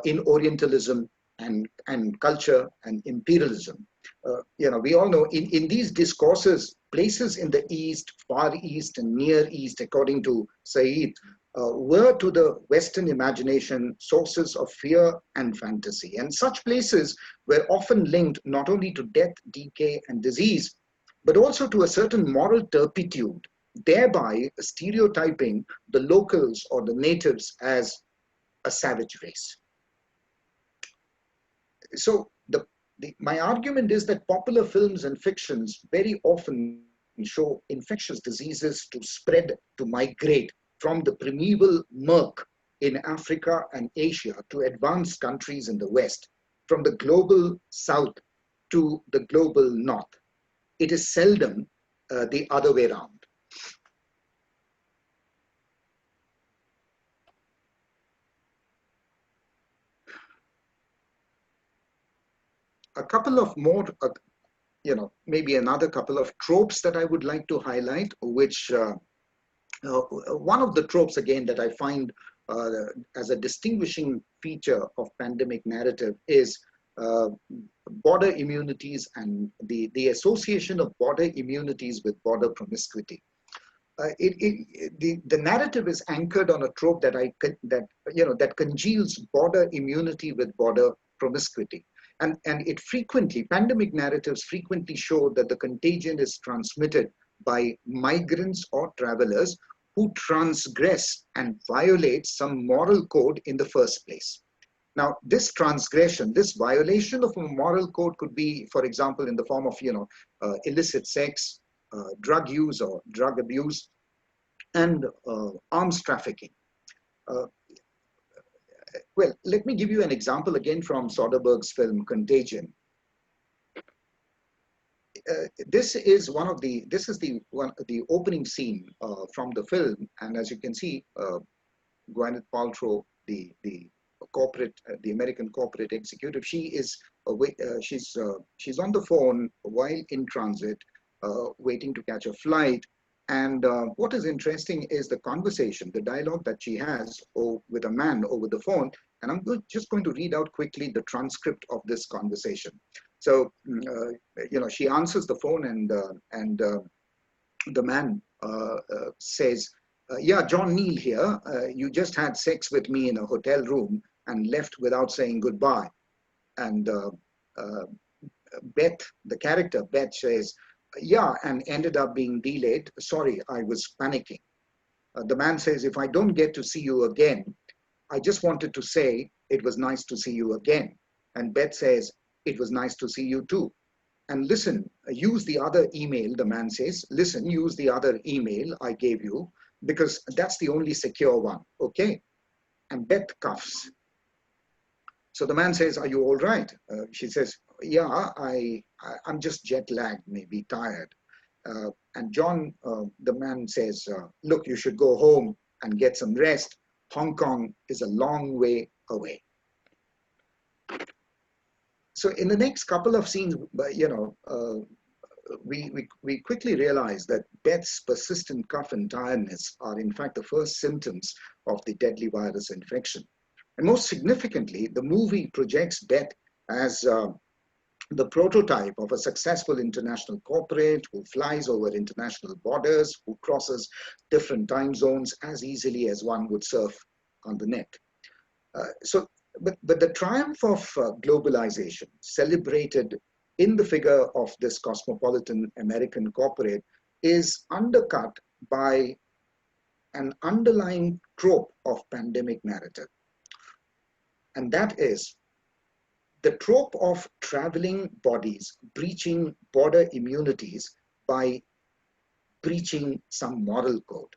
in Orientalism and culture and imperialism. We all know in these discourses, places in the East, Far East, and Near East, according to Said, were to the Western imagination sources of fear and fantasy. And such places were often linked not only to death, decay, and disease, but also to a certain moral turpitude, thereby stereotyping the locals or the natives as a savage race. So my argument is that popular films and fictions very often show infectious diseases to spread, to migrate from the primeval murk in Africa and Asia to advanced countries in the West, from the global South to the global North. It is seldom the other way around. A couple of more, maybe another couple of tropes that I would like to highlight, which one of the tropes, again, that I find as a distinguishing feature of pandemic narrative is border immunities and the association of border immunities with border promiscuity. The narrative is anchored on a trope that congeals border immunity with border promiscuity. And it pandemic narratives frequently show that the contagion is transmitted by migrants or travelers who transgress and violate some moral code in the first place. Now, this transgression, this violation of a moral code could be, for example, in the form of, illicit sex, drug use or drug abuse, and arms trafficking. Well, let me give you an example again from Soderbergh's film Contagion. This is the opening scene from the film, and as you can see, Gwyneth Paltrow, the American corporate executive, she's on the phone while in transit, waiting to catch a flight. And what is interesting is the conversation, the dialogue that she has with a man over the phone. And I'm just going to read out quickly the transcript of this conversation. So, she answers the phone, and the man says, yeah, John Neal here. You just had sex with me in a hotel room. and left without saying goodbye. And Beth, the character Beth, says, yeah, and ended up being delayed. Sorry, I was panicking. The man says, if I don't get to see you again, I just wanted to say it was nice to see you again. And Beth says, it was nice to see you too. And listen, use the other email, the man says, listen, use the other email I gave you because that's the only secure one, okay? And Beth coughs. So the man says, are you all right? She says, yeah, I'm just jet lagged, maybe tired. And John, the man says, look, you should go home and get some rest. Hong Kong is a long way away. So in the next couple of scenes, we quickly realize that Beth's persistent cough and tiredness are in fact the first symptoms of the deadly virus infection. And most significantly, the movie projects Beth as the prototype of a successful international corporate who flies over international borders, who crosses different time zones as easily as one would surf on the net. But the triumph of globalization, celebrated in the figure of this cosmopolitan American corporate, is undercut by an underlying trope of pandemic narrative. And that is the trope of traveling bodies breaching border immunities by breaching some moral code.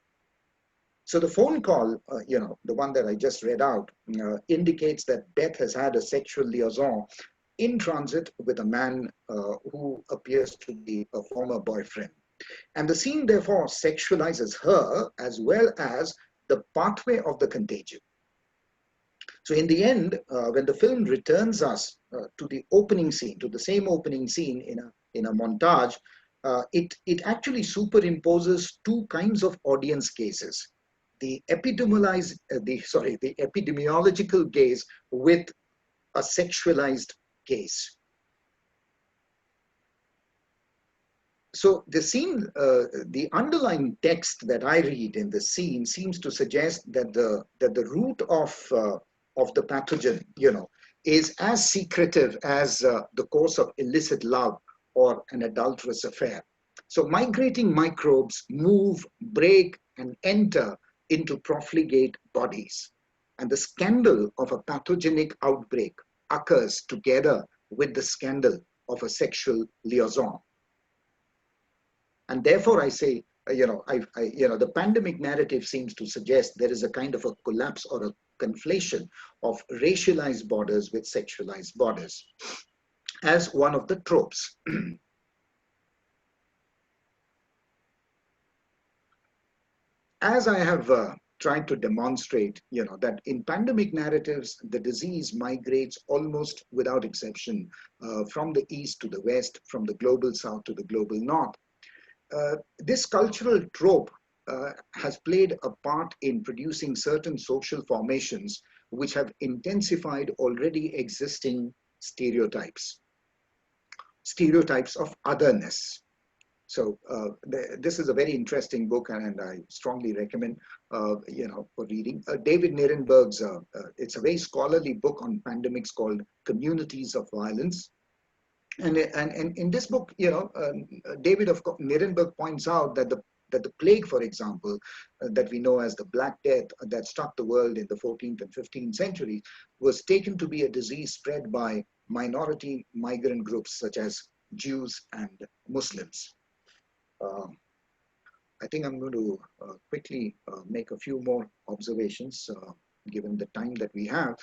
So the phone call, the one that I just read out, indicates that Beth has had a sexual liaison in transit with a man who appears to be a former boyfriend. And the scene therefore sexualizes her as well as the pathway of the contagion. So in the end, when the film returns us to the opening scene, to the same opening scene in a montage, it actually superimposes two kinds of audience cases. The epidemiological gaze with a sexualized gaze. So the scene, the underlying text that I read in the scene seems to suggest that the root of the pathogen, is as secretive as the course of illicit love or an adulterous affair. So migrating microbes move, break, and enter into profligate bodies. And the scandal of a pathogenic outbreak occurs together with the scandal of a sexual liaison. And therefore I say, the pandemic narrative seems to suggest there is a kind of a collapse or a conflation of racialized borders with sexualized borders as one of the tropes. As I have tried to demonstrate, that in pandemic narratives, the disease migrates almost without exception from the east to the west, from the global south to the global north. This cultural trope has played a part in producing certain social formations which have intensified already existing stereotypes of otherness. So this is a very interesting book, and I strongly recommend, for reading. David Nirenberg's, it's a very scholarly book on pandemics called Communities of Violence. And in this book, David Nirenberg points out that the plague, for example, that we know as the Black Death that struck the world in the 14th and 15th centuries, was taken to be a disease spread by minority migrant groups such as Jews and Muslims. I think I'm going to quickly make a few more observations, given the time that we have.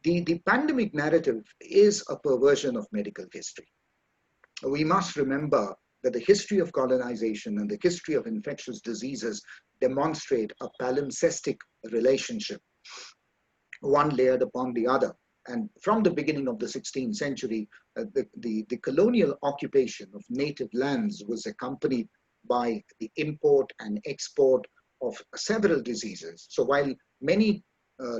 The pandemic narrative is a perversion of medical history. We must remember that the history of colonization and the history of infectious diseases demonstrate a palimpsestic relationship, one layered upon the other. And from the beginning of the 16th century, the colonial occupation of native lands was accompanied by the import and export of several diseases. So while many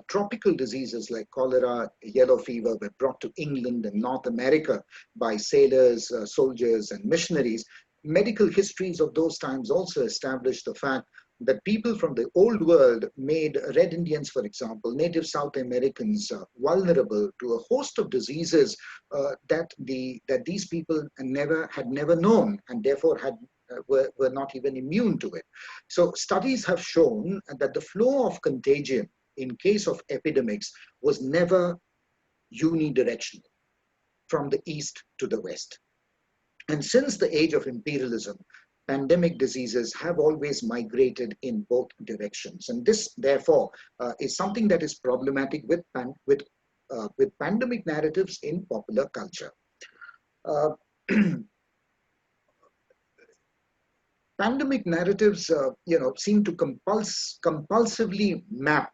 tropical diseases like cholera, yellow fever were brought to England and North America by sailors, soldiers, and missionaries, medical histories of those times also established the fact that people from the old world made Red Indians, for example, native South Americans, vulnerable to a host of diseases that these people had never known, and therefore were not even immune to it. So studies have shown that the flow of contagion in case of epidemics was never unidirectional from the east to the west. And since the age of imperialism, pandemic diseases have always migrated in both directions. And this, therefore, is something that is problematic with pandemic narratives in popular culture. Pandemic narratives, seem to compulsively map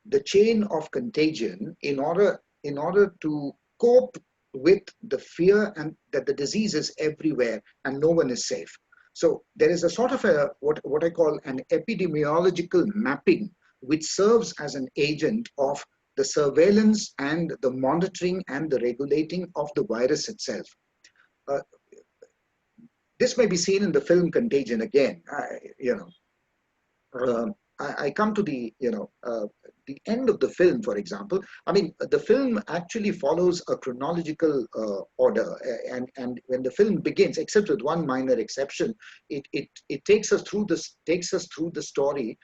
the chain of contagion in order to cope with the fear and that the disease is everywhere and no one is safe. So there is a sort of what I call an epidemiological mapping, which serves as an agent of the surveillance and the monitoring and the regulating of the virus itself. This may be seen in the film Contagion again. I come to the end of the film, for example. I mean, the film actually follows a chronological order, and when the film begins, except with one minor exception, it takes us through the story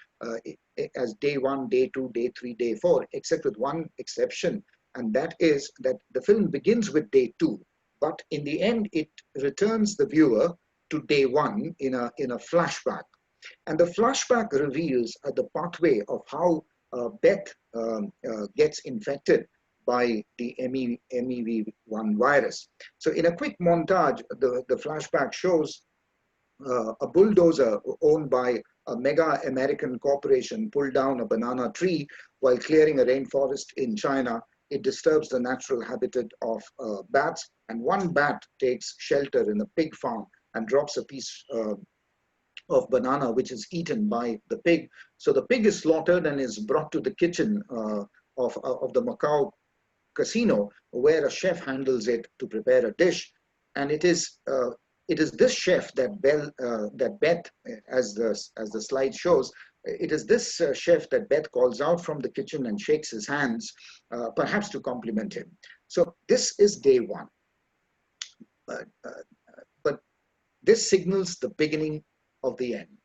as day 1, day 2, day 3, day 4, except with one exception, and that is that the film begins with day 2, but in the end, it returns the viewer to day 1 in a flashback. And the flashback reveals the pathway of how Beth gets infected by the MEV1 virus. So in a quick montage, the flashback shows a bulldozer owned by a mega American corporation pulled down a banana tree while clearing a rainforest in China. It disturbs the natural habitat of bats, and one bat takes shelter in a pig farm and drops a piece of banana, which is eaten by the pig. So the pig is slaughtered and is brought to the kitchen of the Macau casino, where a chef handles it to prepare a dish. And it is this chef that Beth, as the slide shows, it is this chef that Beth calls out from the kitchen and shakes his hands, perhaps to compliment him. So this is day 1. But this signals the beginning of the end.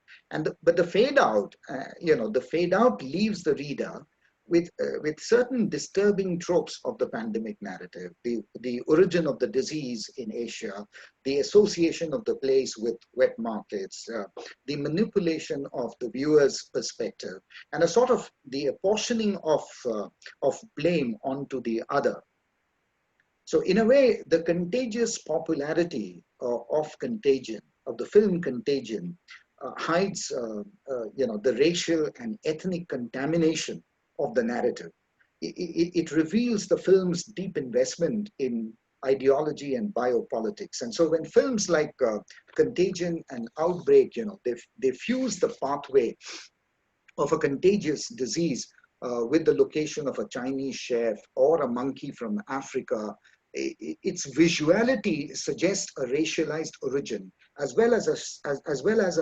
But the fade out, the fade out leaves the reader with certain disturbing tropes of the pandemic narrative: the origin of the disease in Asia, the association of the place with wet markets, the manipulation of the viewer's perspective, and a sort of the apportioning of blame onto the other. So in a way, the contagious popularity of Contagion, of the film Contagion, hides the racial and ethnic contamination of the narrative. It reveals the film's deep investment in ideology and biopolitics. And so when films like Contagion and Outbreak, they fuse the pathway of a contagious disease with the location of a Chinese chef or a monkey from Africa, its visuality suggests a racialized origin, as well as a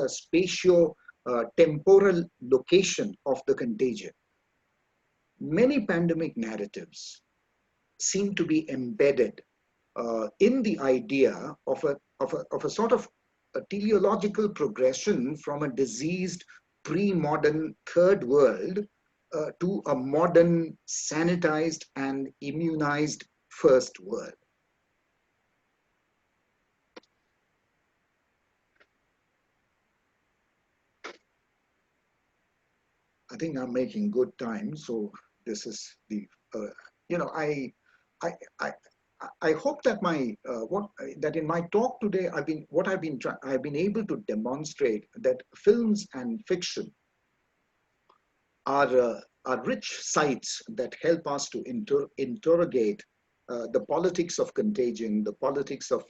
spatio-temporal location of the contagion. Many pandemic narratives seem to be embedded in the idea of a sort of a teleological progression from a diseased pre-modern third world to a modern, sanitized and immunized first world. I think I'm making good time, so this is the I hope that that in my talk today I've been able to demonstrate that films and fiction are rich sites that help us to interrogate the politics of contagion, the politics of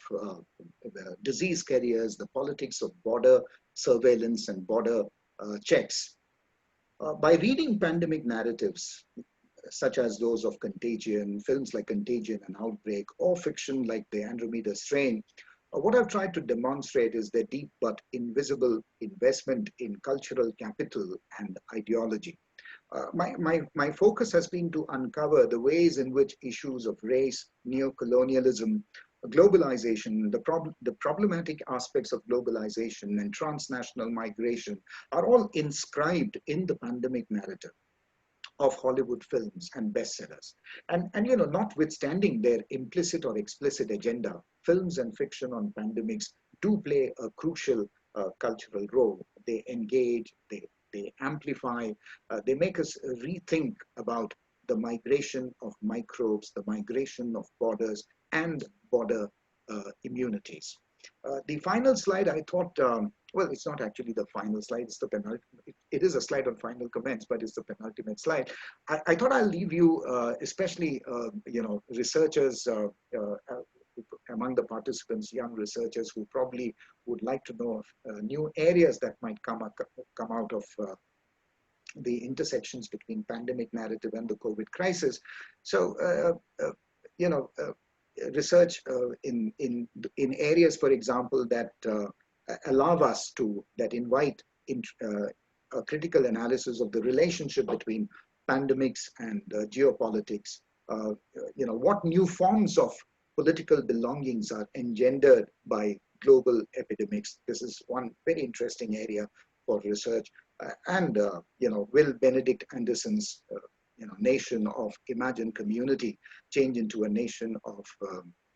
disease carriers, the politics of border surveillance and border checks. By reading pandemic narratives, such as those of Contagion, films like Contagion and Outbreak, or fiction like The Andromeda Strain, What I've tried to demonstrate is the deep but invisible investment in cultural capital and ideology. My focus has been to uncover the ways in which issues of race, neocolonialism, globalization, the problematic aspects of globalization and transnational migration are all inscribed in the pandemic narrative of Hollywood films and bestsellers. And you know, notwithstanding their implicit or explicit agenda, films and fiction on pandemics do play a crucial cultural role. They engage, they amplify, they make us rethink about the migration of microbes, the migration of borders and border immunities. The final slide, I thought, well, it's not actually the final slide, it's the penultimate. It is a slide on final comments, but it's the penultimate slide. I thought I'll leave you, especially, you know, researchers among the participants, young researchers who probably would like to know of new areas that might come out of the intersections between pandemic narrative and the COVID crisis. So, you know, research in areas, for example, that allow us to, that invite a critical analysis of the relationship between pandemics and geopolitics. You know, what new forms of political belongings are engendered by global epidemics. This is one very interesting area for research. And you know, will Benedict Anderson's you know, nation of imagined community change into a nation of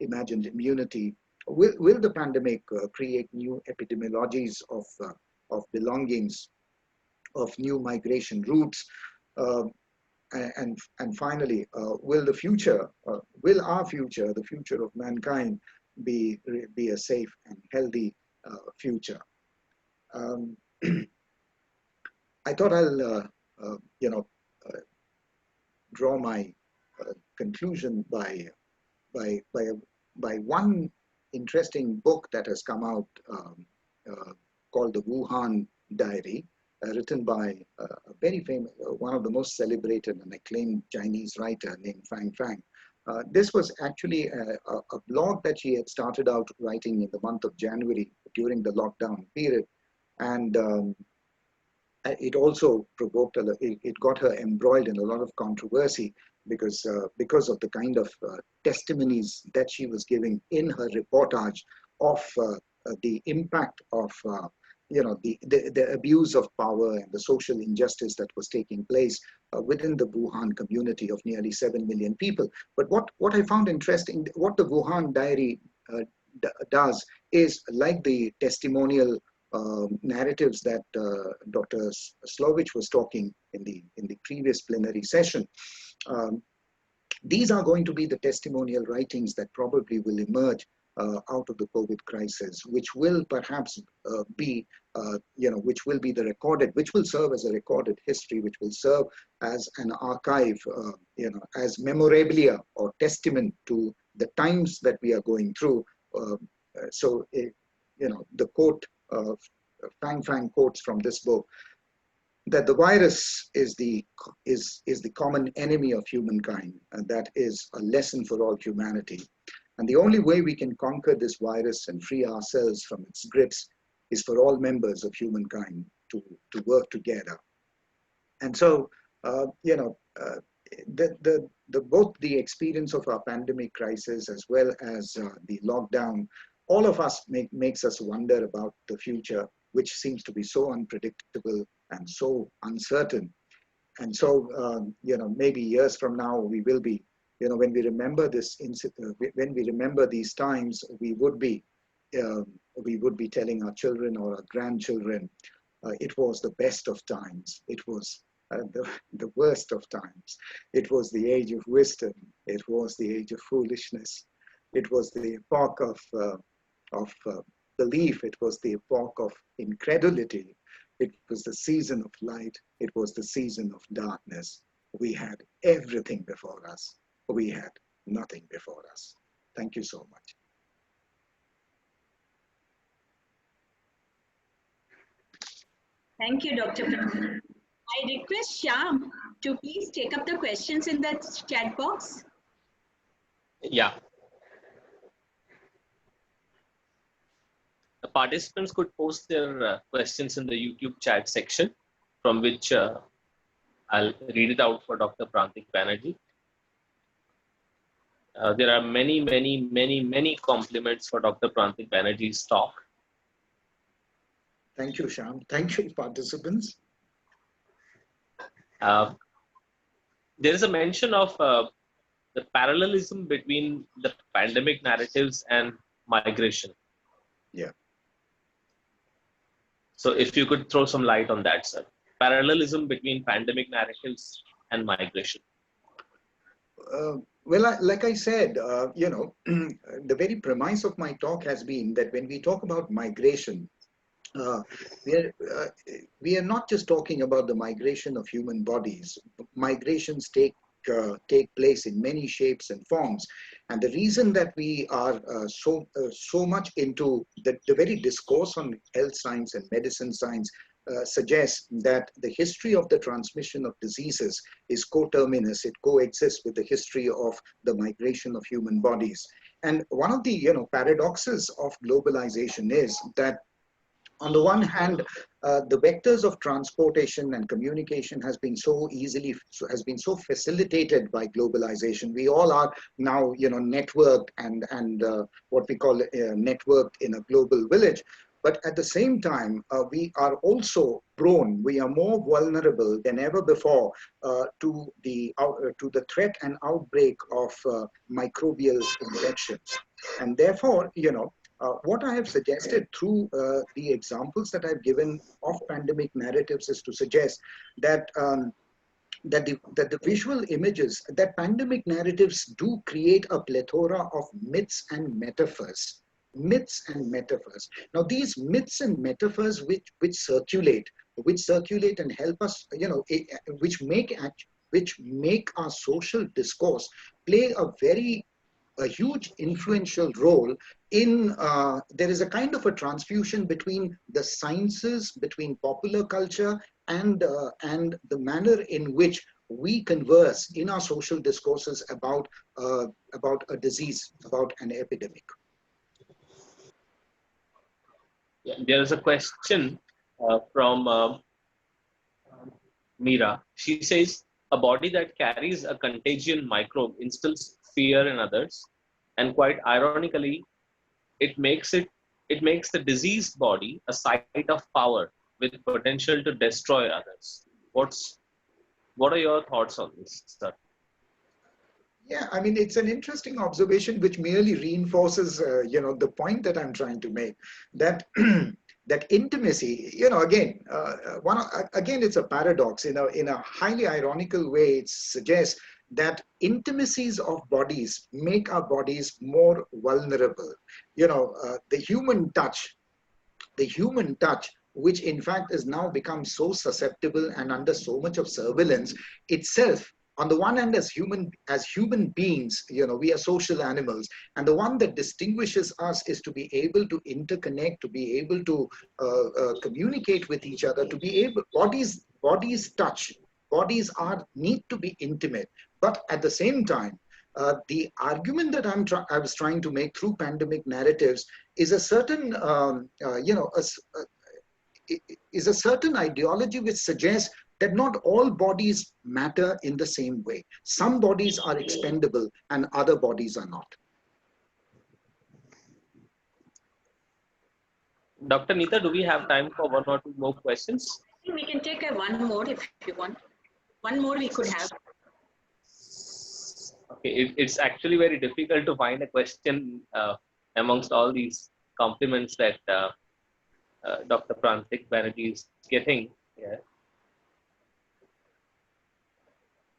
imagined immunity? Will the pandemic create new epidemiologies of belongings, of new migration routes? And finally, will the future, will our future, the future of mankind, be a safe and healthy future? I thought I'll, you know, draw my conclusion by one interesting book that has come out called The Wuhan Diary, written by a very famous, one of the most celebrated and acclaimed Chinese writer named Fang Fang. This was actually a blog that she had started out writing in the month of January during the lockdown period. And it also provoked, it got her embroiled in a lot of controversy because of the kind of testimonies that she was giving in her reportage of the impact of you know, the abuse of power and the social injustice that was taking place within the Wuhan community of nearly 7 million people. But what I found interesting, what the Wuhan Diary does is, like the testimonial narratives that Dr. Slovich was talking in the previous plenary session. These are going to be the testimonial writings that probably will emerge out of the COVID crisis, which will perhaps be, you know, which will be the recorded, which will serve as a recorded history, which will serve as an archive, you know, as memorabilia or testament to the times that we are going through. So, you know, the quote, Fang Fang quotes from this book, that the virus is the common enemy of humankind, and that is a lesson for all humanity. And the only way we can conquer this virus and free ourselves from its grips is for all members of humankind to work together. And so, you know, both the experience of our pandemic crisis as well as the lockdown, all of us makes us wonder about the future, which seems to be so unpredictable and so uncertain. And so, you know, maybe years from now, we will be, you know, when we remember this, when we remember these times, we would be telling our children or our grandchildren, it was the best of times. It was the worst of times. It was the age of wisdom. It was the age of foolishness. It was the epoch of belief. It was the epoch of incredulity. It was the season of light. It was the season of darkness. We had everything before us. We had nothing before us. Thank you so much. Thank you, Dr. Prabhu. I request Shyam to please take up the questions in the chat box. Yeah. The participants could post their questions in the YouTube chat section, from which I'll read it out for Dr. Prantik Banerjee. There are many compliments for Dr. Prantik Banerjee's talk. Thank you, Shyam. Thank you, participants. There is a mention of the parallelism between the pandemic narratives and migration. Yeah. So if you could throw some light on that, sir. Parallelism between pandemic narratives and migration. Well, like I said, you know, the very premise of my talk has been that when we talk about migration, uh, we are not just talking about the migration of human bodies. Migrations take place in many shapes and forms, and the reason that we are so much into the very discourse on health science and medicine science suggests that the history of the transmission of diseases is coterminous. It coexists with the history of the migration of human bodies. And one of the paradoxes of globalization is that on the one hand, the vectors of transportation and communication has been so facilitated by globalization. We all are now, networked and what we call networked in a global village. But at the same time, we are also prone, we are more vulnerable than ever before to the threat and outbreak of microbial infections. And therefore, what I have suggested through the examples that I've given of pandemic narratives is to suggest that that the visual images, that pandemic narratives do create a plethora of myths and metaphors. Myths and metaphors. Now, these myths and metaphors which circulate and help us, which make our social discourse play a huge influential role in, there is a kind of a transfusion between the sciences, between popular culture and the manner in which we converse in our social discourses about a disease, about an epidemic. Yeah, there is a question from Meera. She says, a body that carries a contagion microbe instills fear in others, and quite ironically, it makes the diseased body a site of power with potential to destroy others. What are your thoughts on this, sir? Yeah, I mean, it's an interesting observation which merely reinforces, the point that I'm trying to make, that that intimacy, again, it's a paradox. In a highly ironical way, it suggests that intimacies of bodies make our bodies more vulnerable. The human touch, which in fact has now become so susceptible and under so much of surveillance itself. On the one hand, as human beings, we are social animals, and the one that distinguishes us is to be able to interconnect, to be able to communicate with each other, to be able, bodies touch, need to be intimate. But at the same time, the argument that I was trying to make through pandemic narratives is a certain, is a certain ideology which suggests that not all bodies matter in the same way. Some bodies are expendable and other bodies are not. Dr. Nita, do we have time for one or two more questions? I think we can take one more if you want. One more we could have. Okay, it's actually very difficult to find a question amongst all these compliments that Dr. Prantik Banerjee is getting. Yeah.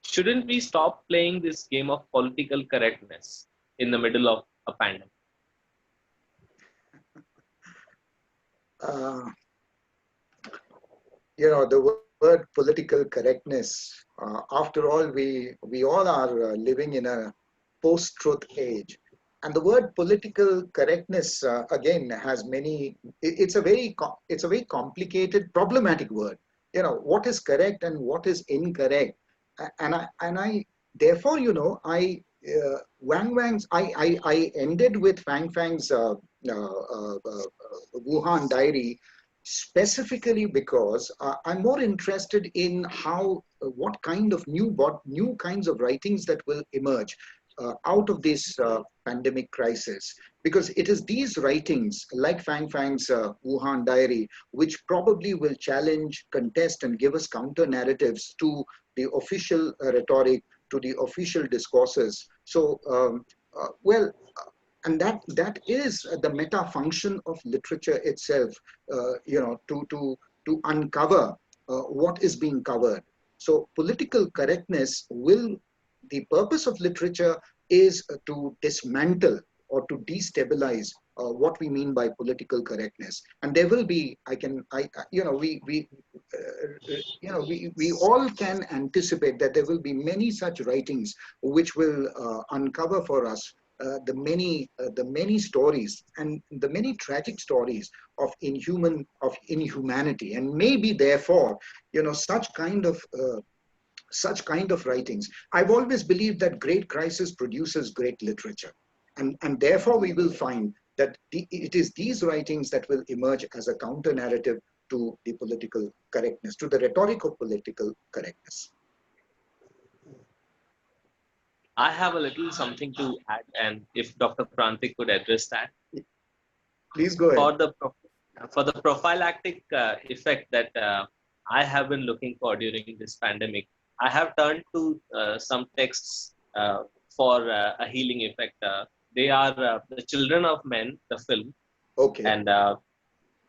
Shouldn't we stop playing this game of political correctness in the middle of a pandemic? The word political correctness, after all, we all are living in a post-truth age. And the word political correctness, again, has many, it's a very complicated, problematic word. What is correct and what is incorrect. And I therefore, I ended with Fang Fang's, Wuhan Diary, specifically because I'm more interested in how, what kind of new kinds of writings that will emerge out of this pandemic crisis. Because it is these writings, like Fang Fang's Wuhan Diary, which probably will challenge, contest, and give us counter narratives to the official rhetoric, to the official discourses. So, well, and that is the meta function of literature itself, to uncover what is being covered. So political correctness will, the purpose of literature is to dismantle or to destabilize what we mean by political correctness. And there will be, we all can anticipate that there will be many such writings which will uncover for us the many stories and the many tragic stories of inhumanity, and maybe therefore, such kind of writings. I've always believed that great crisis produces great literature, and therefore we will find that it is these writings that will emerge as a counter narrative to the political correctness, to the rhetoric of political correctness. I have a little something to add, and if Dr. Prantik could address that. Please go ahead. For the prophylactic effect that I have been looking for during this pandemic, I have turned to some texts for a healing effect. They are The Children of Men, the film. Okay. And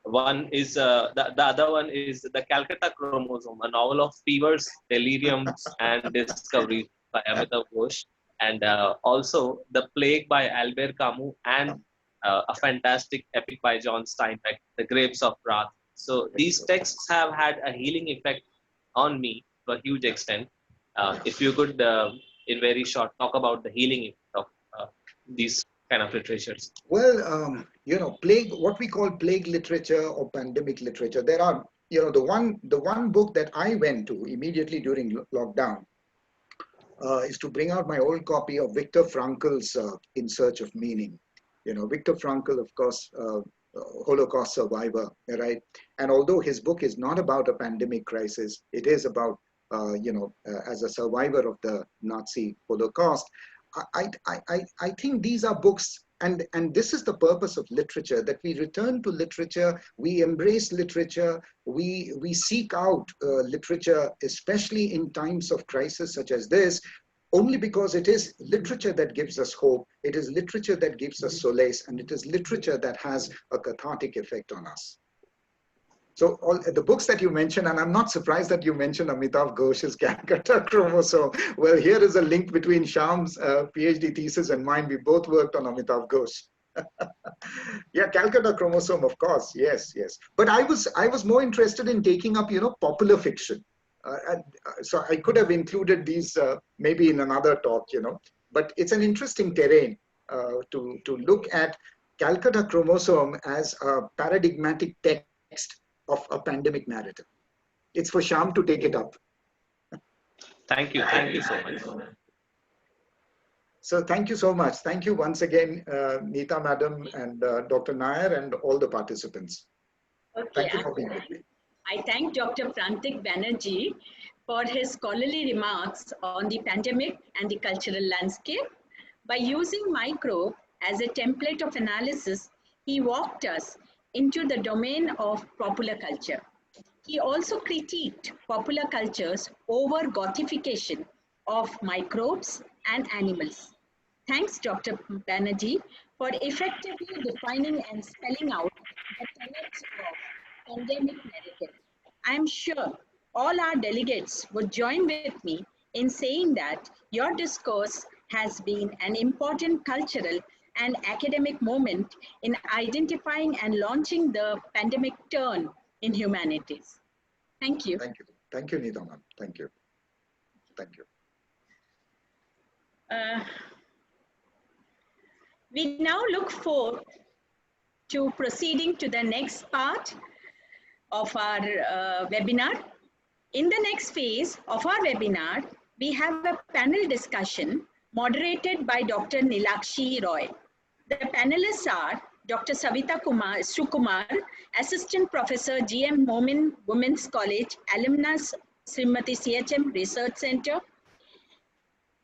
one is, the other one is The Calcutta Chromosome, a novel of fevers, deliriums, and discoveries by Amitav Ghosh. And also The Plague by Albert Camus, and a fantastic epic by John Steinbeck, The Grapes of Wrath. So these texts have had a healing effect on me to a huge extent. If you could, in very short, talk about the healing effect of these kind of literatures. Well, plague, what we call plague literature or pandemic literature, there are, the one book that I went to immediately during lockdown is to bring out my old copy of Viktor Frankl's In Search of Meaning. Viktor Frankl, of course, Holocaust survivor, right? And although his book is not about a pandemic crisis, it is about, as a survivor of the Nazi Holocaust. I think these are books, and this is the purpose of literature, that we return to literature, we embrace literature, we seek out literature, especially in times of crisis such as this, only because it is literature that gives us hope, it is literature that gives us solace, and it is literature that has a cathartic effect on us. So all the books that you mentioned, and I'm not surprised that you mentioned Amitav Ghosh's Calcutta Chromosome. Well, here is a link between Shyam's PhD thesis and mine. We both worked on Amitav Ghosh. Yeah, Calcutta Chromosome, of course. Yes. But I was more interested in taking up, popular fiction. So I could have included these maybe in another talk, but it's an interesting terrain to look at Calcutta Chromosome as a paradigmatic text of a pandemic narrative. It's for Shyam to take it up. Thank you so much. So thank you so much. Thank you once again, Neeta Madam and Dr. Nair and all the participants. Okay, thank you for being with me. I thank Dr. Prantik Banerjee for his scholarly remarks on the pandemic and the cultural landscape. By using microbe as a template of analysis, he walked us into the domain of popular culture. He also critiqued popular culture's over-gothification of microbes and animals. Thanks, Dr. Banerjee, for effectively defining and spelling out the tenets of pandemic narrative. I'm sure all our delegates would join with me in saying that your discourse has been an important cultural and academic moment in identifying and launching the pandemic turn in humanities. Thank you. Thank you. Thank you, Neeta ma'am. Thank you. Thank you. We now look forward to proceeding to the next part of our webinar. In the next phase of our webinar, we have a panel discussion moderated by Dr. Nilakshi Roy. The panelists are Dr. Savita Sukumar, Assistant Professor, GM Momin Women's College, Alumnus, Srimati CHM Research Center.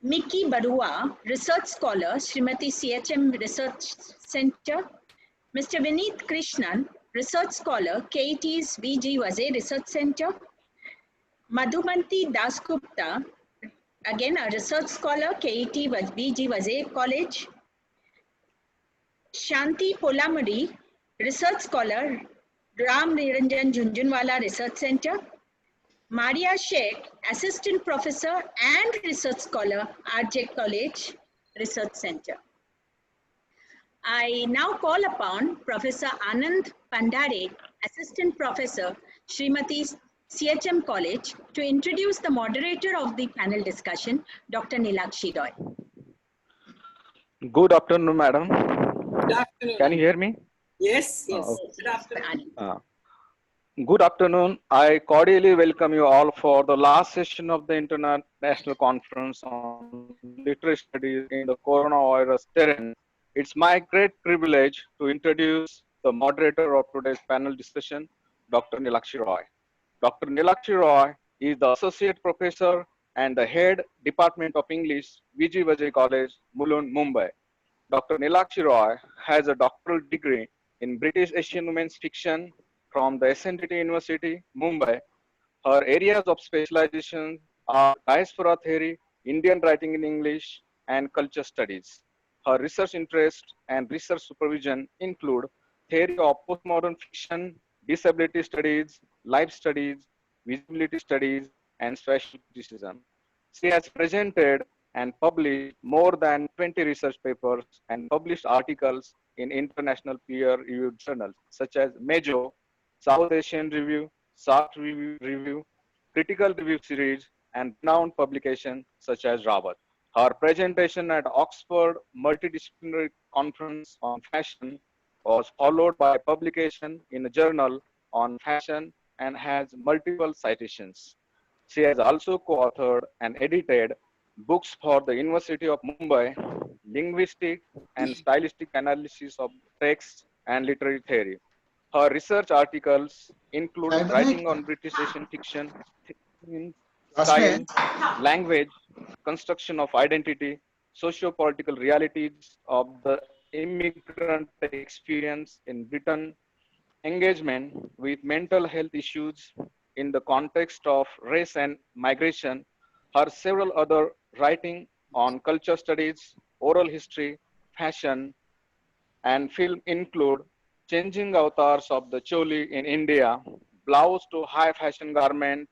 Miki Barua, Research Scholar, Srimati CHM Research Center. Mr. Vineet Krishnan, Research Scholar, KT's VG Vaze Research Center. Madhumanti Dasgupta, again a Research Scholar, KET VG Vaze College. Shanti Polamuri, Research Scholar, Ram Niranjan Jhunjhunwala Research Center. Maria Sheikh, Assistant Professor and Research Scholar, RJ College Research Center. I now call upon Professor Anand Pandare, Assistant Professor, Srimati CHM College, to introduce the moderator of the panel discussion, Dr. Nilakshi Roy. Good afternoon, madam. Good afternoon. Can you hear me? Yes, yes. Okay. Good afternoon. Good afternoon. I cordially welcome you all for the last session of the International Conference on Literary Studies in the Coronavirus Terrain. It's my great privilege to introduce the moderator of today's panel discussion, Dr. Nilakshi Roy. Dr. Nilakshi Roy is the Associate Professor and the Head Department of English, VG Vaje College, Mulund, Mumbai. Dr. Nilakshi Roy has a doctoral degree in British Asian Women's Fiction from the SNDT University, Mumbai. Her areas of specialization are diaspora theory, Indian writing in English, and culture studies. Her research interests and research supervision include theory of postmodern fiction, disability studies, life studies, visibility studies, and spatial criticism. She has presented and published more than 20 research papers and published articles in international peer-reviewed journals such as Mejo, South Asian Review, SART Review, Critical Review Series, and renowned publications such as Rawat. Her presentation at Oxford Multidisciplinary Conference on Fashion was followed by publication in a journal on fashion and has multiple citations. She has also co-authored and edited books for the University of Mumbai, linguistic and stylistic analysis of text and literary theory. Her research articles include writing on British Asian fiction, themes, style, language, construction of identity, socio-political realities of the immigrant experience in Britain, engagement with mental health issues in the context of race and migration. Her several other writing on culture studies, oral history, fashion, and film include changing avatars of the choli in India, blouse to high fashion garment,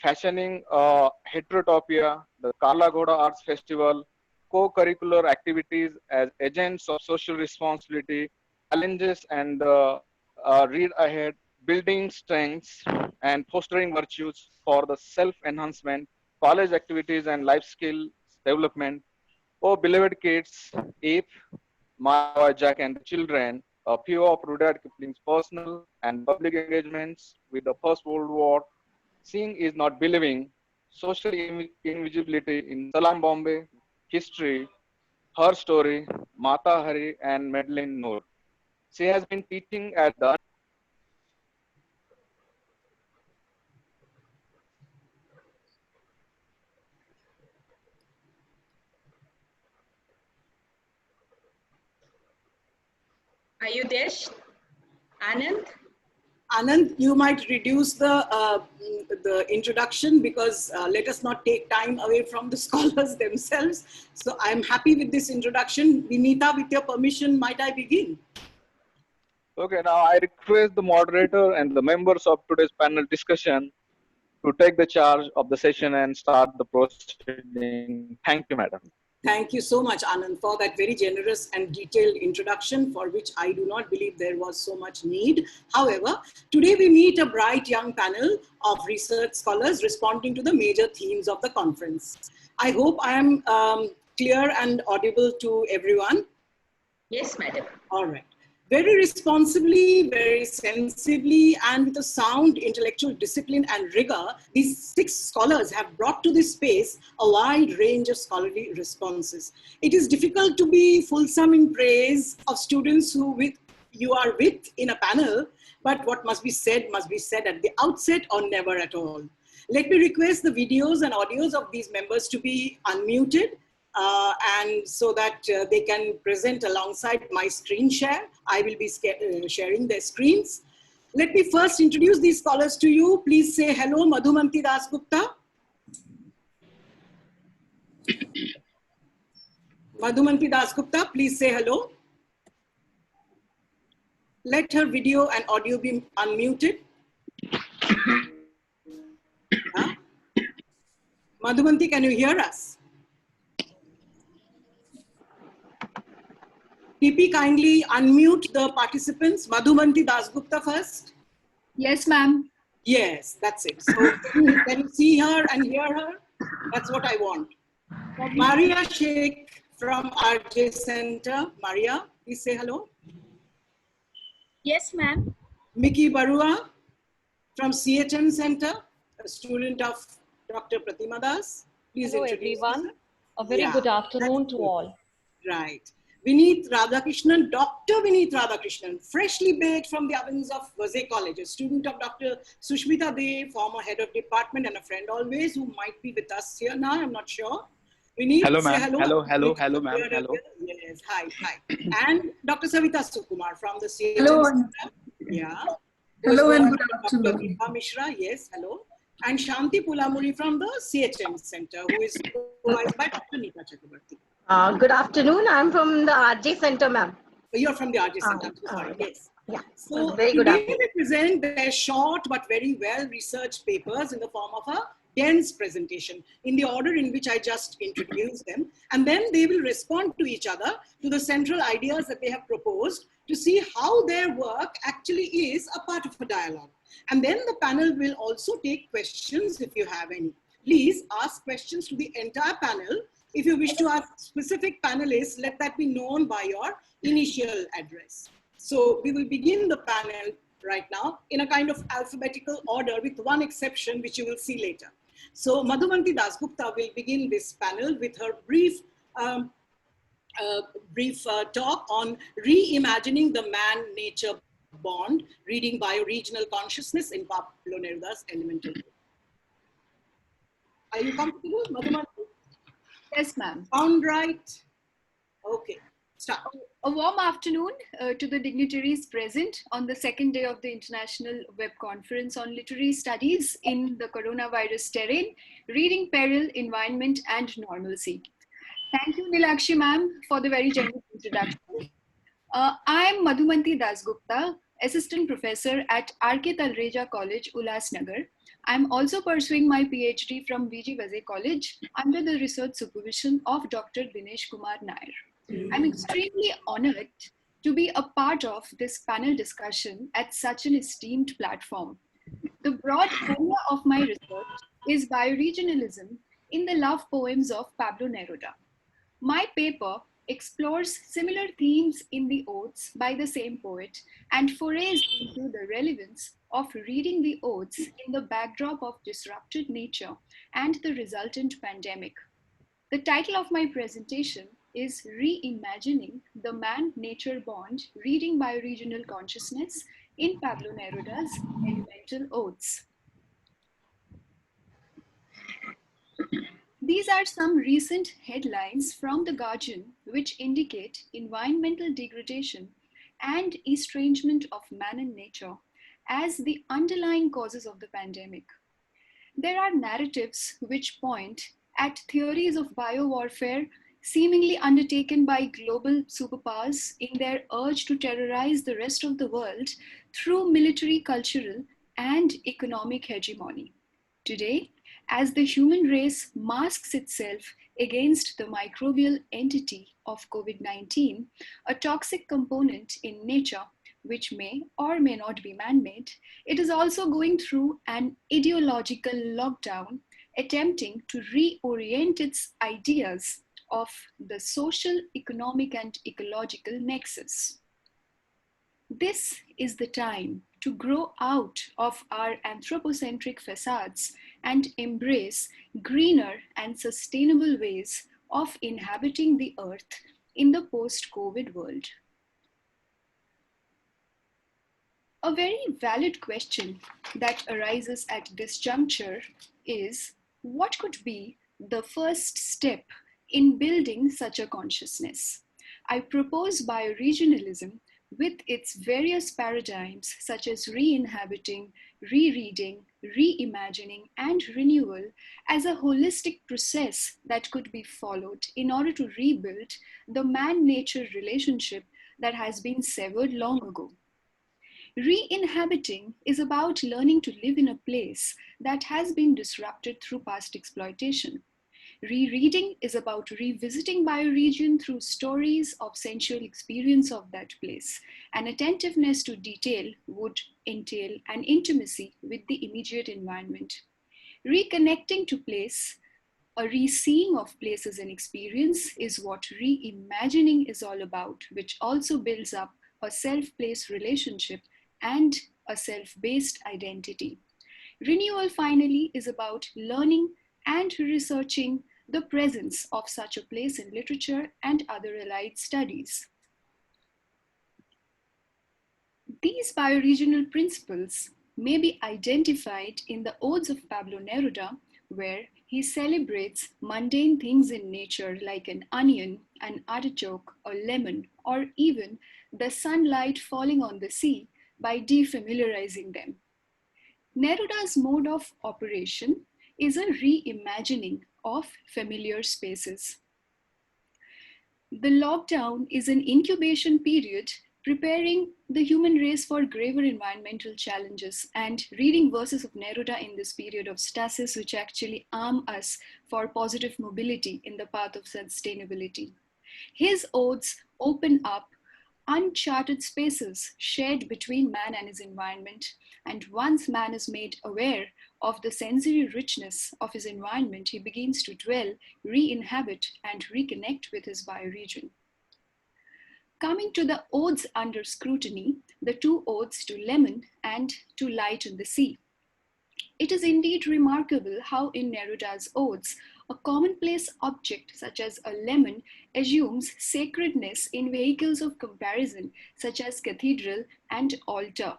fashioning heterotopia, the Kala Ghoda Arts Festival, co-curricular activities as agents of social responsibility, challenges and read ahead, building strengths and fostering virtues for the self-enhancement, college activities and life skill development. Oh, beloved kids, if my boy Jack and the children, a few of Rudyard Kipling's personal and public engagements with the First World War, seeing is not believing, social invisibility in Salam Bombay, history, her story, Mata Hari and Madeline Noor. She has been teaching at the Are you there, Anand? Anand, you might reduce the introduction because let us not take time away from the scholars themselves. So I'm happy with this introduction. Vinita, with your permission, might I begin? Okay, now I request the moderator and the members of today's panel discussion to take the charge of the session and start the proceeding. Thank you, madam. Thank you so much, Anand, for that very generous and detailed introduction, for which I do not believe there was so much need. However, today we meet a bright young panel of research scholars responding to the major themes of the conference. I hope I am clear and audible to everyone. Yes, madam. All right. Very responsibly, very sensibly, and with a sound intellectual discipline and rigor, these 6 scholars have brought to this space a wide range of scholarly responses. It is difficult to be fulsome in praise of students who, with you are with in a panel, but what must be said at the outset or never at all. Let me request the videos and audios of these members to be unmuted, and so that they can present alongside my screen share. I will be sharing their screens. Let me first introduce these scholars to you. Please say hello, Madhumanti Dasgupta. Madhumanti Dasgupta, please say hello. Let her video and audio be unmuted. Huh? Madhumanti, can you hear us? PP, kindly unmute the participants. Madhumanti Dasgupta first. Yes, ma'am. Yes, that's it. So can you see her and hear her? That's what I want. Maria Sheikh from RJ Center. Maria, please say hello. Yes, ma'am. Miki Barua from CHM Center, a student of Dr. Pratima Das. Please hello, introduce everyone. yourself. A very good afternoon to all. Right. Vineet Radhakrishnan, Dr. Vineet Radhakrishnan, freshly baked from the ovens of Vazay College, a student of Dr. Sushmita De, former head of department and a friend always, who might be with us here now, I'm not sure. Vineet, hello, say ma'am. hello. Hello, ma'am. Hello. Yes, hi. And Dr. Savita Sukumar from the CHM Hello. Center. Yeah. Hello and good Dr. afternoon. Deepa Mishra, yes, hello. And Shanti Pulamuri from the CHM Center, who is supervised by Dr. Neeta Chakrabarti. Good afternoon. I'm from the RJ Center, ma'am. You're from the RJ Center, sorry, yes. Yeah. So Very good today afternoon. we present their short but very well-researched papers in the form of a dense presentation in the order in which I just introduced them. And then they will respond to each other to the central ideas that they have proposed to see how their work actually is a part of a dialogue. And then the panel will also take questions if you have any. Please ask questions to the entire panel. If you wish to ask specific panelists, let that be known by your initial address. So we will begin the panel right now in a kind of alphabetical order with one exception, which you will see later. So Madhumanti Dasgupta will begin this panel with her brief talk on reimagining the man-nature bond, reading bioregional consciousness in Pablo Neruda's Elemental. Are you comfortable, Madhumanti? Yes, ma'am. Sound right? Okay, start. A warm afternoon to the dignitaries present on the second day of the International Web Conference on Literary Studies in the Coronavirus Terrain, Reading Peril, Environment and Normalcy. Thank you, Nilakshi ma'am, for the very generous introduction. I'm Madhumanti Dasgupta, Assistant Professor at R.K. Talreja College, Ulhasnagar. I'm also pursuing my PhD from V.G. Vazay College under the research supervision of Dr. Dinesh Kumar Nair. I'm extremely honored to be a part of this panel discussion at such an esteemed platform. The broad area of my research is bioregionalism in the love poems of Pablo Neruda. My paper explores similar themes in the odes by the same poet and forays into the relevance of reading the odes in the backdrop of disrupted nature and the resultant pandemic. The title of my presentation is Reimagining the Man-Nature Bond, Reading Bioregional Consciousness in Pablo Neruda's Elemental Odes. These are some recent headlines from The Guardian which indicate environmental degradation and estrangement of man and nature as the underlying causes of the pandemic. There are narratives which point at theories of biowarfare seemingly undertaken by global superpowers in their urge to terrorize the rest of the world through military, cultural, and economic hegemony. Today, as the human race masks itself against the microbial entity of COVID-19, a toxic component in nature, which may or may not be man-made, it is also going through an ideological lockdown, attempting to reorient its ideas of the social, economic, and ecological nexus. This is the time to grow out of our anthropocentric facades and embrace greener and sustainable ways of inhabiting the earth in the post-COVID world. A very valid question that arises at this juncture is what could be the first step in building such a consciousness? I propose bioregionalism with its various paradigms such as re-inhabiting, rereading, reimagining, and renewal as a holistic process that could be followed in order to rebuild the man-nature relationship that has been severed long ago. Re-inhabiting is about learning to live in a place that has been disrupted through past exploitation. Rereading is about revisiting bioregion through stories of sensual experience of that place. And attentiveness to detail would entail an intimacy with the immediate environment. Reconnecting to place, a re-seeing of places and experience is what reimagining is all about, which also builds up a self-place relationship and a self-based identity. Renewal finally is about learning and researching the presence of such a place in literature and other allied studies. These bioregional principles may be identified in the Odes of Pablo Neruda, where he celebrates mundane things in nature like an onion, an artichoke, a lemon, or even the sunlight falling on the sea by defamiliarizing them. Neruda's mode of operation is a reimagining of familiar spaces. The lockdown is an incubation period preparing the human race for graver environmental challenges, and reading verses of Neruda in this period of stasis, which actually arm us for positive mobility in the path of sustainability. His odes open up uncharted spaces shared between man and his environment, and once man is made aware of the sensory richness of his environment, he begins to dwell, re-inhabit, and reconnect with his bioregion. Coming to the odes under scrutiny, the two odes to lemon and to light in the sea. It is indeed remarkable how in Neruda's odes, a commonplace object such as a lemon assumes sacredness in vehicles of comparison such as cathedral and altar.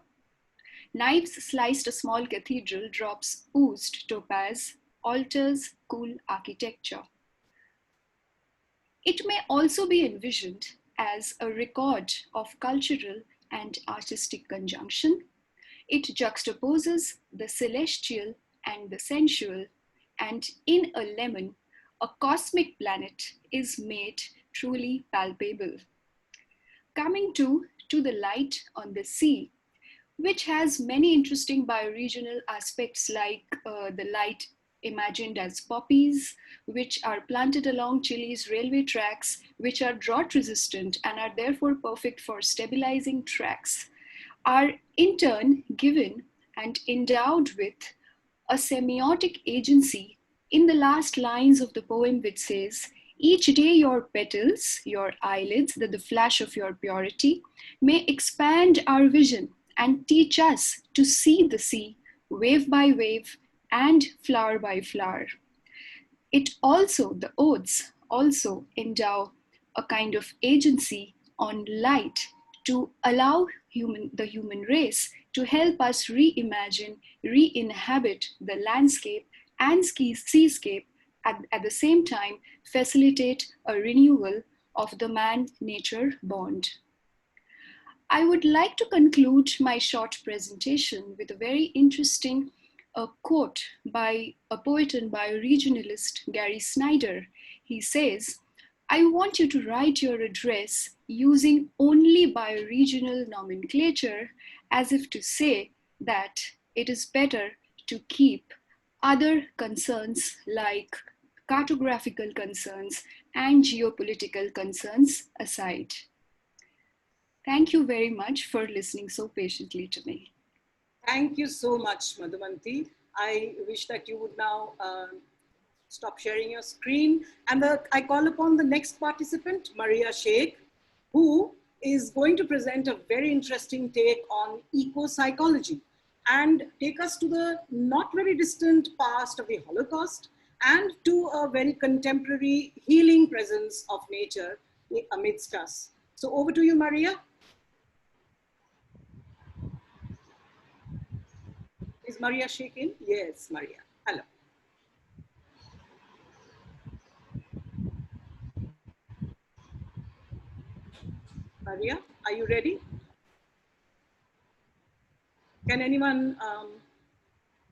Knives sliced a small cathedral, drops oozed topaz, altars cool architecture. It may also be envisioned as a record of cultural and artistic conjunction. It juxtaposes the celestial and the sensual, and in a lemon, a cosmic planet is made truly palpable. Coming to the light on the sea, which has many interesting bioregional aspects like the light imagined as poppies, which are planted along Chile's railway tracks, which are drought resistant and are therefore perfect for stabilizing tracks, are in turn given and endowed with a semiotic agency in the last lines of the poem, which says, "Each day your petals, your eyelids, the flash of your purity, may expand our vision and teach us to see the sea, wave by wave and flower by flower." It also, the odes also endow a kind of agency on light to allow the human race to help us reimagine, re-inhabit the landscape and seascape, at the same time facilitate a renewal of the man-nature bond. I would like to conclude my short presentation with a very interesting quote by a poet and bioregionalist, Gary Snyder. He says, "I want you to write your address using only bioregional nomenclature, as if to say that it is better to keep other concerns like cartographical concerns and geopolitical concerns aside." Thank you very much for listening so patiently to me. Thank you so much, Madhumanti. I wish that you would now stop sharing your screen. And I call upon the next participant, Maria Sheikh, who is going to present a very interesting take on eco-psychology and take us to the not very distant past of the Holocaust and to a very contemporary healing presence of nature amidst us. So over to you, Maria. Is Maria shaking? Yes, Maria. Hello. Maria, are you ready? Can anyone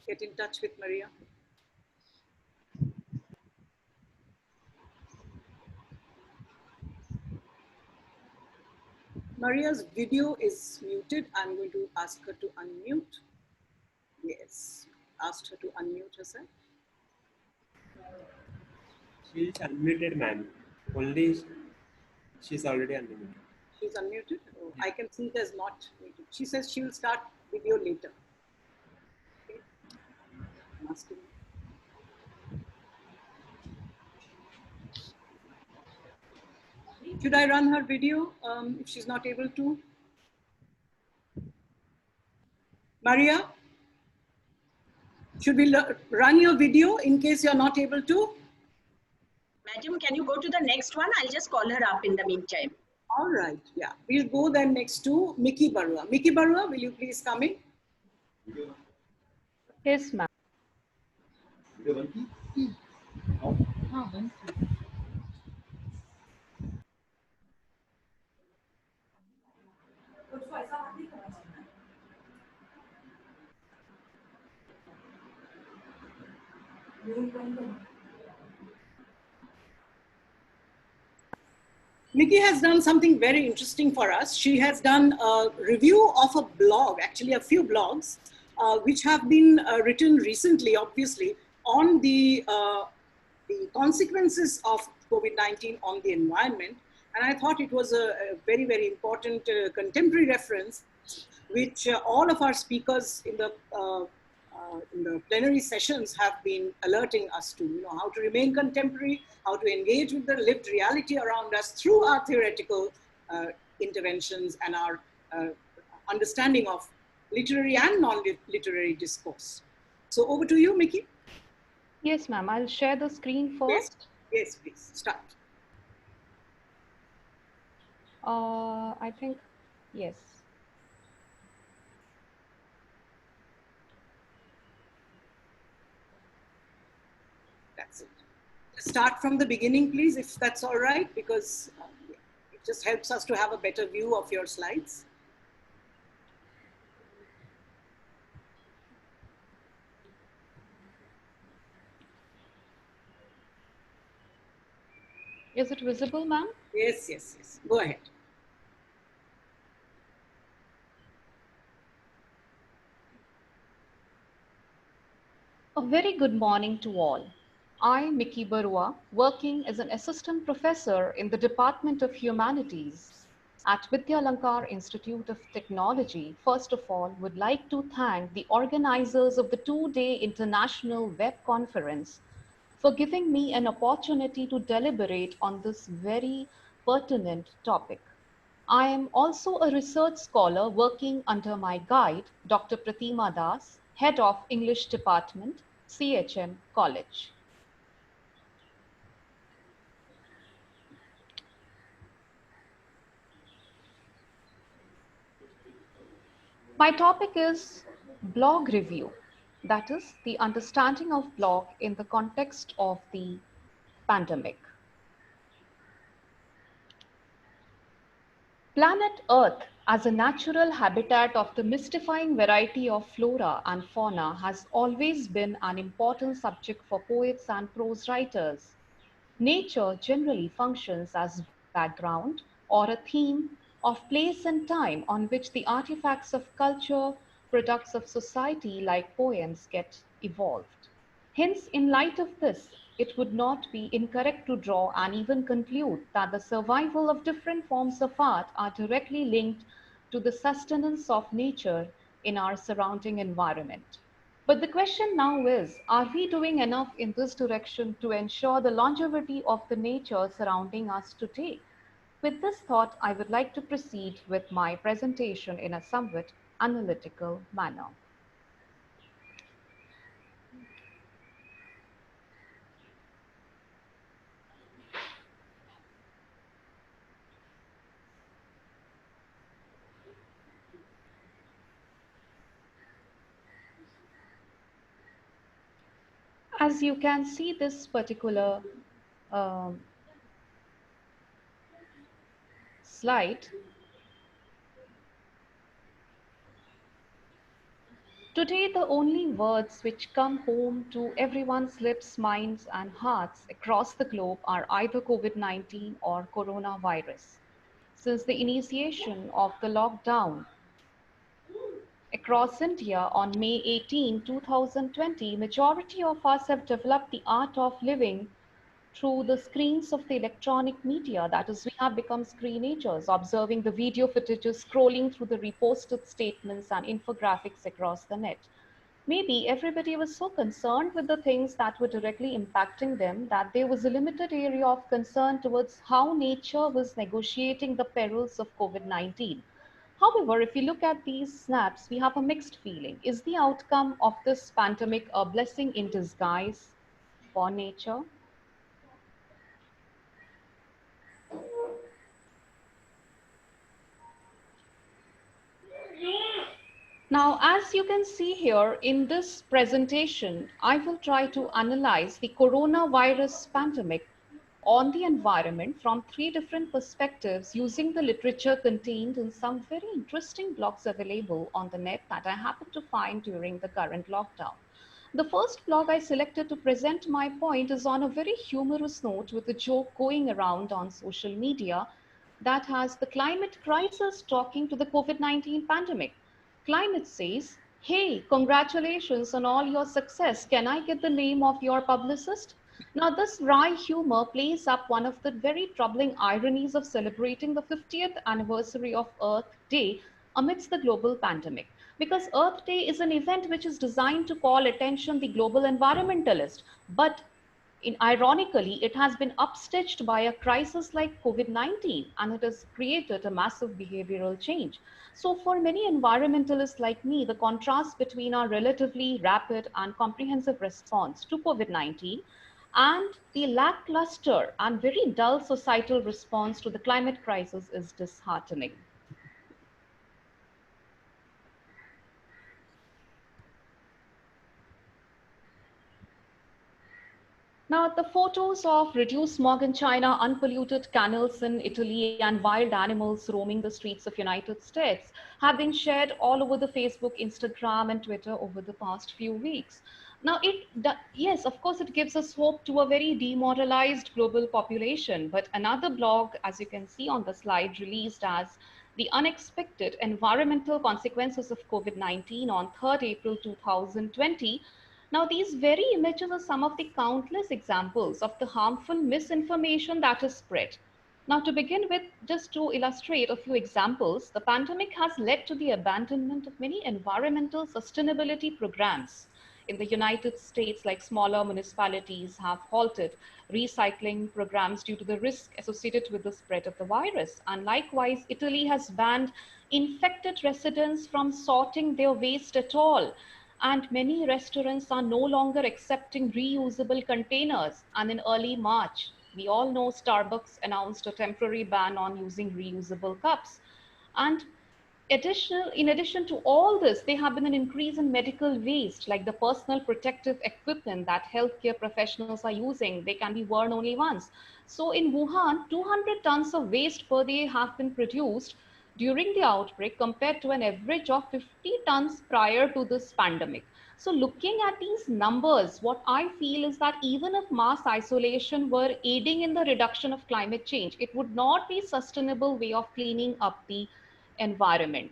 get in touch with Maria? Maria's video is muted. I'm going to ask her to unmute. Yes, asked her to unmute herself. She's unmuted, ma'am. Only she's already unmuted. She's unmuted? Oh, I can see it as not muted. She says she will start video later. Okay. I'm asking. Should I run her video if she's not able to? Maria, should we run your video in case you're not able to? Madam, can you go to the next one? I'll just call her up in the meantime. All right, yeah. We'll go then next to Mickey Barua. Mickey Barua, will you please come in? Yes, ma'am. Mickey has done something very interesting for us. She has done a review of a blog, actually a few blogs, which have been written recently, obviously, on the consequences of COVID-19 on the environment. And I thought it was a very, very important contemporary reference, which all of our speakers in the plenary sessions have been alerting us to, you know, how to remain contemporary, how to engage with the lived reality around us through our theoretical interventions and our understanding of literary and non-literary discourse. So over to you, Mickey. Yes, ma'am. I'll share the screen first. Yes, please, start. I think, yes. That's it. Start from the beginning, please, if that's all right, because it just helps us to have a better view of your slides. Is it visible, ma'am? Yes, yes, yes. Go ahead. A very good morning to all. I, Mickey Barua, working as an assistant professor in the Department of Humanities at Vidyalankar Institute of Technology, first of all, would like to thank the organizers of the two-day international web conference for giving me an opportunity to deliberate on this very pertinent topic. I am also a research scholar working under my guide, Dr. Pratima Das, Head of English Department, CHM College. My topic is blog review, that is the understanding of blog in the context of the pandemic. Planet Earth as a natural habitat of the mystifying variety of flora and fauna has always been an important subject for poets and prose writers. Nature generally functions as background or a theme of place and time on which the artifacts of culture, products of society like poems get evolved. Hence, in light of this, it would not be incorrect to draw and even conclude that the survival of different forms of art are directly linked to the sustenance of nature in our surrounding environment. But the question now is, are we doing enough in this direction to ensure the longevity of the nature surrounding us today? With this thought, I would like to proceed with my presentation in a somewhat analytical manner. as you can see this particular um, slide, today the only words which come home to everyone's lips, minds and hearts across the globe are either COVID-19 or coronavirus. Since the initiation of the lockdown across India on May 18, 2020, majority of us have developed the art of living through the screens of the electronic media. That is, we have become screenagers, observing the video footages, scrolling through the reposted statements and infographics across the net. Maybe everybody was so concerned with the things that were directly impacting them that there was a limited area of concern towards how nature was negotiating the perils of COVID-19. However, if you look at these snaps, we have a mixed feeling. Is the outcome of this pandemic a blessing in disguise for nature? Now, as you can see here in this presentation, I will try to analyze the coronavirus pandemic on the environment from three different perspectives using the literature contained in some very interesting blogs available on the net that I happened to find during the current lockdown. The first blog I selected to present my point is on a very humorous note with a joke going around on social media that has the climate crisis talking to the COVID-19 pandemic. Climate says, "Hey, congratulations on all your success. Can I get the name of your publicist?" Now, this wry humor plays up one of the very troubling ironies of celebrating the 50th anniversary of Earth Day amidst the global pandemic. Because Earth Day is an event which is designed to call attention the global environmentalist, but ironically, it has been upstitched by a crisis like COVID-19, and it has created a massive behavioral change. So for many environmentalists like me, the contrast between our relatively rapid and comprehensive response to COVID-19 and the lackluster and very dull societal response to the climate crisis is disheartening. Now, the photos of reduced smog in China, unpolluted canals in Italy, and wild animals roaming the streets of United States have been shared all over the Facebook, Instagram, and Twitter over the past few weeks. Now, yes, of course, it gives us hope to a very demoralized global population. But another blog, as you can see on the slide, released as "The Unexpected Environmental Consequences of COVID-19" on 3rd April 2020. Now, these very images are some of the countless examples of the harmful misinformation that is spread. Now, to begin with, just to illustrate a few examples, the pandemic has led to the abandonment of many environmental sustainability programs. In the United States, like smaller municipalities have halted recycling programs due to the risk associated with the spread of the virus. And likewise, Italy has banned infected residents from sorting their waste at all, and many restaurants are no longer accepting reusable containers. And in early March, we all know Starbucks announced a temporary ban on using reusable cups. And in addition to all this, there have been an increase in medical waste, like the personal protective equipment that healthcare professionals are using. They can be worn only once. So in Wuhan, 200 tons of waste per day have been produced during the outbreak compared to an average of 50 tons prior to this pandemic. So looking at these numbers, what I feel is that even if mass isolation were aiding in the reduction of climate change, it would not be a sustainable way of cleaning up the environment.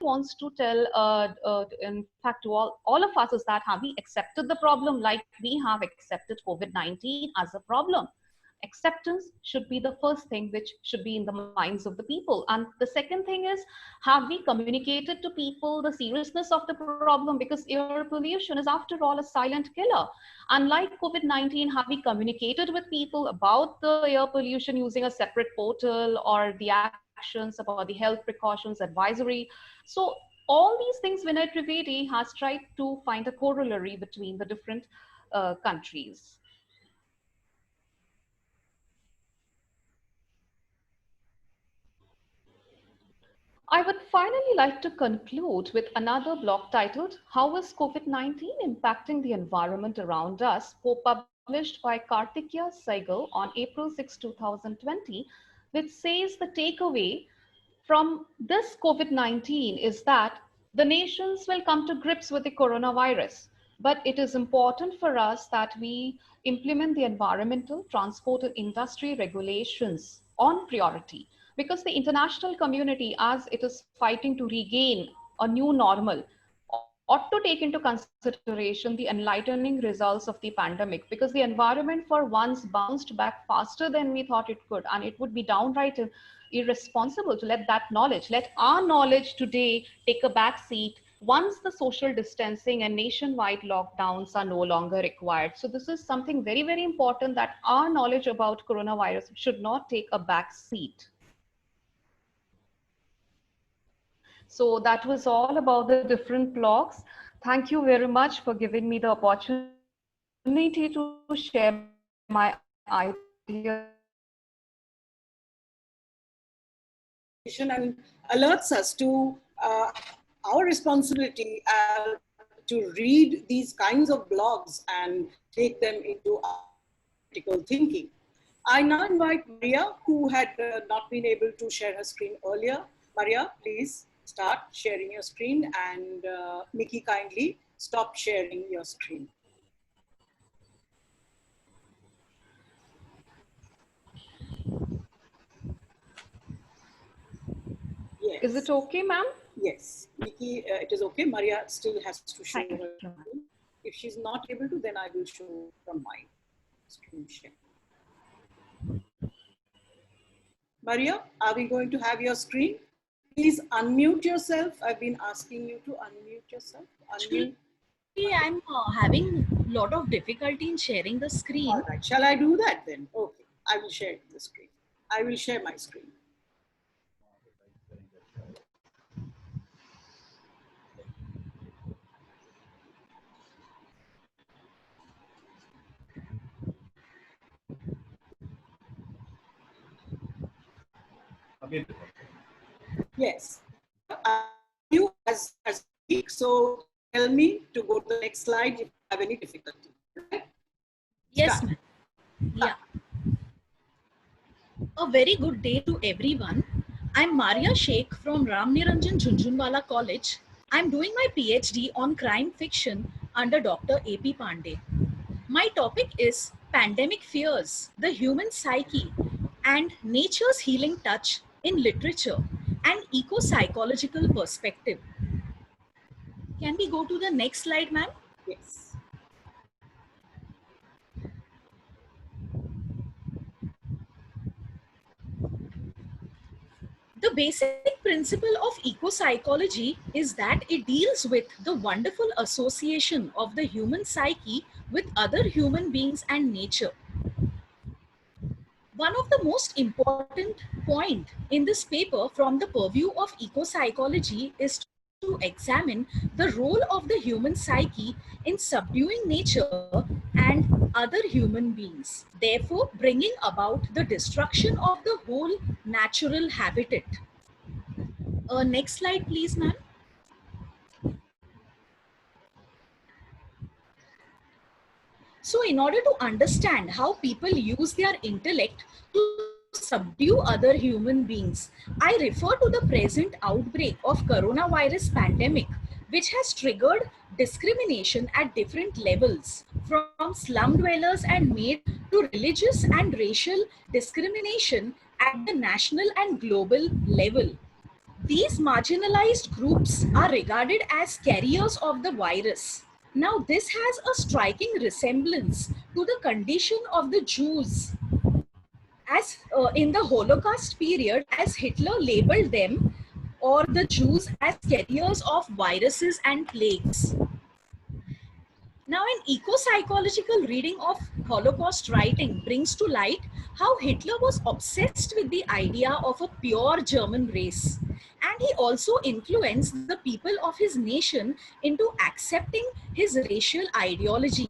Wants to tell, in fact, to all of us is that have we accepted the problem like we have accepted COVID-19 as a problem? Acceptance should be the first thing which should be in the minds of the people. And the second thing is, have we communicated to people the seriousness of the problem? Because air pollution is, after all, a silent killer. Unlike COVID-19, have we communicated with people about the air pollution using a separate portal, or the actions about the health precautions advisory? So all these things, Vinay Trivedi has tried to find a corollary between the different countries. I would finally like to conclude with another blog titled, How is COVID-19 Impacting the Environment Around Us? Published by Karthikeya Saigal on April 6, 2020, which says the takeaway from this COVID-19 is that the nations will come to grips with the coronavirus, but it is important for us that we implement the environmental, transport, and industry regulations on priority, because the international community, as it is fighting to regain a new normal, ought to take into consideration the enlightening results of the pandemic, because the environment for once bounced back faster than we thought it could, and it would be downright irresponsible to let our knowledge today take a back seat once the social distancing and nationwide lockdowns are no longer required. So this is something very, very important, that our knowledge about coronavirus should not take a back seat. So that was all about the different blogs. Thank you very much for giving me the opportunity to share my ideas And alerts us to our responsibility to read these kinds of blogs and take them into our critical thinking. I now invite Maria, who had not been able to share her screen earlier. Maria, please start sharing your screen, and Nikki, kindly stop sharing your screen. Yes. Is it okay, ma'am? Yes, Nikki, it is okay. Maria still has to show her screen. If she's not able to, then I will show from my screen share. Maria, are we going to have your screen? Please unmute yourself. I've been asking you to unmute yourself. Unmute. I'm having a lot of difficulty in sharing the screen. All right, shall I do that then? Okay, I will share the screen. I will share my screen. Yes, you as speak, so tell me to go to the next slide if you have any difficulty. Right? Yes, ma'am. Yeah. A very good day to everyone. I'm Maria Sheikh from Ram Niranjan Jhunjhunwala College. I'm doing my PhD on crime fiction under Dr. A.P. Pandey. My topic is pandemic fears, the human psyche, and nature's healing touch in literature and eco-psychological perspective. Can we go to the next slide, ma'am? Yes. The basic principle of eco-psychology is that it deals with the wonderful association of the human psyche with other human beings and nature. One of the most important points in this paper from the purview of eco-psychology is to examine the role of the human psyche in subduing nature and other human beings, therefore bringing about the destruction of the whole natural habitat. Next slide, please, ma'am. So in order to understand how people use their intellect to subdue other human beings, I refer to the present outbreak of coronavirus pandemic, which has triggered discrimination at different levels, from slum dwellers and made to religious and racial discrimination at the national and global level. These marginalized groups are regarded as carriers of the virus. Now, this has a striking resemblance to the condition of the Jews as in the Holocaust period, as Hitler labeled them or the Jews as carriers of viruses and plagues. Now, an eco-psychological reading of Holocaust writing brings to light how Hitler was obsessed with the idea of a pure German race. And he also influenced the people of his nation into accepting his racial ideology.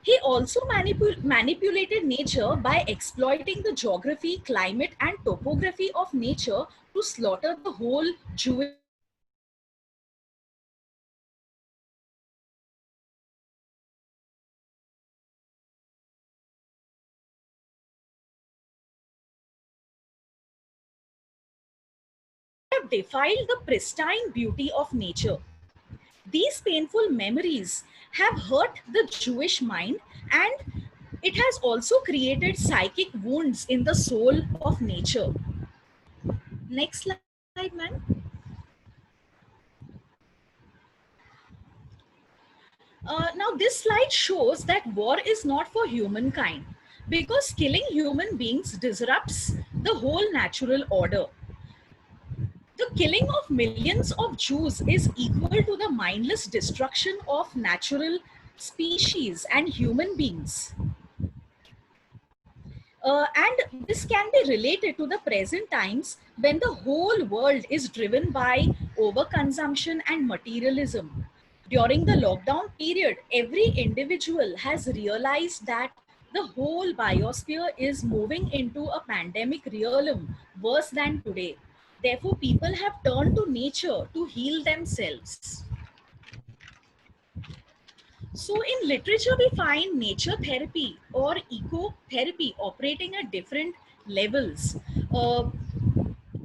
He also manipulated nature by exploiting the geography, climate, and topography of nature to slaughter the whole Jewish have defiled the pristine beauty of nature. These painful memories have hurt the Jewish mind, and it has also created psychic wounds in the soul of nature. Next slide, ma'am. Now, this slide shows that war is not for humankind because killing human beings disrupts the whole natural order. The killing of millions of Jews is equal to the mindless destruction of natural species and human beings. And this can be related to the present times when the whole world is driven by overconsumption and materialism. During the lockdown period, every individual has realized that the whole biosphere is moving into a pandemic realm worse than today. Therefore, people have turned to nature to heal themselves. So in literature, we find nature therapy or ecotherapy operating at different levels. Uh,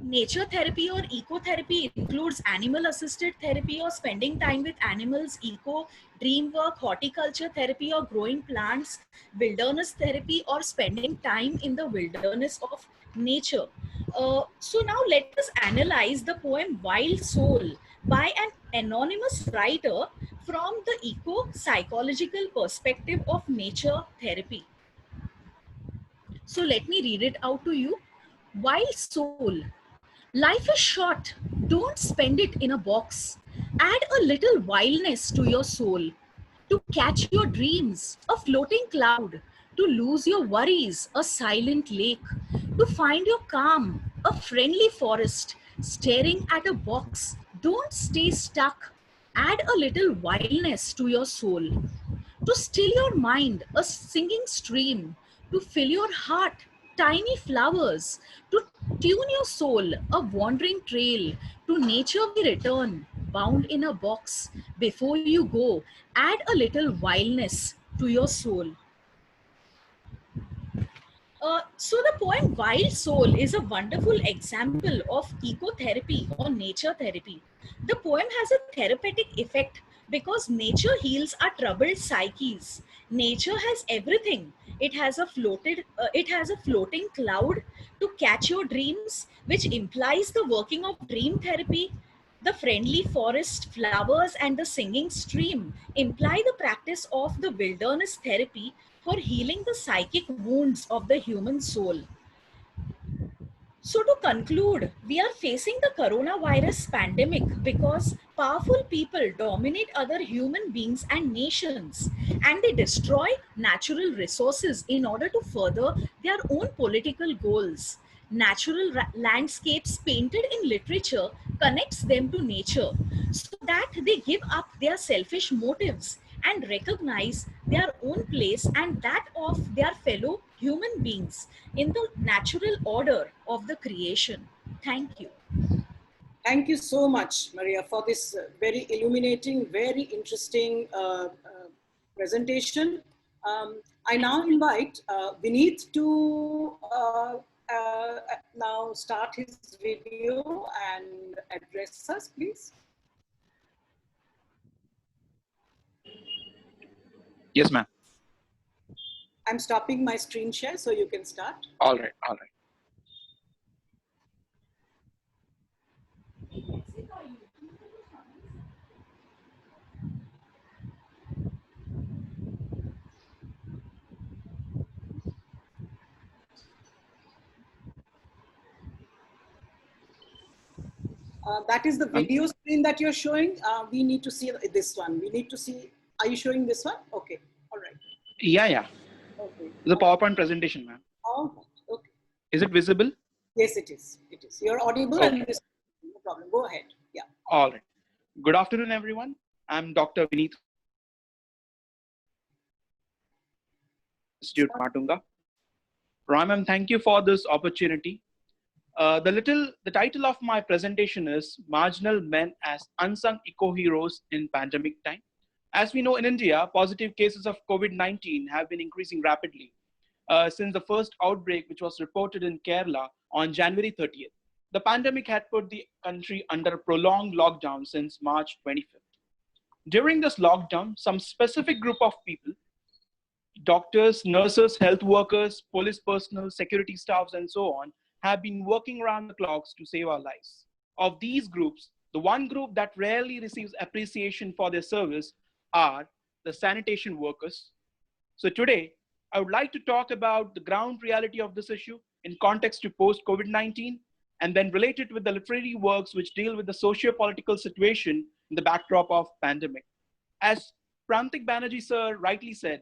Nature therapy or ecotherapy includes animal assisted therapy or spending time with animals, eco, dream work, horticulture therapy or growing plants, wilderness therapy or spending time in the wilderness of nature. So now let us analyze the poem Wild Soul by an anonymous writer from the eco-psychological perspective of nature therapy. So let me read it out to you. Wild Soul. Life is short. Don't spend it in a box. Add a little wildness to your soul. To catch your dreams, a floating cloud. To lose your worries, a silent lake. To find your calm, a friendly forest. Staring at a box. Don't stay stuck. Add a little wildness to your soul. To still your mind, a singing stream. To fill your heart, tiny flowers. To tune your soul, a wandering trail. To nature we return, bound in a box. Before you go, add a little wildness to your soul. So the poem Wild Soul is a wonderful example of ecotherapy or nature therapy. The poem has a therapeutic effect because nature heals our troubled psyches. Nature has everything. It has a floating cloud to catch your dreams, which implies the working of dream therapy. The friendly forest, flowers, and the singing stream imply the practice of the wilderness therapy for healing the psychic wounds of the human soul. So, to conclude, we are facing the coronavirus pandemic because powerful people dominate other human beings and nations, and they destroy natural resources in order to further their own political goals. Natural landscapes painted in literature connects them to nature so that they give up their selfish motives and recognize their own place and that of their fellow human beings in the natural order of the creation. Thank you. Thank you so much, Maria, for this very illuminating, very interesting presentation. I now invite Vineet to now start his video and address us, please. Yes, ma'am. I'm stopping my screen share so you can start. All right, all right. That is the video screen that you're showing. We need to see this one. We need to see, are you showing this one? Okay, all right. Yeah. Okay. The PowerPoint presentation, ma'am. All right, okay. Is it visible? Yes, it is. It is. You're audible Okay. and no problem. Go ahead. Yeah. All right. Good afternoon, everyone. I'm Dr. Vineet Institute Matunga. Roy, ma'am, thank you for this opportunity. The title of my presentation is Marginal Men as Unsung Eco-Heroes in Pandemic Time. As we know, in India, positive cases of COVID-19 have been increasing rapidly since the first outbreak, which was reported in Kerala on January 30th. The pandemic had put the country under prolonged lockdown since March 25th. During this lockdown, some specific group of people, doctors, nurses, health workers, police personnel, security staffs, and so on, have been working around the clocks to save our lives. Of these groups, the one group that rarely receives appreciation for their service are the sanitation workers. So today, I would like to talk about the ground reality of this issue in context to post-COVID-19, and then relate it with the literary works which deal with the socio-political situation in the backdrop of pandemic. As Prantik Banerjee sir rightly said,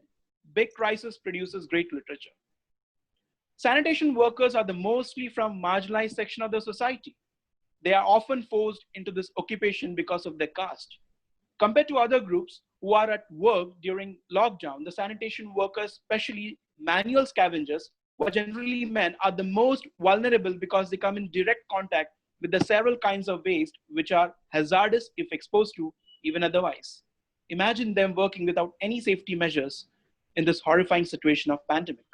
big crisis produces great literature. Sanitation workers are the mostly from marginalized section of the society. They are often forced into this occupation because of their caste. Compared to other groups who are at work during lockdown, the sanitation workers, especially manual scavengers, who are generally men, are the most vulnerable because they come in direct contact with the several kinds of waste which are hazardous if exposed to even otherwise. Imagine them working without any safety measures in this horrifying situation of pandemic.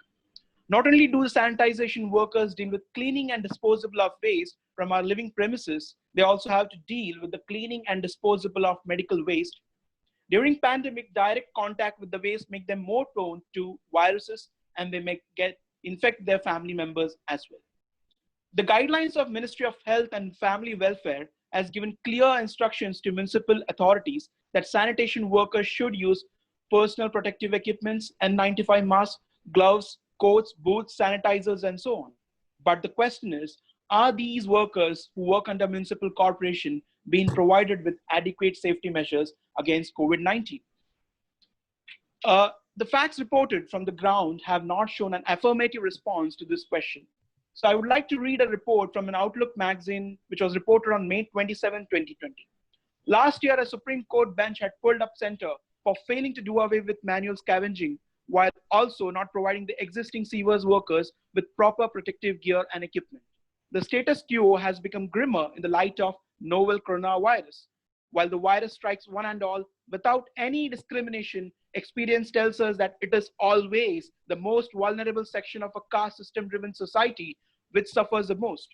Not only do the sanitization workers deal with cleaning and disposal of waste from our living premises, they also have to deal with the cleaning and disposal of medical waste. During pandemic, direct contact with the waste make them more prone to viruses, and they may infect their family members as well. The guidelines of Ministry of Health and Family Welfare has given clear instructions to municipal authorities that sanitation workers should use personal protective equipments, N95 masks, gloves, coats, boots, sanitizers, and so on. But the question is, are these workers who work under municipal corporation being provided with adequate safety measures against COVID-19? The facts reported from the ground have not shown an affirmative response to this question. So I would like to read a report from an Outlook magazine, which was reported on May 27, 2020. Last year, a Supreme Court bench had pulled up center for failing to do away with manual scavenging, while also not providing the existing sewers workers with proper protective gear and equipment. The status quo has become grimmer in the light of novel coronavirus. While the virus strikes one and all without any discrimination, experience tells us that it is always the most vulnerable section of a caste system-driven society which suffers the most.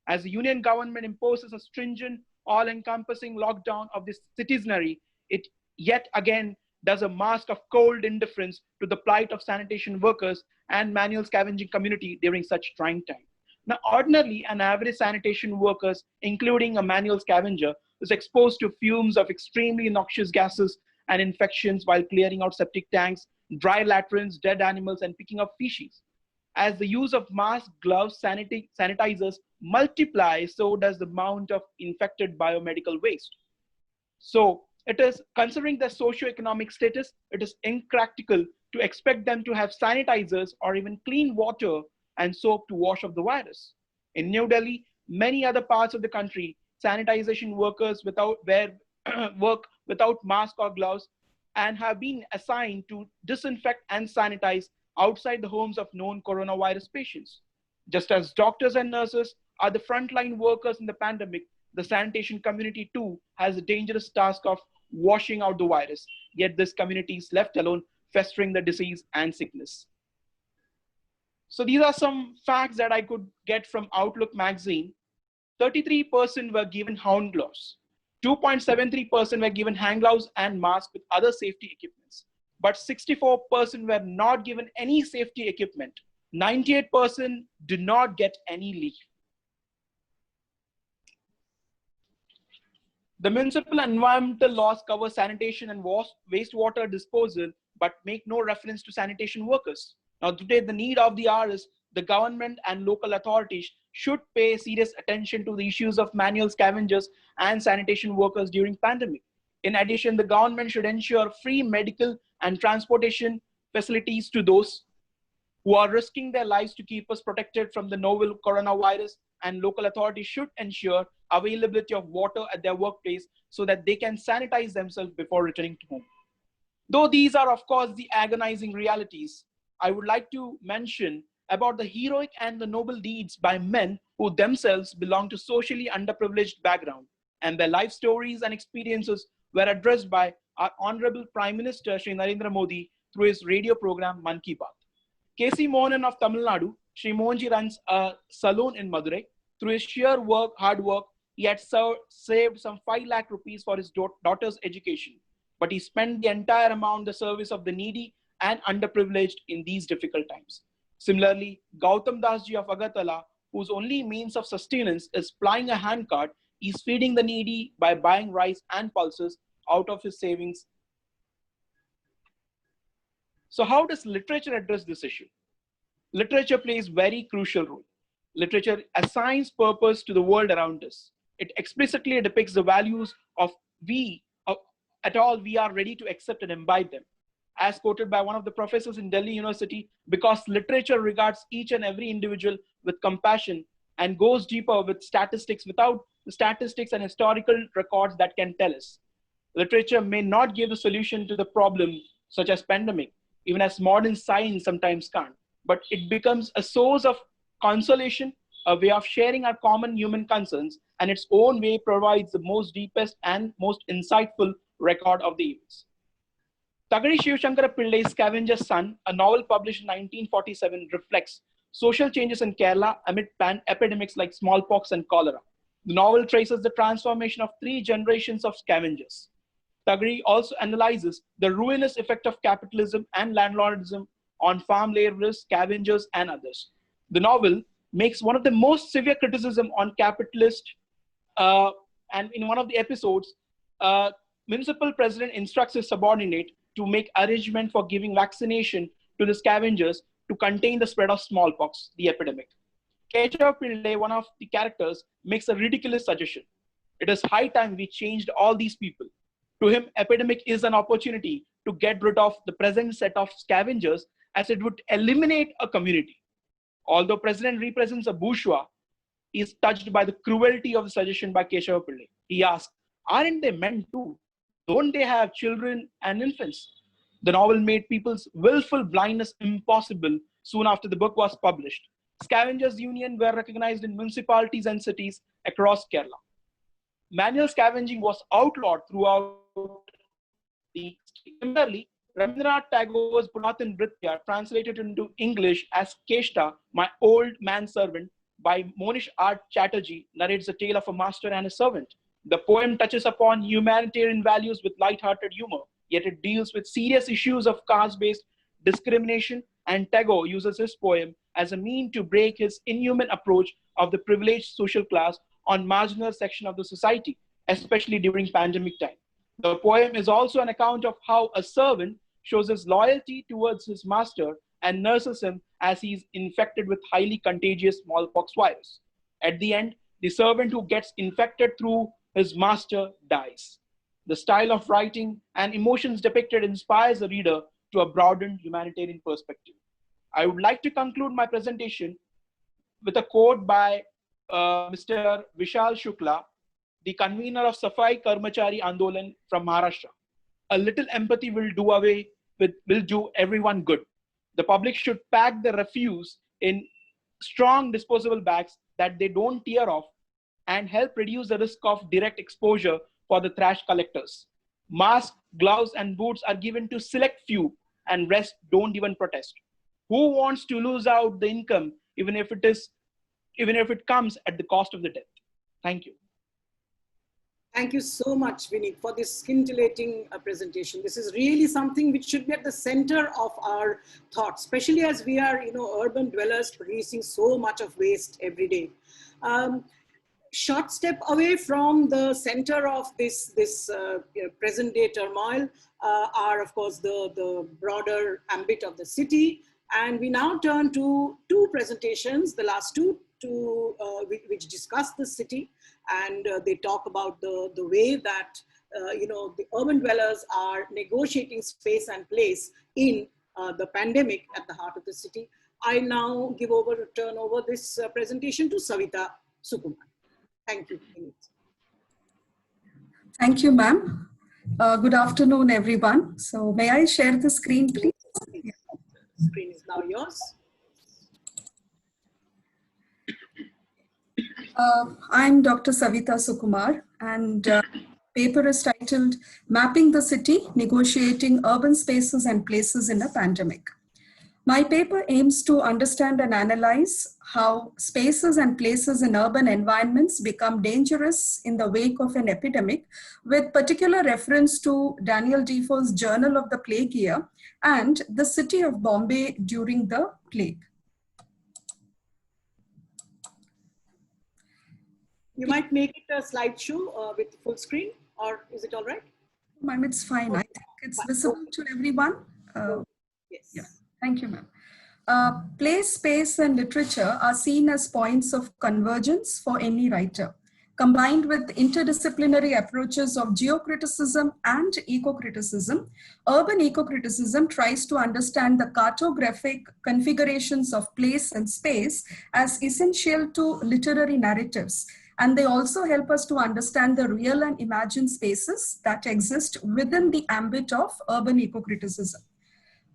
As the union government imposes a stringent, all-encompassing lockdown of the citizenry, it yet again does a mask of cold indifference to the plight of sanitation workers and manual scavenging community during such trying time. Now, ordinarily, an average sanitation worker, including a manual scavenger, is exposed to fumes of extremely noxious gases and infections while clearing out septic tanks, dry latrines, dead animals, and picking up feces. As the use of masks, gloves, sanitizers multiply, so does the amount of infected biomedical waste. So it is, considering their socioeconomic status, it is impractical to expect them to have sanitizers or even clean water and soap to wash off the virus. In New Delhi, many other parts of the country, sanitization workers work without masks or gloves and have been assigned to disinfect and sanitize outside the homes of known coronavirus patients. Just as doctors and nurses are the frontline workers in the pandemic, the sanitation community too has a dangerous task of washing out the virus, yet this community is left alone, festering the disease and sickness. So these are some facts that I could get from Outlook magazine. 33% were given hand gloves. 2.73% were given hand gloves and masks with other safety equipments. But 64% were not given any safety equipment. 98% did not get any leave. The municipal environmental laws cover sanitation and wastewater disposal, but make no reference to sanitation workers. Now today, the need of the hour is the government and local authorities should pay serious attention to the issues of manual scavengers and sanitation workers during pandemic. In addition, the government should ensure free medical and transportation facilities to those who are risking their lives to keep us protected from the novel coronavirus, and local authorities should ensure availability of water at their workplace so that they can sanitize themselves before returning to home. Though these are, of course, the agonizing realities, I would like to mention about the heroic and the noble deeds by men who themselves belong to socially underprivileged background, and their life stories and experiences were addressed by our Honorable Prime Minister Shri Narendra Modi through his radio program Man Ki Baat. K.C. Mohanan of Tamil Nadu, Shri Mohanji runs a salon in Madurai. Through his sheer hard work, he had saved some 5 lakh rupees for his daughter's education. But he spent the entire amount in the service of the needy and underprivileged in these difficult times. Similarly, Gautam Dasji of Agartala, whose only means of sustenance is plying a handcart, is feeding the needy by buying rice and pulses out of his savings. So how does literature address this issue? Literature plays a very crucial role. Literature assigns purpose to the world around us. It explicitly depicts the values of we are ready to accept and imbibe them. As quoted by one of the professors in Delhi University, because literature regards each and every individual with compassion and goes deeper with statistics without the statistics and historical records that can tell us. Literature may not give the solution to the problem such as pandemic, even as modern science sometimes can't, but it becomes a source of consolation, a way of sharing our common human concerns, and its own way provides the most deepest and most insightful record of the events. Tagari Shivashankara Pillai's Scavenger's Son, a novel published in 1947, reflects social changes in Kerala amid epidemics like smallpox and cholera. The novel traces the transformation of 3 generations of scavengers. Tagari also analyzes the ruinous effect of capitalism and landlordism on farm laborers, scavengers, and others. The novel makes one of the most severe criticism on capitalist, and in one of the episodes, municipal president instructs his subordinate to make arrangement for giving vaccination to the scavengers to contain the spread of smallpox, the epidemic. Keshav Pillai, one of the characters, makes a ridiculous suggestion. It is high time we changed all these people. To him, epidemic is an opportunity to get rid of the present set of scavengers, as it would eliminate a community. Although President represents a bourgeois, he is touched by the cruelty of the suggestion by Keshav Pillai. He asks, aren't they men too? Don't they have children and infants? The novel made people's willful blindness impossible soon after the book was published. Scavengers Union were recognized in municipalities and cities across Kerala. Manual scavenging was outlawed throughout the state. Similarly, Rabindranath Tagore's Punatan Nritya, translated into English as Keshta, My Old Man Servant, by Monish R. Chatterjee, narrates the tale of a master and a servant. The poem touches upon humanitarian values with light-hearted humor, yet it deals with serious issues of caste-based discrimination, and Tagore uses his poem as a mean to break his inhuman approach of the privileged social class on marginal section of the society, especially during pandemic time. The poem is also an account of how a servant shows his loyalty towards his master and nurses him as he is infected with highly contagious smallpox virus. At the end, the servant who gets infected through his master dies. The style of writing and emotions depicted inspires the reader to a broadened humanitarian perspective. I would like to conclude my presentation with a quote by Mr. Vishal Shukla, the convener of Safai Karmachari Andolan from Maharashtra. A little empathy will do everyone good. The public should pack the refuse in strong disposable bags that they don't tear off and help reduce the risk of direct exposure for the trash collectors. Masks, gloves, and boots are given to select few, and rest don't even protest. Who wants to lose out the income even if it comes at the cost of the death? Thank you. Thank you so much, Vineet, for this scintillating presentation. This is really something which should be at the center of our thoughts, especially as we are, urban dwellers producing so much of waste every day. Short step away from the center of this present day turmoil are, of course, the broader ambit of the city. And we now turn to 2 presentations, the last 2 which discuss the city, and they talk about the way that the urban dwellers are negotiating space and place in the pandemic at the heart of the city. I now turn over this presentation to Savita Sukumar. Thank you. Thank you, ma'am. Good afternoon, everyone. So may I share the screen, please? The screen is now yours. I'm Dr. Savita Sukumar, and paper is titled Mapping the City, Negotiating Urban Spaces and Places in a Pandemic. My paper aims to understand and analyze how spaces and places in urban environments become dangerous in the wake of an epidemic, with particular reference to Daniel Defoe's Journal of the Plague Year and the city of Bombay during the plague. You might make it a slideshow with full screen, or is it all right? Ma'am, it's fine. I think it's visible to everyone. Yes. Yeah. Thank you, ma'am. Place, space, and literature are seen as points of convergence for any writer. Combined with interdisciplinary approaches of geocriticism and eco-criticism, urban eco-criticism tries to understand the cartographic configurations of place and space as essential to literary narratives. And they also help us to understand the real and imagined spaces that exist within the ambit of urban eco-criticism.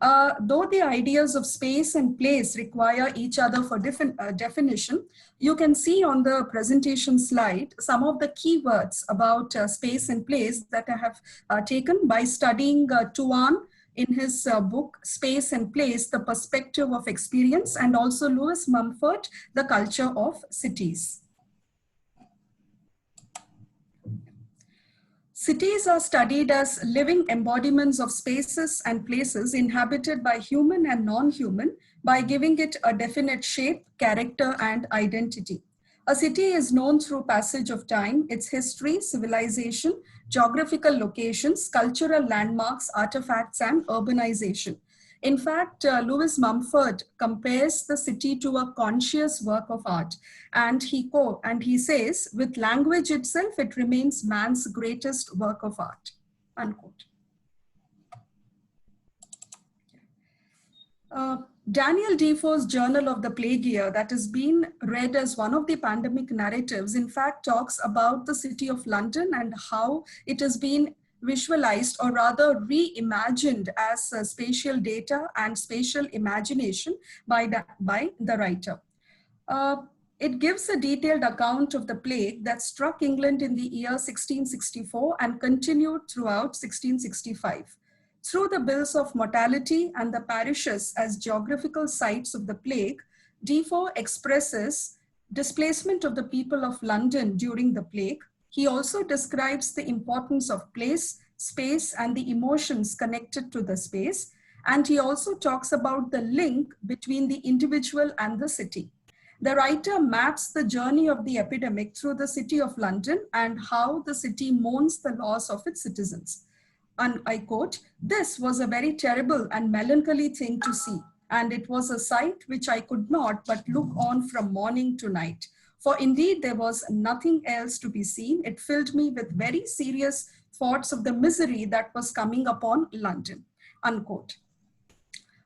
Though the ideas of space and place require each other for definition, you can see on the presentation slide some of the keywords about space and place that I have taken by studying Tuan in his book, Space and Place, The Perspective of Experience, and also Lewis Mumford, The Culture of Cities. Cities are studied as living embodiments of spaces and places inhabited by human and non-human by giving it a definite shape, character, and identity. A city is known through passage of time, its history, civilization, geographical locations, cultural landmarks, artifacts, and urbanization. In fact, Lewis Mumford compares the city to a conscious work of art. And he says, with language itself, it remains man's greatest work of art, unquote. Daniel Defoe's Journal of the Plague Year, that has been read as one of the pandemic narratives, in fact talks about the city of London and how it has been visualized, or rather reimagined, as spatial data and spatial imagination by the writer. It gives a detailed account of the plague that struck England in the year 1664 and continued throughout 1665. Through the bills of mortality and the parishes as geographical sites of the plague, Defoe expresses displacement of the people of London during the plague. He also describes the importance of place, space, and the emotions connected to the space. And he also talks about the link between the individual and the city. The writer maps the journey of the epidemic through the city of London and how the city mourns the loss of its citizens. And I quote, "This was a very terrible and melancholy thing to see, and it was a sight which I could not but look on from morning to night. For indeed there was nothing else to be seen. It filled me with very serious thoughts of the misery that was coming upon London," unquote.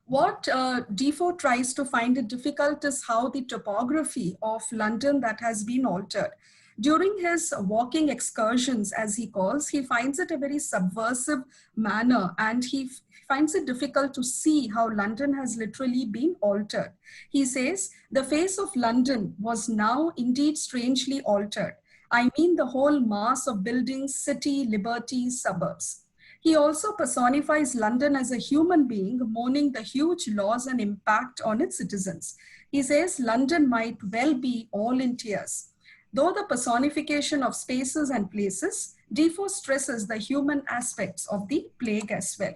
What Defoe tries to find it difficult is how the topography of London that has been altered. During his walking excursions, as he calls, he finds it a very subversive manner, and he finds it difficult to see how London has literally been altered. He says, "The face of London was now indeed strangely altered. I mean the whole mass of buildings, city, liberties, suburbs." He also personifies London as a human being mourning the huge loss and impact on its citizens. He says London might well be all in tears. Though the personification of spaces and places, Defoe stresses the human aspects of the plague as well.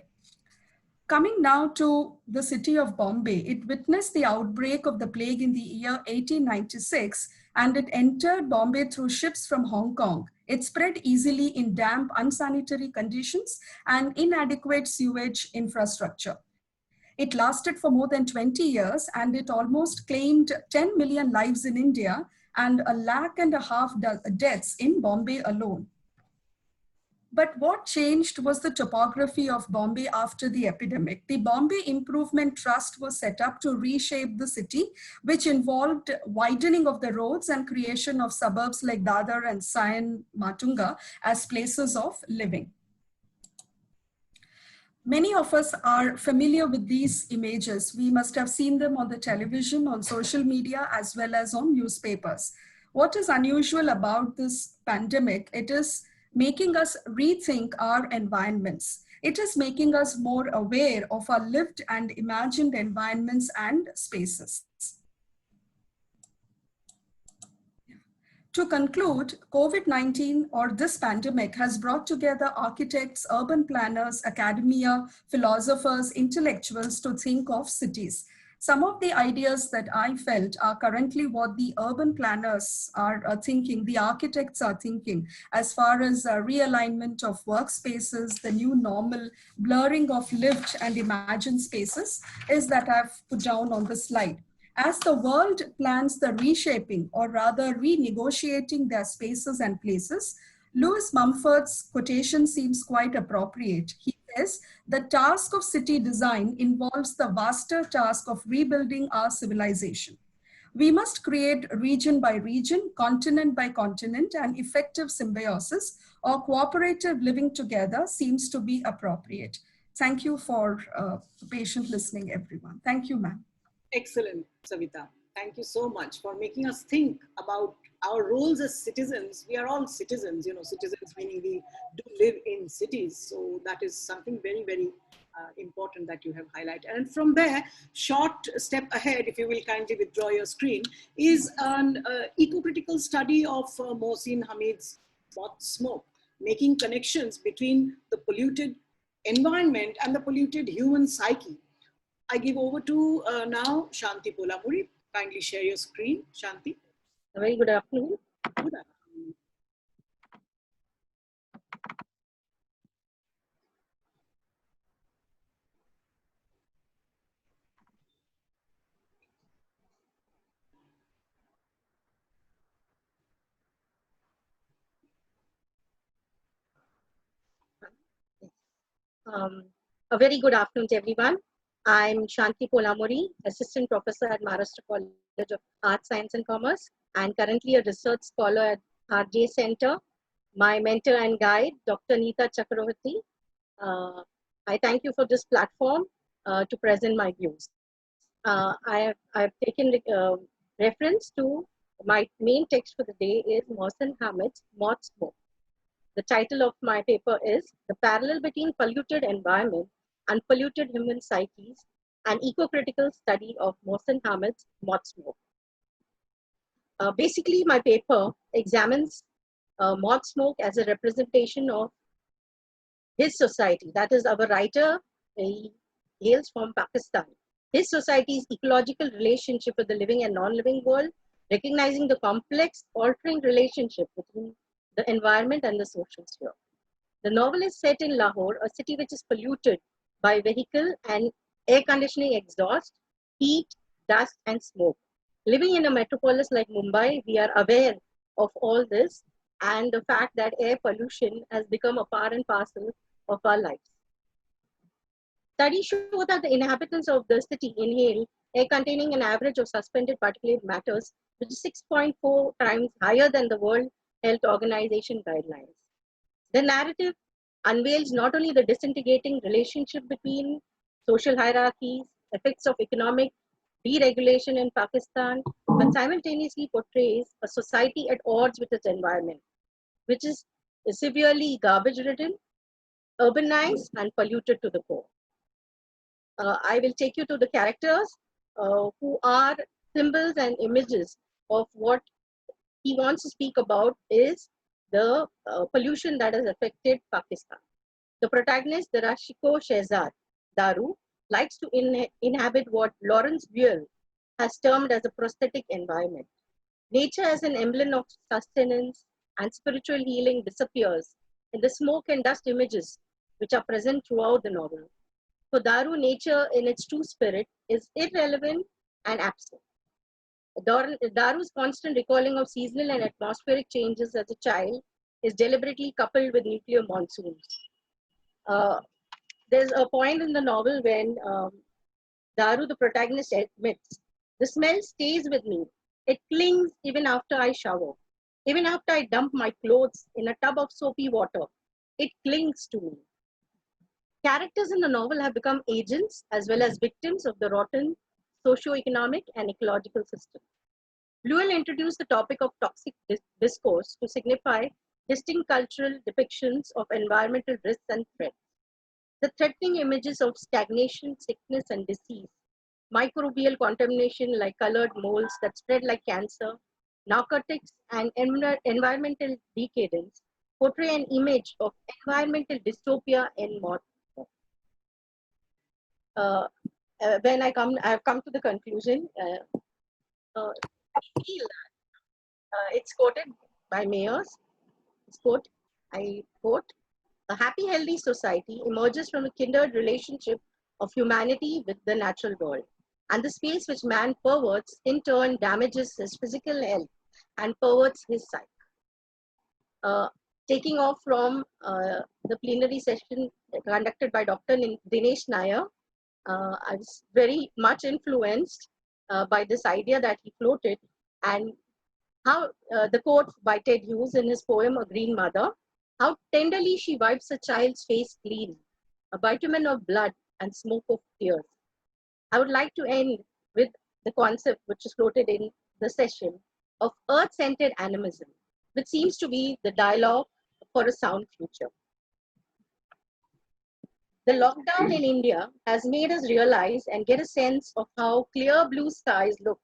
Coming now to the city of Bombay, it witnessed the outbreak of the plague in the year 1896, and it entered Bombay through ships from Hong Kong. It spread easily in damp, unsanitary conditions and inadequate sewage infrastructure. It lasted for more than 20 years and it almost claimed 10 million lives in India and 1.5 lakh deaths in Bombay alone. But what changed was the topography of Bombay after the epidemic. The Bombay Improvement Trust was set up to reshape the city, which involved widening of the roads and creation of suburbs like Dadar and Sion Matunga as places of living. Many of us are familiar with these images. We must have seen them on the television, on social media, as well as on newspapers. What is unusual about this pandemic? It is making us rethink our environments. It is making us more aware of our lived and imagined environments and spaces. To conclude, COVID-19 or this pandemic has brought together architects, urban planners, academia, philosophers, intellectuals to think of cities. Some of the ideas that I felt are currently what the urban planners are thinking, the architects are thinking, as far as realignment of workspaces, the new normal, blurring of lived and imagined spaces, is that I've put down on the slide. As the world plans the reshaping, or rather renegotiating their spaces and places, Lewis Mumford's quotation seems quite appropriate. He says, the task of city design involves the vaster task of rebuilding our civilization. We must create region by region, continent by continent, and effective symbiosis or cooperative living together seems to be appropriate. Thank you for patient listening, everyone. Thank you, ma'am. Excellent, Savita. Thank you so much for making us think about our roles as citizens. We are all citizens, citizens meaning we do live in cities. So that is something very, very important that you have highlighted. And from there, short step ahead, if you will kindly withdraw your screen, is an eco-critical study of Mohsin Hamid's Moth Smoke, making connections between the polluted environment and the polluted human psyche. I give over to now Shanti Polamuri. Kindly share your screen, Shanti. A very good afternoon. Good afternoon. A very good afternoon to everyone. I'm Shanti Polamuri, Assistant Professor at Maharashtra College of Arts, Science and Commerce, and currently a research scholar at RJ Center. My mentor and guide, Dr. Neeta Chakravarti. I thank you for this platform to present my views. I've taken reference to my main text for the day is Mohsin Hamid's Moth Smoke. The title of my paper is The Parallel Between Polluted Environment and Polluted Human Psyches, an Eco-Critical Study of Mohsin Hamid's Moth Smoke. Basically, my paper examines moth smoke as a representation of his society. That is, our writer, he hails from Pakistan. His society's ecological relationship with the living and non-living world, recognizing the complex, altering relationship between the environment and the social sphere. The novel is set in Lahore, a city which is polluted by vehicle and air conditioning exhaust, heat, dust, and smoke. Living in a metropolis like Mumbai, we are aware of all this and the fact that air pollution has become a part and parcel of our lives. Studies show that the inhabitants of the city inhale air containing an average of suspended particulate matters, which is 6.4 times higher than the World Health Organization guidelines. The narrative unveils not only the disintegrating relationship between social hierarchies, effects of economic deregulation in Pakistan, but simultaneously portrays a society at odds with its environment, which is severely garbage-ridden, urbanized, and polluted to the core. I will take you to the characters who are symbols and images of what he wants to speak about is the pollution that has affected Pakistan. The protagonist, the Rashiko Shehzad Daru, likes to inhabit what Lawrence Buell has termed as a prosthetic environment. Nature as an emblem of sustenance and spiritual healing disappears in the smoke and dust images which are present throughout the novel. For Daru, nature in its true spirit is irrelevant and absent. Daru's constant recalling of seasonal and atmospheric changes as a child is deliberately coupled with nuclear monsoons. There's a point in the novel when Daru, the protagonist, admits, the smell stays with me. It clings even after I shower. Even after I dump my clothes in a tub of soapy water, it clings to me. Characters in the novel have become agents as well as victims of the rotten socio-economic and ecological system. Bluell introduced the topic of toxic discourse to signify distinct cultural depictions of environmental risks and threats. The threatening images of stagnation, sickness, and disease, microbial contamination like colored molds that spread like cancer, narcotics, and environmental decadence portray an image of environmental dystopia in modern. When I've come to the conclusion. I feel that it's quoted by Mayors. It's quote, I quote, a happy, healthy society emerges from a kindred relationship of humanity with the natural world. And the space which man perverts in turn damages his physical health and perverts his psyche. Taking off from the plenary session conducted by Dr. Dinesh Nair, I was very much influenced by this idea that he floated, and how the quote by Ted Hughes in his poem A Green Mother, how tenderly she wipes a child's face clean, a bitumen of blood and smoke of tears. I would like to end with the concept which is floated in the session of earth-centered animism, which seems to be the dialogue for a sound future. The lockdown in India has made us realize and get a sense of how clear blue skies look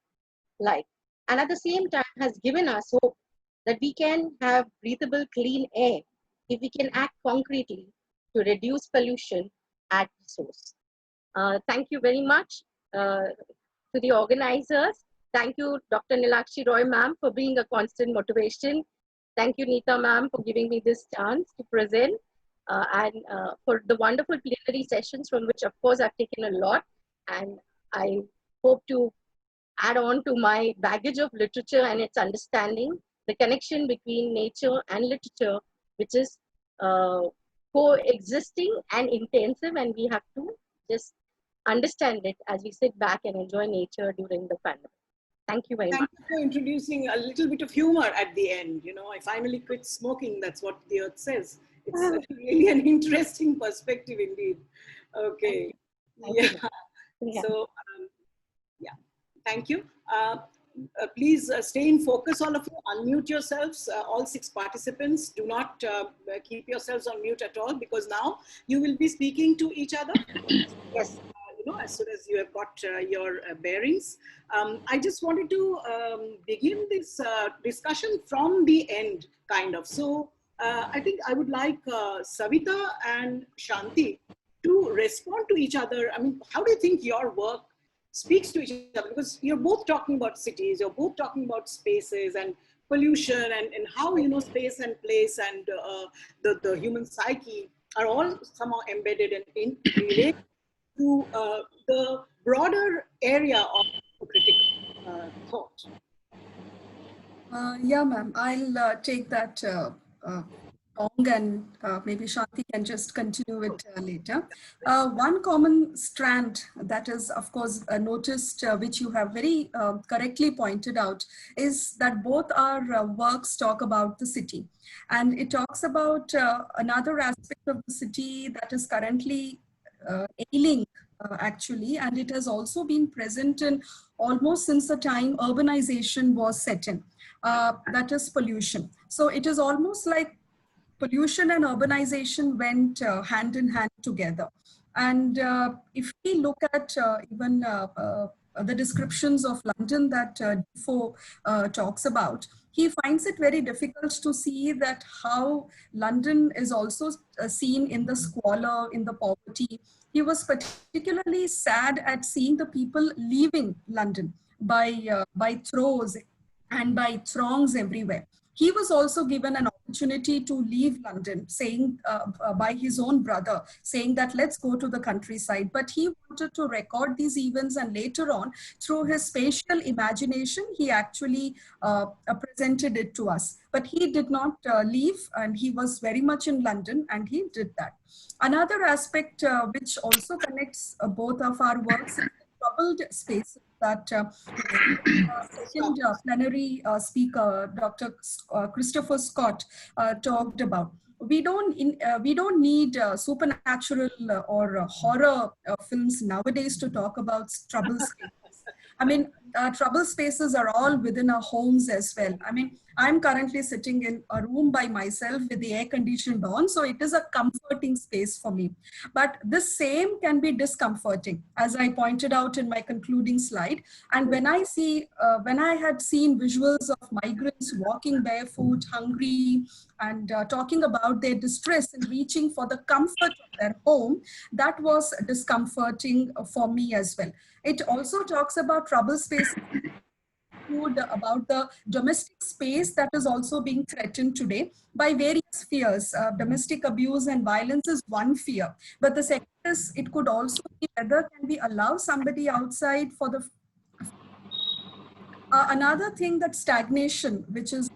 like, and at the same time has given us hope that we can have breathable, clean air if we can act concretely to reduce pollution at the source. Thank you very much to the organizers. Thank you, Dr. Nilakshi Roy ma'am, for being a constant motivation. Thank you, Neeta ma'am, for giving me this chance to present. And for the wonderful plenary sessions from which, of course, I've taken a lot. And I hope to add on to my baggage of literature and its understanding, the connection between nature and literature, which is coexisting and intensive, and we have to just understand it as we sit back and enjoy nature during the pandemic. Thank you very much. Thank you for introducing a little bit of humor at the end. You know, I finally quit smoking. That's what the earth says. It's really an interesting perspective indeed. Okay. Thank you. So, yeah, thank you. Please stay in focus, all of you. Unmute yourselves, all 6 participants. Do not keep yourselves on mute at all, because now you will be speaking to each other. Yes. You know, as soon as you have got your bearings. I just wanted to begin this discussion from the end, kind of. So I think I would like Savita and Shanti to respond to each other. I mean, how do you think your work speaks to each other? Because you're both talking about cities, you're both talking about spaces and pollution, and how, you know, space and place and the human psyche are all somehow embedded and related to the broader area of critical thought. Yeah, ma'am. I'll take that long, and maybe Shanti can just continue it later. One common strand that is, of course, noticed, which you have very correctly pointed out, is that both our works talk about the city. And it talks about another aspect of the city that is currently ailing, actually, and it has also been present in almost since the time urbanization was set in. That is pollution. So it is almost like pollution and urbanization went hand in hand together. And if we look at even the descriptions of London that Defoe talks about, he finds it very difficult to see that how London is also seen in the squalor, in the poverty. He was particularly sad at seeing the people leaving London by throes and by throngs everywhere. He was also given an opportunity to leave London, saying by his own brother, saying that let's go to the countryside. But he wanted to record these events, and later on, through his spatial imagination, he actually presented it to us. But he did not leave, and he was very much in London, and he did that. Another aspect which also connects both of our works is the troubled spaces that second plenary speaker, Dr. Christopher Scott, talked about. We don't need supernatural or horror films nowadays to talk about trouble spaces. I mean, trouble spaces are all within our homes as well. I mean, I'm currently sitting in a room by myself with the air conditioned on, so it is a comforting space for me. But this same can be discomforting, as I pointed out in my concluding slide. And when I had seen visuals of migrants walking barefoot, hungry, and talking about their distress in reaching for the comfort of their home, that was discomforting for me as well. It also talks about trouble spaces, about the domestic space that is also being threatened today by various fears. Domestic abuse and violence is one fear, but the second is it could also be whether can we allow somebody outside for the another thing, that stagnation, which is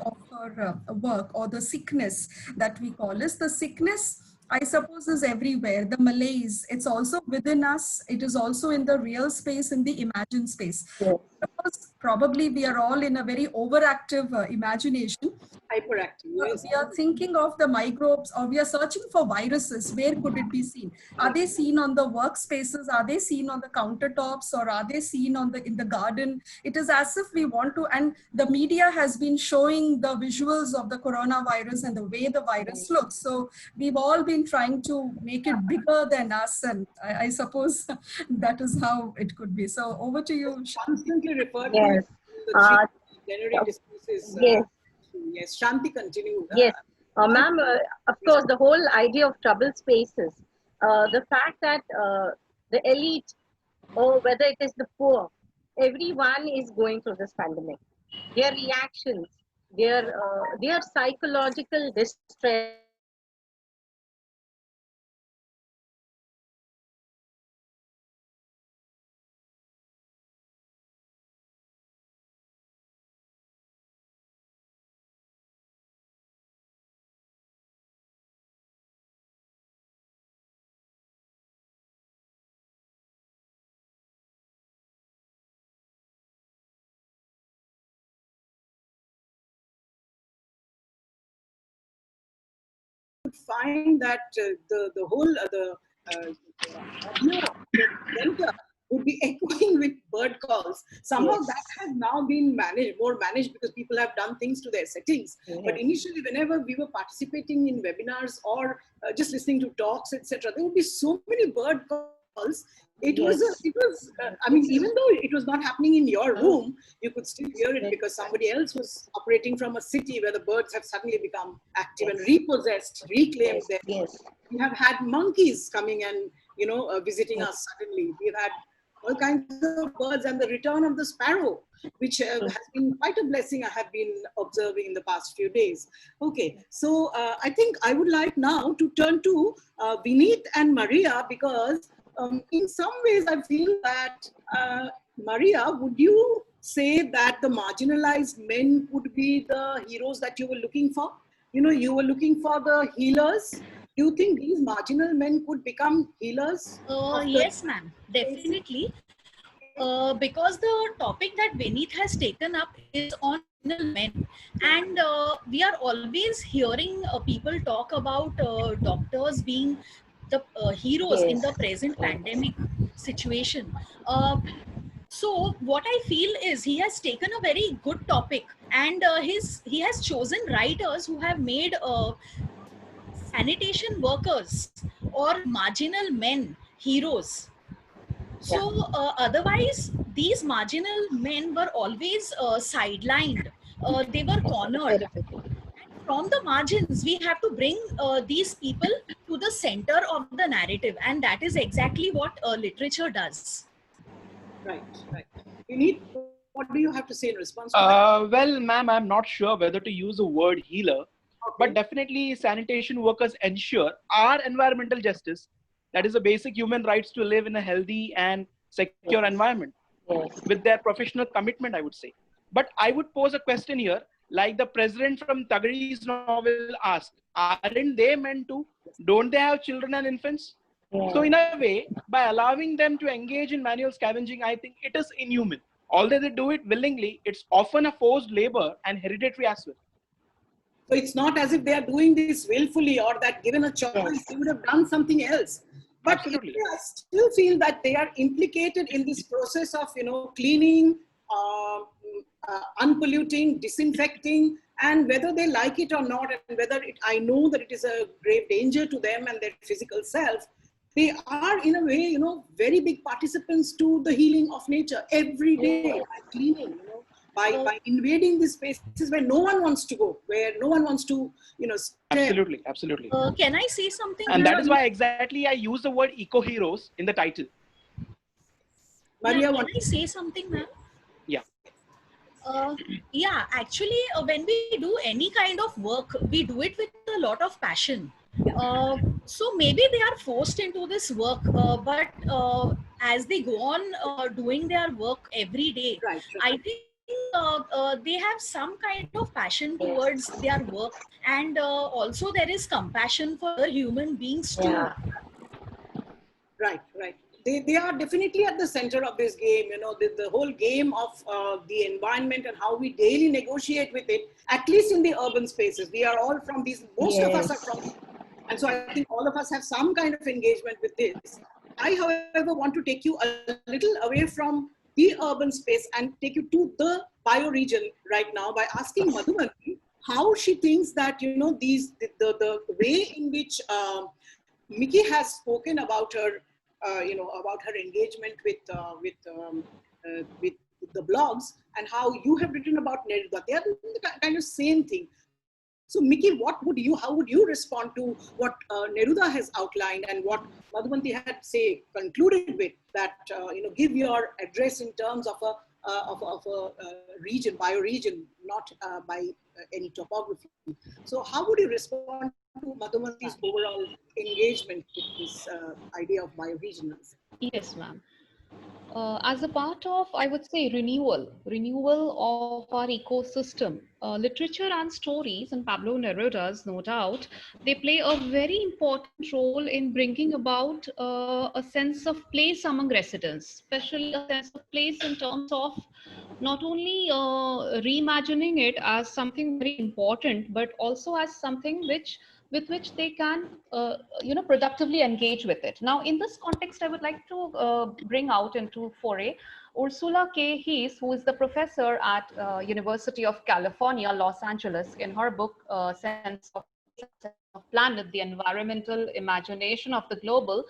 of her work, or the sickness that we call, is the sickness, I suppose, is everywhere. The malaise, it's also within us. It is also in the real space, in the imagined space. Yes. Because probably we are all in a very overactive imagination. Hyperactive, yes. We are thinking of the microbes, or we are searching for viruses. Where could it be seen? Are they seen on the workspaces? Are they seen on the countertops? Or are they seen on in the garden? It is as if we want to, and the media has been showing the visuals of the coronavirus and the way the virus looks. So we've all been trying to make it bigger than us, and I suppose that is how it could be. So over to you, Shanti. Constantly referred Yes. to the plenary discourses. Yes. Yes, Shanti, continue. Yes, ma'am, of course, the whole idea of trouble spaces, the fact that the elite, or whether it is the poor, everyone is going through this pandemic. Their reactions, their psychological distress, find that the whole audio of the presenter would be echoing with bird calls. Somehow Yes. that has now been managed because people have done things to their settings. Yes. But initially, whenever we were participating in webinars or just listening to talks, etc., there would be so many bird calls. It was, I mean, even though it was not happening in your room, you could still hear it because somebody else was operating from a city where the birds have suddenly become active and repossessed, reclaimed them. Yes. We have had monkeys coming and, visiting us suddenly. We've had all kinds of birds, and the return of the sparrow, which has been quite a blessing I have been observing in the past few days. Okay, so I think I would like now to turn to Vineet and Maria, because in some ways I feel that, Maria, would you say that the marginalized men would be the heroes that you were looking for? You were looking for the healers. Do you think these marginal men could become healers? Yes, ma'am, definitely. Because the topic that Vineet has taken up is on men, and we are always hearing people talk about doctors being the heroes in the present pandemic situation. So what I feel is he has taken a very good topic, and he has chosen writers who have made sanitation workers or marginal men heroes. So otherwise, these marginal men were always sidelined. They were cornered. From the margins, we have to bring these people to the center of the narrative, and that is exactly what literature does. Right. Vineet, what do you have to say in response to that? Well, ma'am, I'm not sure whether to use the word healer, but definitely sanitation workers ensure our environmental justice, that is a basic human rights to live in a healthy and secure environment with their professional commitment, I would say. But I would pose a question here, like the president from Tagari's novel asked, aren't they meant to? Don't they have children and infants? So in a way, by allowing them to engage in manual scavenging, I think it is inhuman. Although they do it willingly, it's often a forced labor and hereditary as well. So it's not as if they are doing this willfully or that given a choice, they would have done something else. But Absolutely. I still feel that they are implicated in this process of, cleaning, unpolluting, disinfecting, and whether they like it or not, and whether I know that it is a grave danger to them and their physical self, they are in a way, very big participants to the healing of nature every day by cleaning, by invading these spaces where no one wants to go, where no one wants to, step. Absolutely. Can I say something? And that is why exactly I use the word eco-heroes in the title. Maria, can I say something, ma'am? Yeah. Yeah, actually, when we do any kind of work, we do it with a lot of passion. So maybe they are forced into this work, but as they go on doing their work every day, I think they have some kind of passion towards their work, and also there is compassion for other human beings too. Right. They are definitely at the center of this game, the whole game of the environment and how we daily negotiate with it, at least in the urban spaces. We are all from these, most of us are from, and so I think all of us have some kind of engagement with this. I, however, want to take you a little away from the urban space and take you to the bioregion right now by asking Madhuvanti how she thinks that, the way in which Miki has spoken about her, about her engagement with the blogs, and how you have written about Neruda. They are the kind of same thing. So Miki, how would you respond to what Neruda has outlined and what Madhuvanti had concluded with, that give your address in terms of a region, bioregion, not by any topography. So how would you respond to Madhuvanti's overall engagement with this idea of bioregionalism? Yes, ma'am. As a part of, I would say, renewal of our ecosystem, literature and stories, and Pablo Neruda's, no doubt, they play a very important role in bringing about a sense of place among residents, especially a sense of place in terms of not only reimagining it as something very important, but also as something with which they can, productively engage with it. Now, in this context, I would like to bring out into foray Ursula K. Heath, who is the professor at University of California, Los Angeles, in her book, Sense of Planet, the Environmental Imagination of the Global.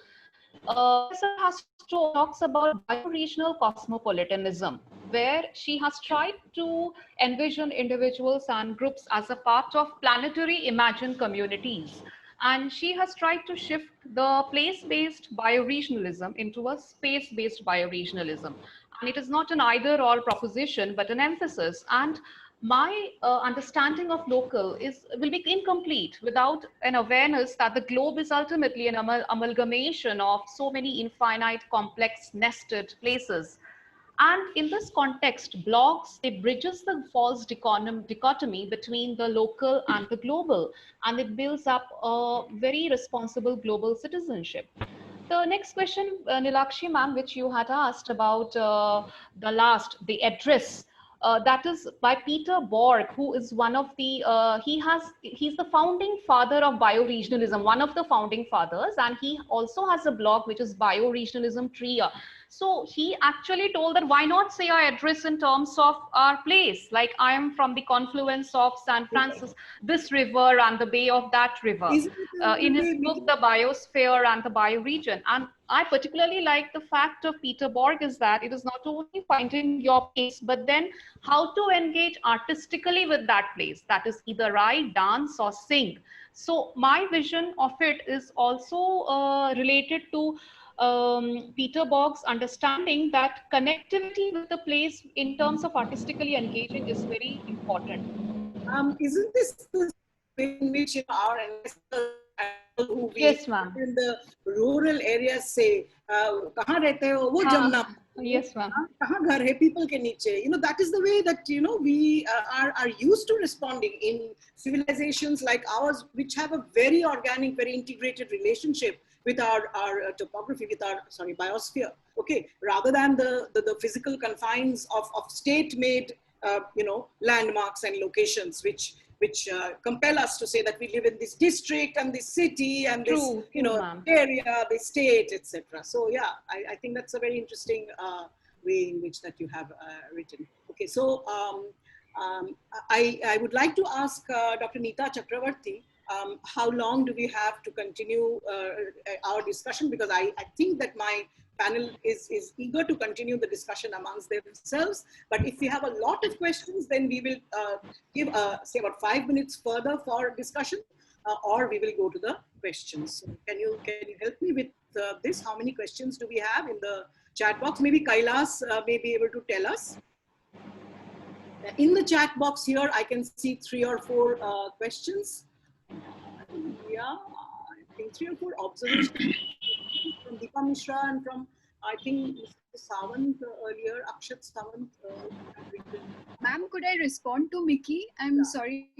Professor talks about bioregional cosmopolitanism, where she has tried to envision individuals and groups as a part of planetary imagined communities. And she has tried to shift the place-based bioregionalism into a space-based bioregionalism. And it is not an either-or proposition, but an emphasis. And my understanding of local will be incomplete without an awareness that the globe is ultimately an amalgamation of so many infinite, complex, nested places. And in this context, blogs, it bridges the false dichotomy between the local and the global, and it builds up a very responsible global citizenship. The next question, Nilakshi ma'am, which you had asked about the address, that is by Peter Borg, who is one of the, he's the founding father of bioregionalism, one of the founding fathers, and he also has a blog which is Bioregionalism Tria. So he actually told that why not say our address in terms of our place, like I am from the confluence of San Francisco, this river and the bay of that river. In his book, The Biosphere and the Bioregion. And I particularly like the fact of Peter Borg is that it is not only finding your place, but then how to engage artistically with that place. That is either write, dance, or sing. So my vision of it is also related to Peter Borg's understanding that connectivity with the place in terms of artistically engaging is very important. Isn't this the way in which our ancestors who we Yes, ma'am. in the rural areas say, "Kahan rehte ho?" Wo jamna. Yes, ma'am. Kahan ghar hai? People ke niche. You know, that is the way that, you know, we are used to responding in civilizations like ours, which have a very organic, very integrated relationship with our topography, with our, sorry, biosphere. Okay, rather than the physical confines of state-made, you know, landmarks and locations, which compel us to say that we live in this district and this city and this, you know, area, the state, etc. So yeah, I think that's a very interesting way in which that you have written. Okay, so I would like to ask Dr. Neeta Chakravarti, how long do we have to continue our discussion? Because I think that my panel is eager to continue the discussion amongst themselves. But if we have a lot of questions, then we will give, say, about 5 minutes further for discussion, or we will go to the questions. So can you help me with this? How many questions do we have in the chat box? Maybe Kailas may be able to tell us. In the chat box here, I can see 3 or 4 questions. Yeah, I think 3 or 4 observations from Deepa Mishra and from, I think, Mr. Sawant earlier, Akshat Sawant. Ma'am, could I respond to Mickey? I'm sorry.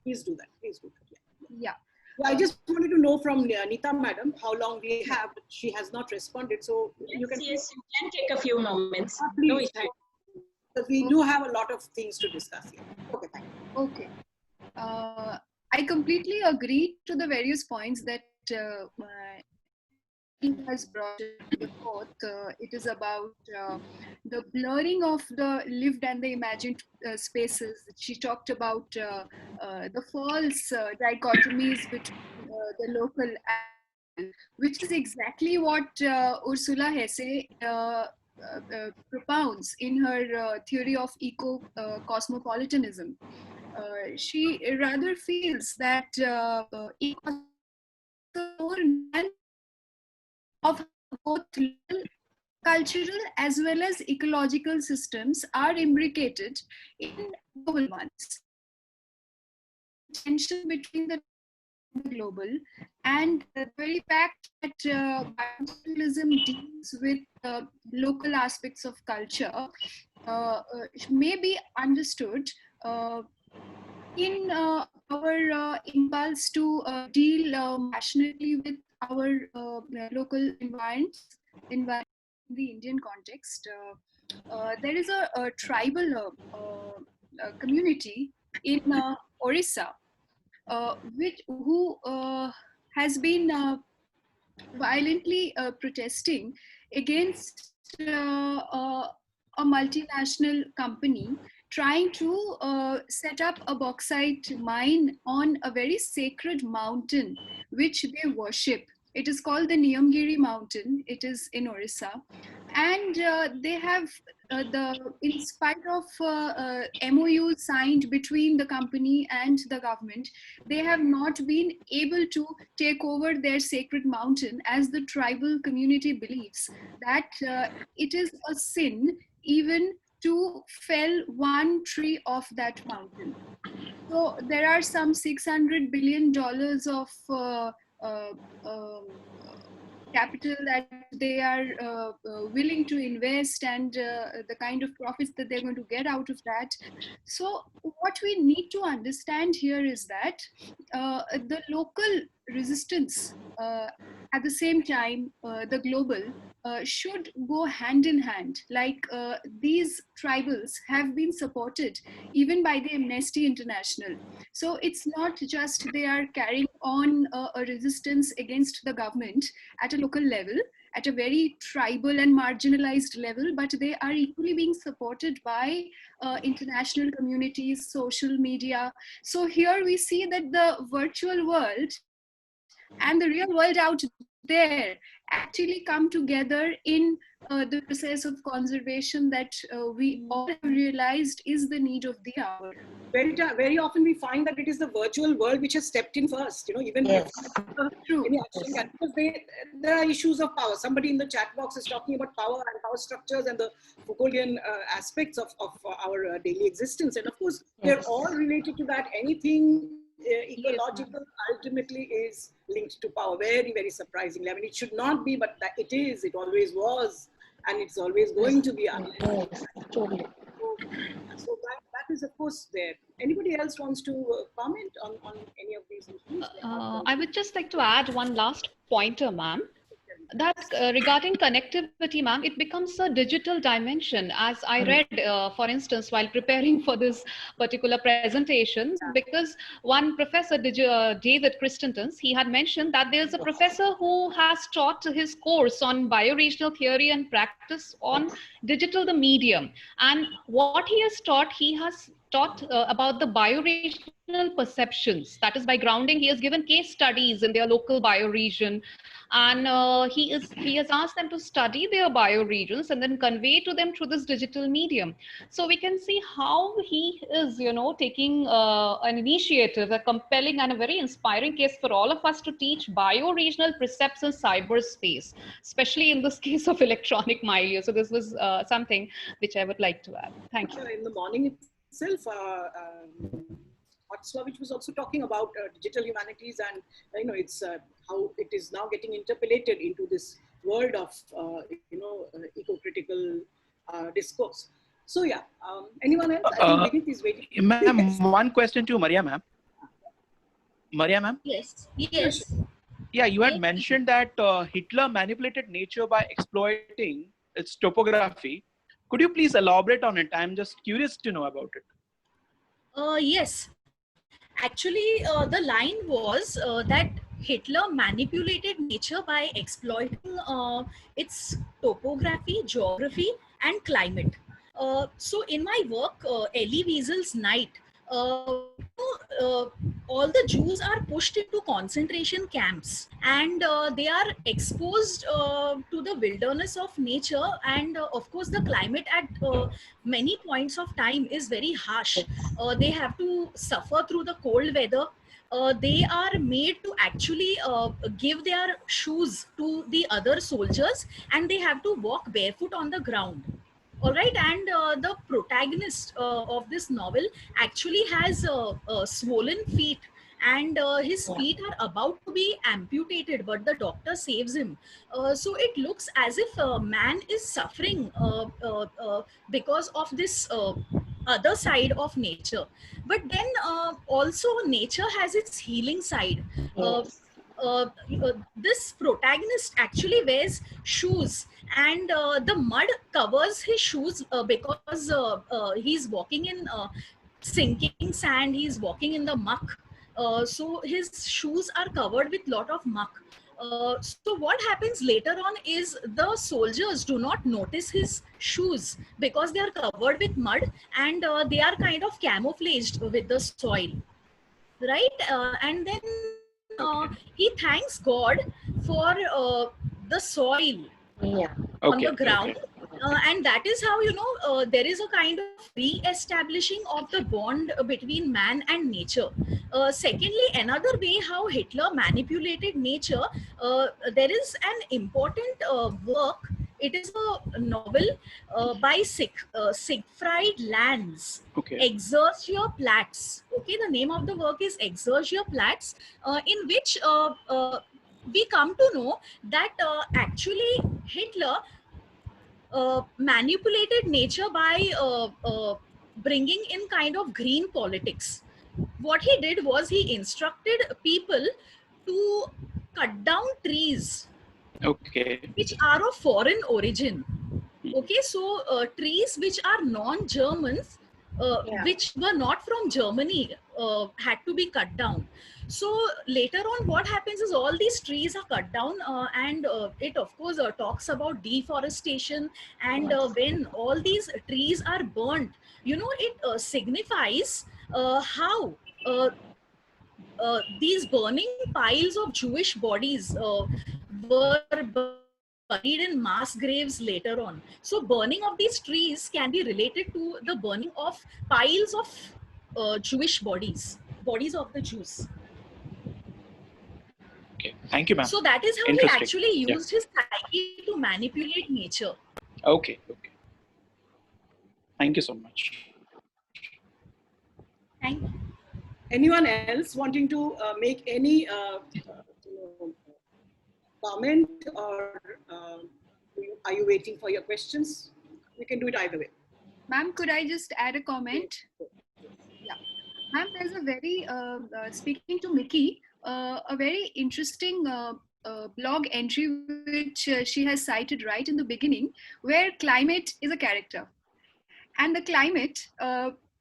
Please do that. Please do that. Yeah. I just wanted to know from Neeta Madam how long we have. She has not responded, so you can. Yes, you can take a few moments. Please, because we do have a lot of things to discuss here. Okay, thank you. Okay. I completely agree to the various points that he has brought forth. It is about the blurring of the lived and the imagined spaces. She talked about the false dichotomies between the local and, which is exactly what Ursula Hesse propounds in her theory of eco-cosmopolitanism. She rather feels that of both cultural as well as ecological systems are imbricated in global ones. Tension between the global and the very fact that biculturalism deals with local aspects of culture may be understood in our impulse to deal passionately with our local environments in the Indian context. There is a tribal community in Orissa, who has been violently protesting against a multinational company trying to set up a bauxite mine on a very sacred mountain which they worship. It is called the Niyamgiri mountain. It is in Orissa. And they have, in spite of MOU signed between the company and the government, they have not been able to take over their sacred mountain, as the tribal community believes that it is a sin even to fell one tree off that mountain. So there are some $600 billion of capital that they are willing to invest, and the kind of profits that they're going to get out of that. So what we need to understand here is that the local resistance, at the same time, the global, should go hand in hand. Like these tribals have been supported even by the Amnesty International. So it's not just they are carrying on a resistance against the government at a local level, at a very tribal and marginalized level, but they are equally being supported by international communities, social media. So here we see that the virtual world and the real world out there actually come together in the process of conservation that we all have realized is the need of the hour. Very often we find that it is the virtual world which has stepped in first, you know, even True. Because there are issues of power. Somebody in the chat box is talking about power and power structures and the Foucauldian aspects of our daily existence. And of course, they're all related to that. Anything ecological ultimately is linked to power. Very, very surprisingly. I mean, it should not be, but that it is. It always was, and it's always going to be. Yes, totally. So that is, of course, there. Anybody else wants to comment on any of these issues? I would just like to add one last pointer, ma'am. That regarding connectivity, ma'am, it becomes a digital dimension. As I read, for instance, while preparing for this particular presentation, because one professor, David Christensen, he had mentioned that there's a professor who has taught his course on bioregional theory and practice on digital the medium. And what he has taught about the bioregional perceptions. That is, by grounding, he has given case studies in their local bioregion, and he has asked them to study their bioregions and then convey to them through this digital medium. So we can see how he is, taking an initiative, a compelling and a very inspiring case for all of us to teach bioregional precepts in cyberspace, especially in this case of electronic milieu. So this was something which I would like to add. Thank you. In the morning itself, which was also talking about digital humanities, and it's how it is now getting interpolated into this world of eco-critical discourse. So yeah, anyone else? I think Vinit is waiting. Ma'am, one question to Maria, ma'am. Maria, ma'am. Yes. Yes. Yeah, you had mentioned that Hitler manipulated nature by exploiting its topography. Could you please elaborate on it? I'm just curious to know about it. Yes. Actually, the line was that Hitler manipulated nature by exploiting its topography, geography, and climate. So in my work, Elie Wiesel's Night, all the Jews are pushed into concentration camps, and they are exposed to the wilderness of nature, and of course the climate at many points of time is very harsh. They have to suffer through the cold weather. They are made to actually give their shoes to the other soldiers, and they have to walk barefoot on the ground. All right, and the protagonist of this novel actually has swollen feet, and his feet are about to be amputated, but the doctor saves him. So it looks as if man is suffering because of this other side of nature. But then also nature has its healing side. This protagonist actually wears shoes, and the mud covers his shoes because he's walking in sinking sand, he's walking in the muck. So his shoes are covered with lot of muck. So what happens later on is the soldiers do not notice his shoes because they are covered with mud, and they are kind of camouflaged with the soil, right? And then he thanks God for the soil on the ground. And that is how, there is a kind of re-establishing of the bond between man and nature. Secondly, another way how Hitler manipulated nature, there is an important work. It is a novel by Siegfried Lanz, Exercierplatz. Okay, the name of the work is Exercierplatz, in which we come to know that actually Hitler manipulated nature by bringing in kind of green politics. What he did was he instructed people to cut down trees which are of foreign origin. Okay, so trees which are non-Germans, which were not from Germany, had to be cut down. So later on, what happens is all these trees are cut down, and it of course talks about deforestation. And when all these trees are burnt, it signifies how these burning piles of Jewish bodies were buried in mass graves later on. So burning of these trees can be related to the burning of piles of Jewish bodies of the Jews. Okay, thank you, ma'am. So that is how he actually used his psyche to manipulate nature. Okay. Thank you so much. Thank you. Anyone else wanting to make any comment, or are you waiting for your questions? We can do it either way. Ma'am, could I just add a comment? Yeah. Ma'am, there's a very, speaking to Mickey, a very interesting blog entry which she has cited right in the beginning, where climate is a character. And the climate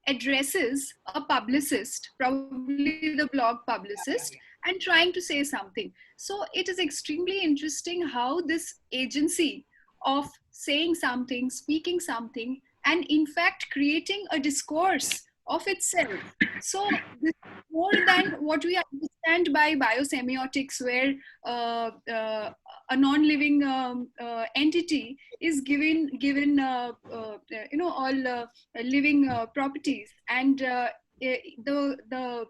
addresses a publicist, probably the blog publicist, and trying to say something. So it is extremely interesting how this agency of saying something, speaking something, and in fact creating a discourse of itself. So this is more than what we understand by biosemiotics, where a non-living entity is given all living properties, and the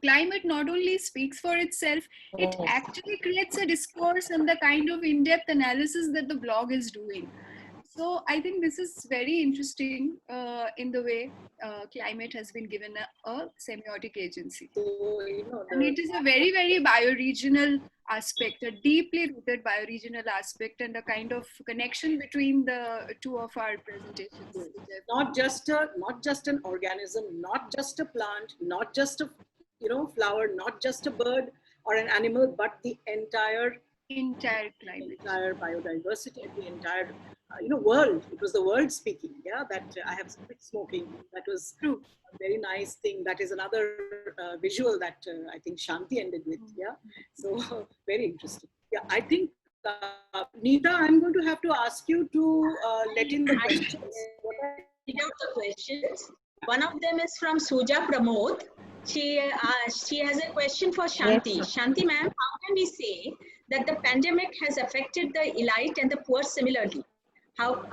climate not only speaks for itself, it actually creates a discourse and the kind of in-depth analysis that the blog is doing. So I think this is very interesting in the way climate has been given a semiotic agency. So, and it is a very, very bioregional aspect, a deeply rooted bioregional aspect, and a kind of connection between the two of our presentations. Not just an organism, not just a plant, not just a flower, not just a bird or an animal, but the entire climate, entire biodiversity, the entire world. It was the world speaking. Yeah, that I have quit smoking. That was true. A very nice thing. That is another visual that I think Shanti ended with. Yeah, so very interesting. Yeah, I think Neeta, I'm going to have to ask you to let in the questions. Read out the questions. One of them is from Suja Pramod. She has a question for Shanti. Yes. Shanti ma'am, how can we say that the pandemic has affected the elite and the poor similarly? How?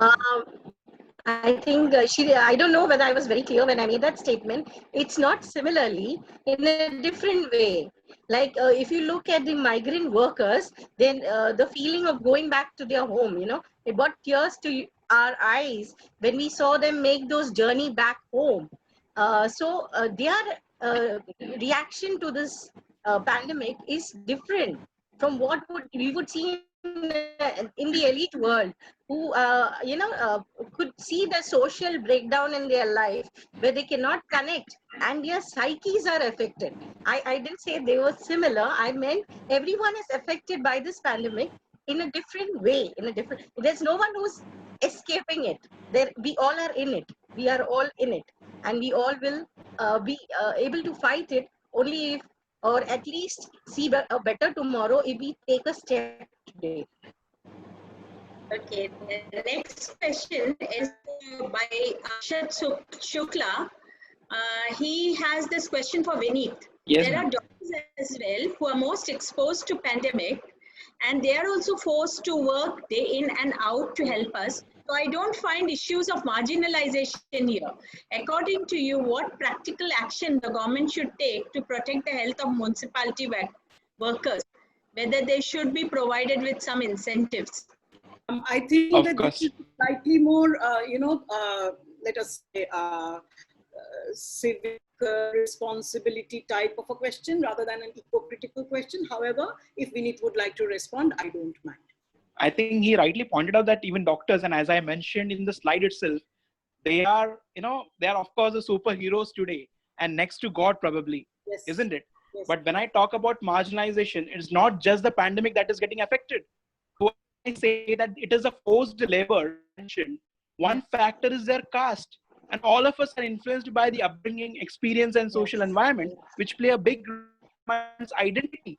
I think I don't know whether I was very clear when I made that statement. It's not similarly, in a different way. Like if you look at the migrant workers, then the feeling of going back to their home, it brought tears to our eyes when we saw them make those journey back home. So their reaction to this pandemic is different from what we would see in the elite world, who could see the social breakdown in their life, where they cannot connect and their psyches are affected. I didn't say they were similar. I meant everyone is affected by this pandemic in a different way. There's no one who's escaping it. We all are in it. We are all in it, and we all will be able to fight it only if, or at least see a better tomorrow, if we take a step today. Okay, the next question is by Akshat Shukla. He has this question for Vineet. Yes, there are doctors as well who are most exposed to pandemic, and they are also forced to work day in and out to help us. So I don't find issues of marginalization here. According to you, what practical action the government should take to protect the health of municipality workers, whether they should be provided with some incentives? I think Of that course. this is slightly more, let us say, civic responsibility type of a question rather than an eco-critical question. However, if Vineet would like to respond, I don't mind. I think he rightly pointed out that even doctors, and as I mentioned in the slide itself, they are of course the superheroes today and next to God probably, yes. Isn't it? Yes. But when I talk about marginalization, it's not just the pandemic that is getting affected. So I say that it is a forced labor mentioned. One factor is their caste, and all of us are influenced by the upbringing, experience, and social environment, which play a big role in one's identity.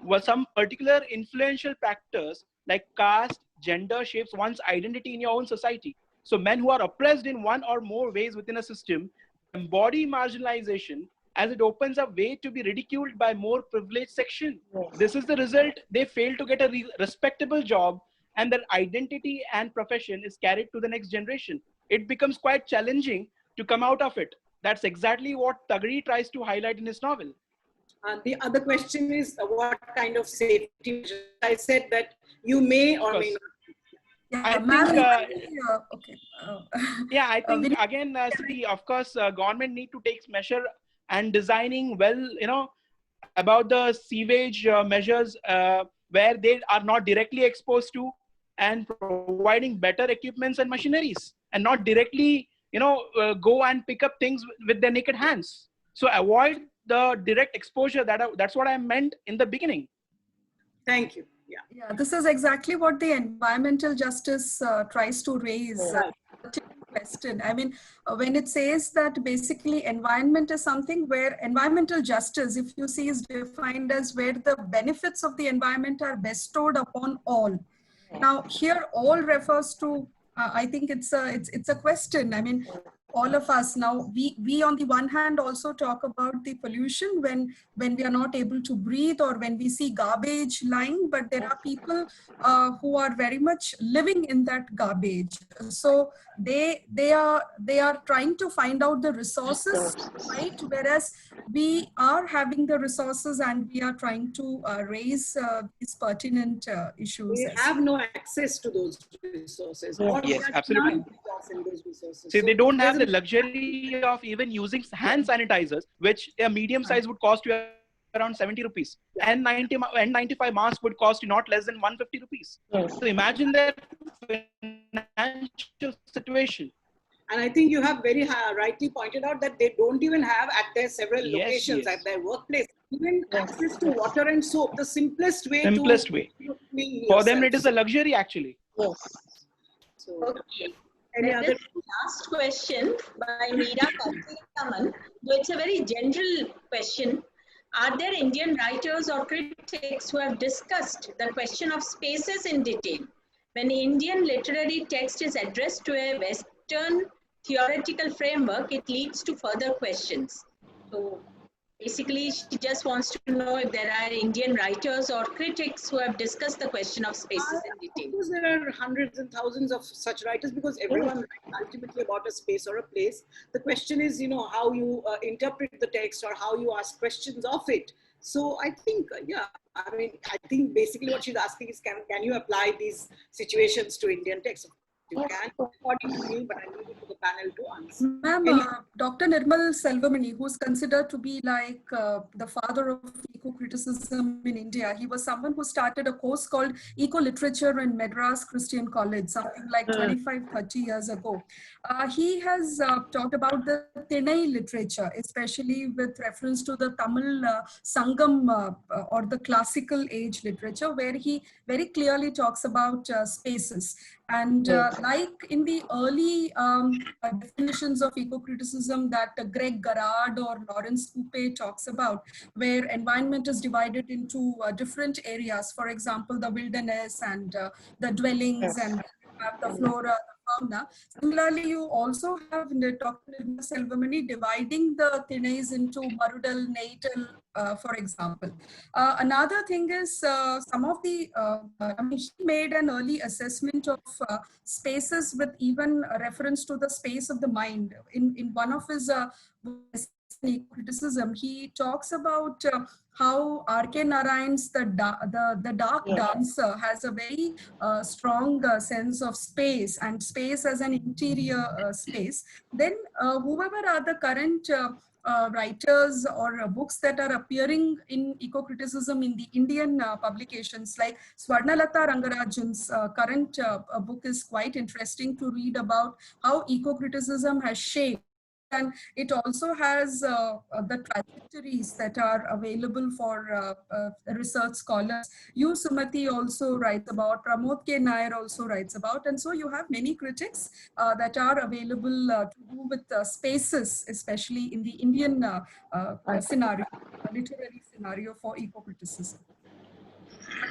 Well, some particular influential factors like caste, gender shapes one's identity in your own society. So men who are oppressed in one or more ways within a system embody marginalization, as it opens a way to be ridiculed by more privileged section. This is the result. They fail to get a respectable job, and their identity and profession is carried to the next generation. It becomes quite challenging to come out of it. That's exactly what Tagri tries to highlight in his novel. The other question is what kind of safety measures? I said that you may or may not. Yeah, I think, okay. yeah, I think again, see, of course, government need to take measure and designing about the sewage measures where they are not directly exposed to, and providing better equipments and machineries, and not directly go and pick up things with their naked hands. So avoid the direct exposure. That's what I meant in the beginning. Thank you. Yeah, this is exactly what the environmental justice tries to raise. Question. I mean, when it says that basically environment is something where environmental justice, if you see, is defined as where the benefits of the environment are bestowed upon all. Now, here all refers to, I think it's a question. I mean, all of us now, we on the one hand also talk about the pollution when we are not able to breathe or when we see garbage lying, but there are people who are very much living in that garbage. So they are trying to find out the resources, right? Whereas we are having the resources and we are trying to raise these pertinent issues. We have no access to those resources. Yes, absolutely. See, they don't have the luxury of even using hand sanitizers, which a medium size would cost you around 70 rupees. And N95 mask would cost you not less than 150 rupees. So imagine their financial situation. And I think you have very rightly pointed out that they don't even have at their several locations, at their workplace, even access to water and soap, the simplest way to clean For them, yourself. it is a luxury actually. Yes. So, okay. There's last question by Meera Kaustikaman. It's a very general question. Are there Indian writers or critics who have discussed the question of spaces in detail? When Indian literary text is addressed to a Western theoretical framework, it leads to further questions. So basically, she just wants to know if there are Indian writers or critics who have discussed the question of spaces in detail. Of course, there are hundreds and thousands of such writers because everyone writes ultimately about a space or a place. The question is, how you interpret the text or how you ask questions of it. So I think, I think basically what she's asking is, can you apply these situations to Indian text? You can, according to me, but I leave it to the panel to answer. Ma'am, Dr. Nirmal Selvamani, who's considered to be like the father of eco-criticism in India, he was someone who started a course called Eco-Literature in Madras Christian College, something like 25, 30 years ago. He has talked about the Thinai literature, especially with reference to the Tamil Sangam or the classical age literature, where he very clearly talks about spaces. And like in the early definitions of eco-criticism that Greg Garrard or Lawrence Coupe talks about, where environment is divided into different areas, for example, the wilderness and the dwellings, and you have the flora, the fauna. Similarly, you also have Dr. Nirmal Selvamani dividing the Thinais into Marudal, Natal, for example. Another thing is some of the, she made an early assessment of spaces with even a reference to the space of the mind. In one of his criticism, he talks about how R.K. Narayan's The Dark Dancer has a very strong sense of space, and space as an interior space. Then whoever are the current writers or books that are appearing in eco-criticism in the Indian publications, like Swarnalata Rangarajan's current book is quite interesting to read about how eco-criticism has shaped. And it also has the trajectories that are available for research scholars. You, Sumati, also writes about, Pramod K. Nair also writes about, and so you have many critics that are available to do with spaces, especially in the Indian scenario, literary scenario for eco-criticism.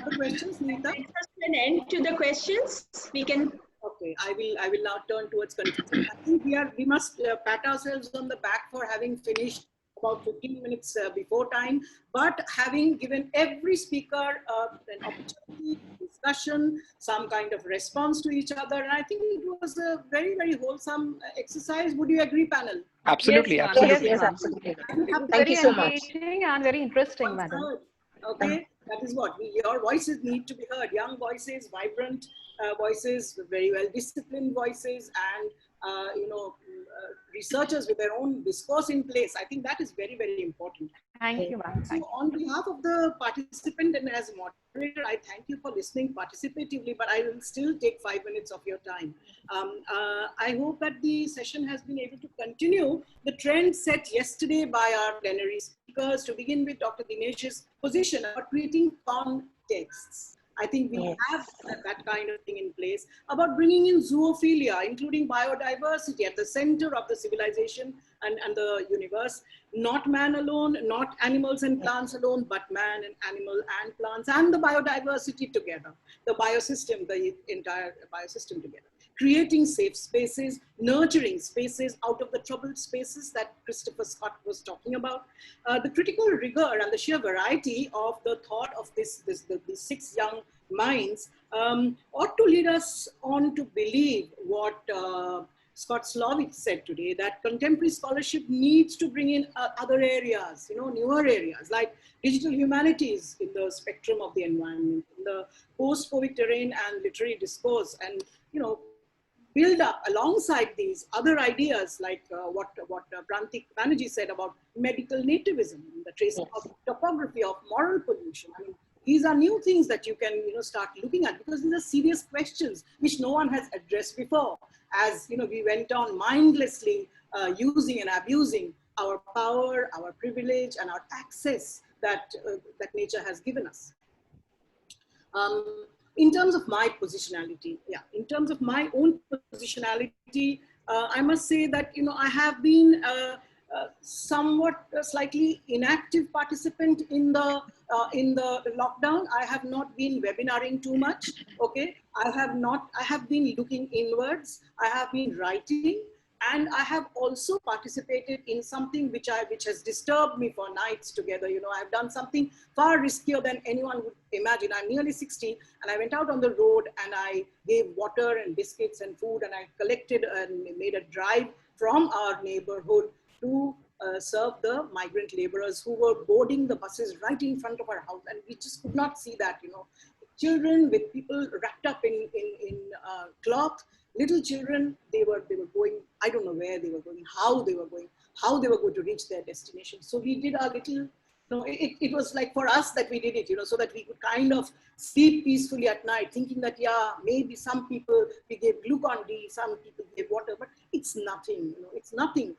Other questions, Neeta? An end to the questions. We can. Okay, I will now turn towards conclusion. I think we must pat ourselves on the back for having finished about 15 minutes before time, but having given every speaker an opportunity, discussion, some kind of response to each other. And I think it was a very, very wholesome exercise. Would you agree, panel? Absolutely, yes, absolutely. Yes, absolutely. Thank you so much. Engaging and very interesting, madam. Okay, that is what your voices need to be heard. Young voices, vibrant voices, very well disciplined voices, and researchers with their own discourse in place. I think that is very, very important. Thank you, ma'am. So on behalf of the participant and as moderator, I thank you for listening participatively, but I will still take 5 minutes of your time. I hope that the session has been able to continue the trend set yesterday by our plenary speakers, to begin with Dr. Dinesh's position about creating contexts. I think we have that kind of thing in place, about bringing in zoophilia, including biodiversity at the center of the civilization and the universe. Not man alone, not animals and plants alone, but man and animal and plants and the biodiversity together, the biosystem, the entire biosystem together. Creating safe spaces, nurturing spaces out of the troubled spaces that Christopher Scott was talking about. The critical rigor and the sheer variety of the thought of these 6 young minds ought to lead us on to believe what Scott Slovic said today, that contemporary scholarship needs to bring in other areas, newer areas like digital humanities in the spectrum of the environment, in the post-COVID terrain and literary discourse, and build up alongside these other ideas like what Prantik Banerjee said about medical nativism, the tracing of topography of moral pollution. I mean, these are new things that you can start looking at, because these are serious questions which no one has addressed before. As we went on mindlessly using and abusing our power, our privilege, and our access that that nature has given us. In terms of my positionality, in terms of my own positionality, I must say that I have been somewhat slightly inactive participant in the lockdown. I have not been webinaring too much. Okay, I have been looking inwards. I have been writing, and I have also participated in something which has disturbed me for nights together. I've done something far riskier than anyone would imagine. I'm nearly 60, and I went out on the road and I gave water and biscuits and food, and I collected and made a drive from our neighborhood to serve the migrant laborers who were boarding the buses right in front of our house, and we just could not see that. Children with people wrapped up in cloth. Little children, they were going, I don't know where they were going, how they were going to reach their destination. So we did our little, it was like for us that we did it, so that we could kind of sleep peacefully at night, thinking that, maybe some people, we gave Glucon-D, some people gave water, but it's nothing, it's nothing.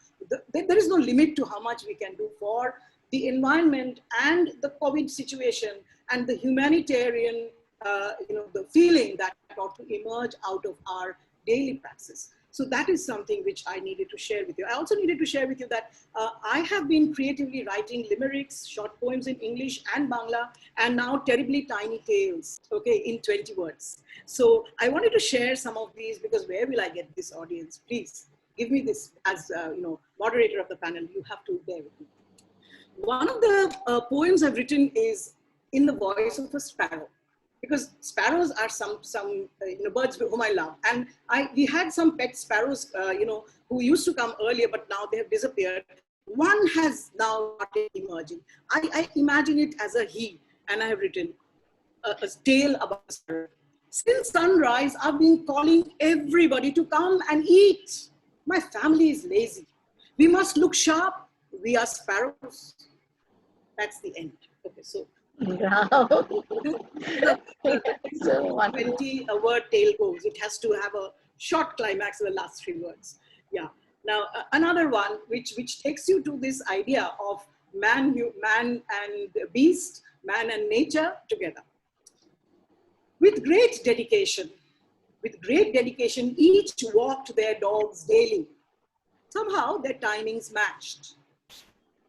There is no limit to how much we can do for the environment and the COVID situation and the humanitarian, the feeling that ought to emerge out of our daily praxis. So that is something which I needed to share with you. I also needed to share with you that I have been creatively writing limericks, short poems in English and Bangla, and now terribly tiny tales, okay, in 20 words. So I wanted to share some of these, because where will I get this audience? Please give me this as, moderator of the panel. You have to bear with me. One of the poems I've written is in the voice of a sparrow, because sparrows are some birds whom I love, and we had some pet sparrows who used to come earlier, but now they have disappeared. One has now started emerging. I imagine it as a he, and I have written a tale about a sparrow. Since sunrise, I've been calling everybody to come and eat. My family is lazy. We must look sharp. We are sparrows. That's the end. Okay, so. Wow. So 20-word tale goes. It has to have a short climax in the last 3 words. Yeah. Now, another one which takes you to this idea of man and beast, man and nature together. With great dedication, each walked their dogs daily. Somehow their timings matched.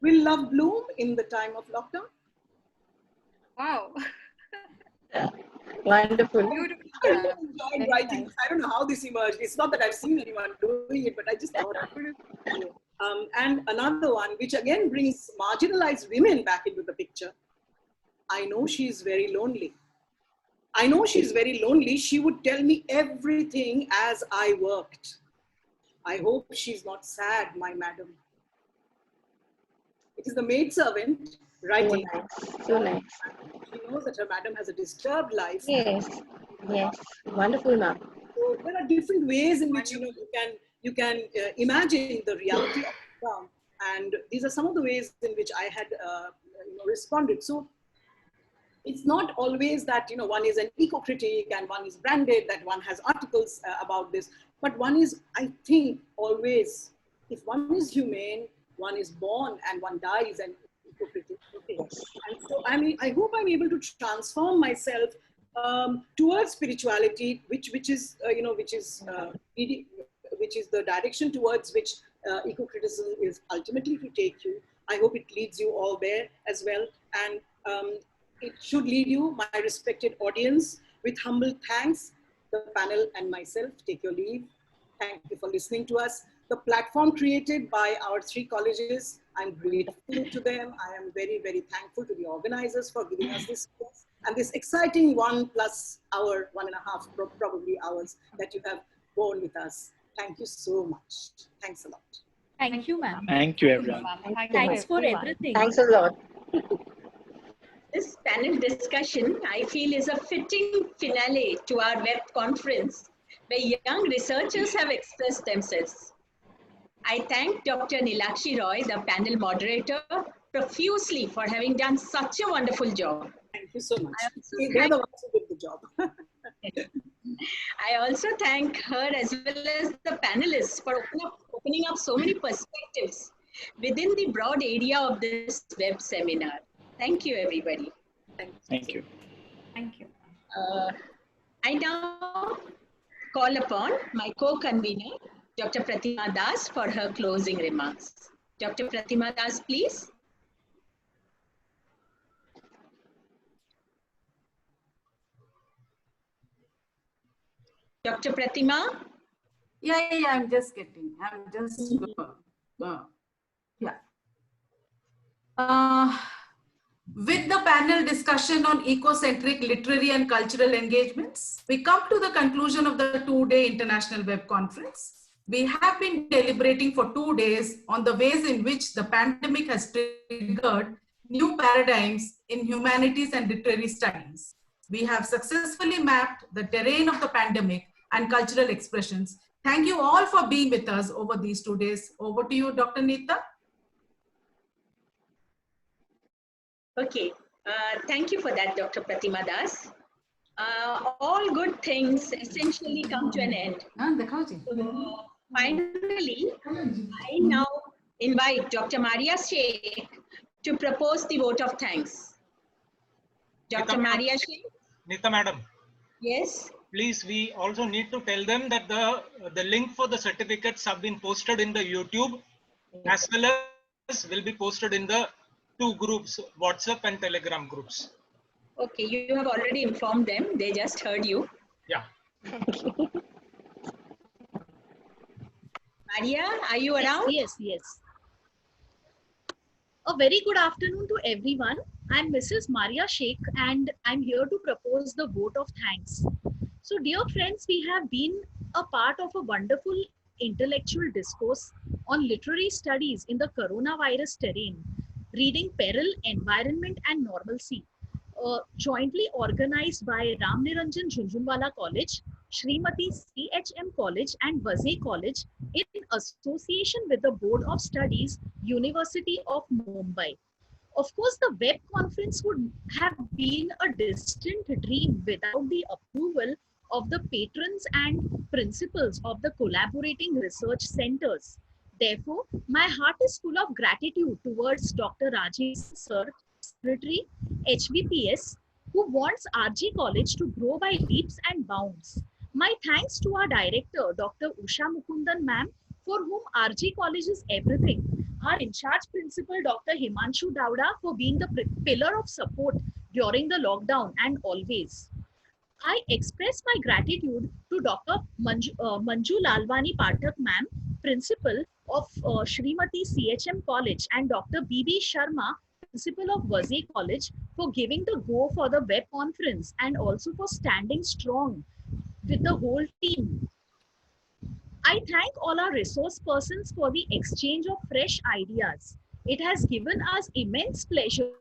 Will love bloom in the time of lockdown? Wow. Wonderful. Beautiful. I really enjoyed writing this. I don't know how this emerged. It's not that I've seen anyone doing it, but I just thought. And another one, which again brings marginalized women back into the picture. I know she's very lonely. I know she's very lonely. She would tell me everything as I worked. I hope she's not sad, my madam. It is the maidservant writing. So nice. So nice. She knows that her madam has a disturbed life. Yes. Yes. Wonderful, ma'am. So there are different ways in which you can you can imagine the reality of the ground. And these are some of the ways in which I had responded. So it's not always that one is an eco-critic and one is branded, that one has articles about this, but one is, I think, always, if one is humane, one is born and one dies and eco-critic. Okay. And so I hope I'm able to transform myself towards spirituality, which is the direction towards which eco-criticism is ultimately to take you. I hope it leads you all there as well. And it should lead you, my respected audience. With humble thanks, the panel and myself take your leave. Thank you for listening to us. The platform created by our 3 colleges, I'm grateful to them. I am very, very thankful to the organizers for giving us this space and this exciting 1+ hour, 1.5 probably hours that you have borne with us. Thank you so much. Thanks a lot. Thank you, ma'am. Thank you, everyone. Thanks for everything. Thanks a lot. This panel discussion, I feel, is a fitting finale to our web conference where young researchers have expressed themselves. I thank Dr. Nilakshi Roy, the panel moderator, profusely for having done such a wonderful job. Thank you so much. They're the ones who did the job. I also thank her as well as the panelists for opening up so many perspectives within the broad area of this web seminar. Thank you, everybody. Thank you. Thank you. I now call upon my co-convener, Dr. Pratima Das, for her closing remarks. Dr. Pratima Das, please. Dr. Pratima? Yeah, I'm just getting, yeah. With the panel discussion on eco-centric literary and cultural engagements, we come to the conclusion of the 2-day International Web Conference. We have been deliberating for 2 days on the ways in which the pandemic has triggered new paradigms in humanities and literary studies. We have successfully mapped the terrain of the pandemic and cultural expressions. Thank you all for being with us over these 2 days. Over to you, Dr. Neeta. Okay, thank you for that, Dr. Pratima Das. All good things essentially come to an end. So, finally, I now invite Dr. Maria Sheikh to propose the vote of thanks. Dr. Maria Sheikh? Neeta madam. Yes? Please, we also need to tell them that the link for the certificates have been posted in the YouTube as well as will be posted in the 2 groups, WhatsApp and Telegram groups. Okay, you have already informed them. They just heard you. Yeah. Maria, are you around? Yes. A very good afternoon to everyone. I'm Mrs. Maria Sheikh and I'm here to propose the vote of thanks. So dear friends, we have been a part of a wonderful intellectual discourse on literary studies in the coronavirus terrain, reading peril, environment and normalcy, jointly organized by Ram Niranjan Jhunjhunwala College, Srimati CHM College and Vazee College in association with the Board of Studies, University of Mumbai. Of course, the web conference would have been a distant dream without the approval of the patrons and principals of the collaborating research centers. Therefore, my heart is full of gratitude towards Dr. Rajeev Sir, Secretary, HVPS, who wants RG College to grow by leaps and bounds. My thanks to our director, Dr. Usha Mukundan ma'am, for whom RG College is everything. Our in-charge principal, Dr. Himanshu Dauda, for being the pillar of support during the lockdown and always. I express my gratitude to Dr. Manju Lalwani Pathak ma'am, principal of Srimati CHM College, and Dr. B.B. Sharma, principal of Vazee College, for giving the go for the web conference and also for standing strong with the whole team. I thank all our resource persons for the exchange of fresh ideas. It has given us immense pleasure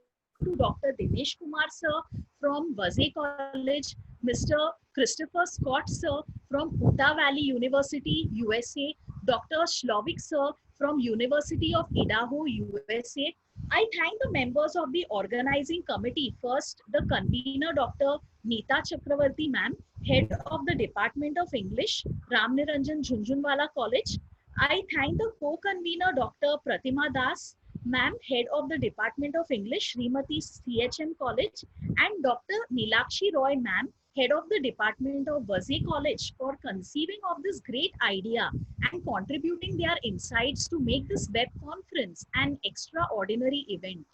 to Dr. Dinesh Kumar sir from Vazee College, Mr. Christopher Scott sir from Utah Valley University, USA, Dr. Shlovik sir from University of Idaho, USA. I thank the members of the organizing committee. First, the convener, Dr. Neeta Chakravarti ma'am, head of the Department of English, Ram Niranjan Jhunjhunwala College. I thank the co-convener, Dr. Pratima Das, ma'am, head of the Department of English, Srimati CHM College, and Dr. Nilakshi Roy, ma'am, head of the Department of Vazee College, for conceiving of this great idea and contributing their insights to make this web conference an extraordinary event.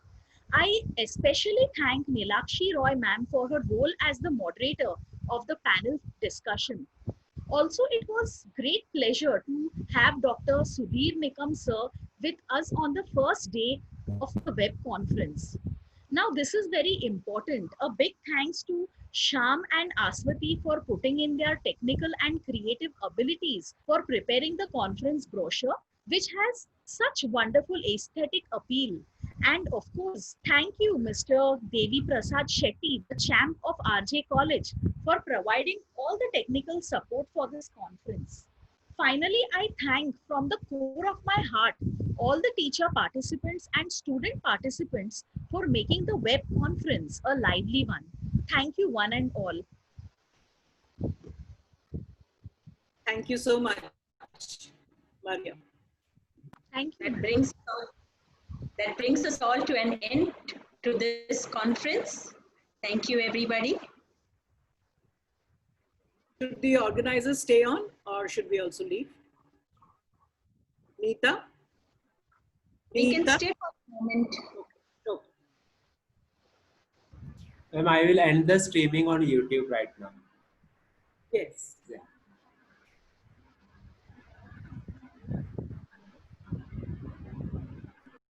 I especially thank Nilakshi Roy, ma'am, for her role as the moderator of the panel discussion. Also, it was great pleasure to have Dr. Sudhir Nikam sir with us on the first day of the web conference. Now, this is very important. A big thanks to Sham and Aswati for putting in their technical and creative abilities for preparing the conference brochure, which has such wonderful aesthetic appeal. And of course, thank you, Mr. Devi Prasad Shetty, the champ of RJ College, for providing all the technical support for this conference. Finally, I thank from the core of my heart all the teacher participants and student participants for making the web conference a lively one. Thank you, one and all. Thank you so much, Maria. Thank you. That brings us all to an end to this conference. Thank you, everybody. Should the organizers stay on or should we also leave? Neeta? We can stay for a moment. I will end the streaming on YouTube right now. Yes. Yeah.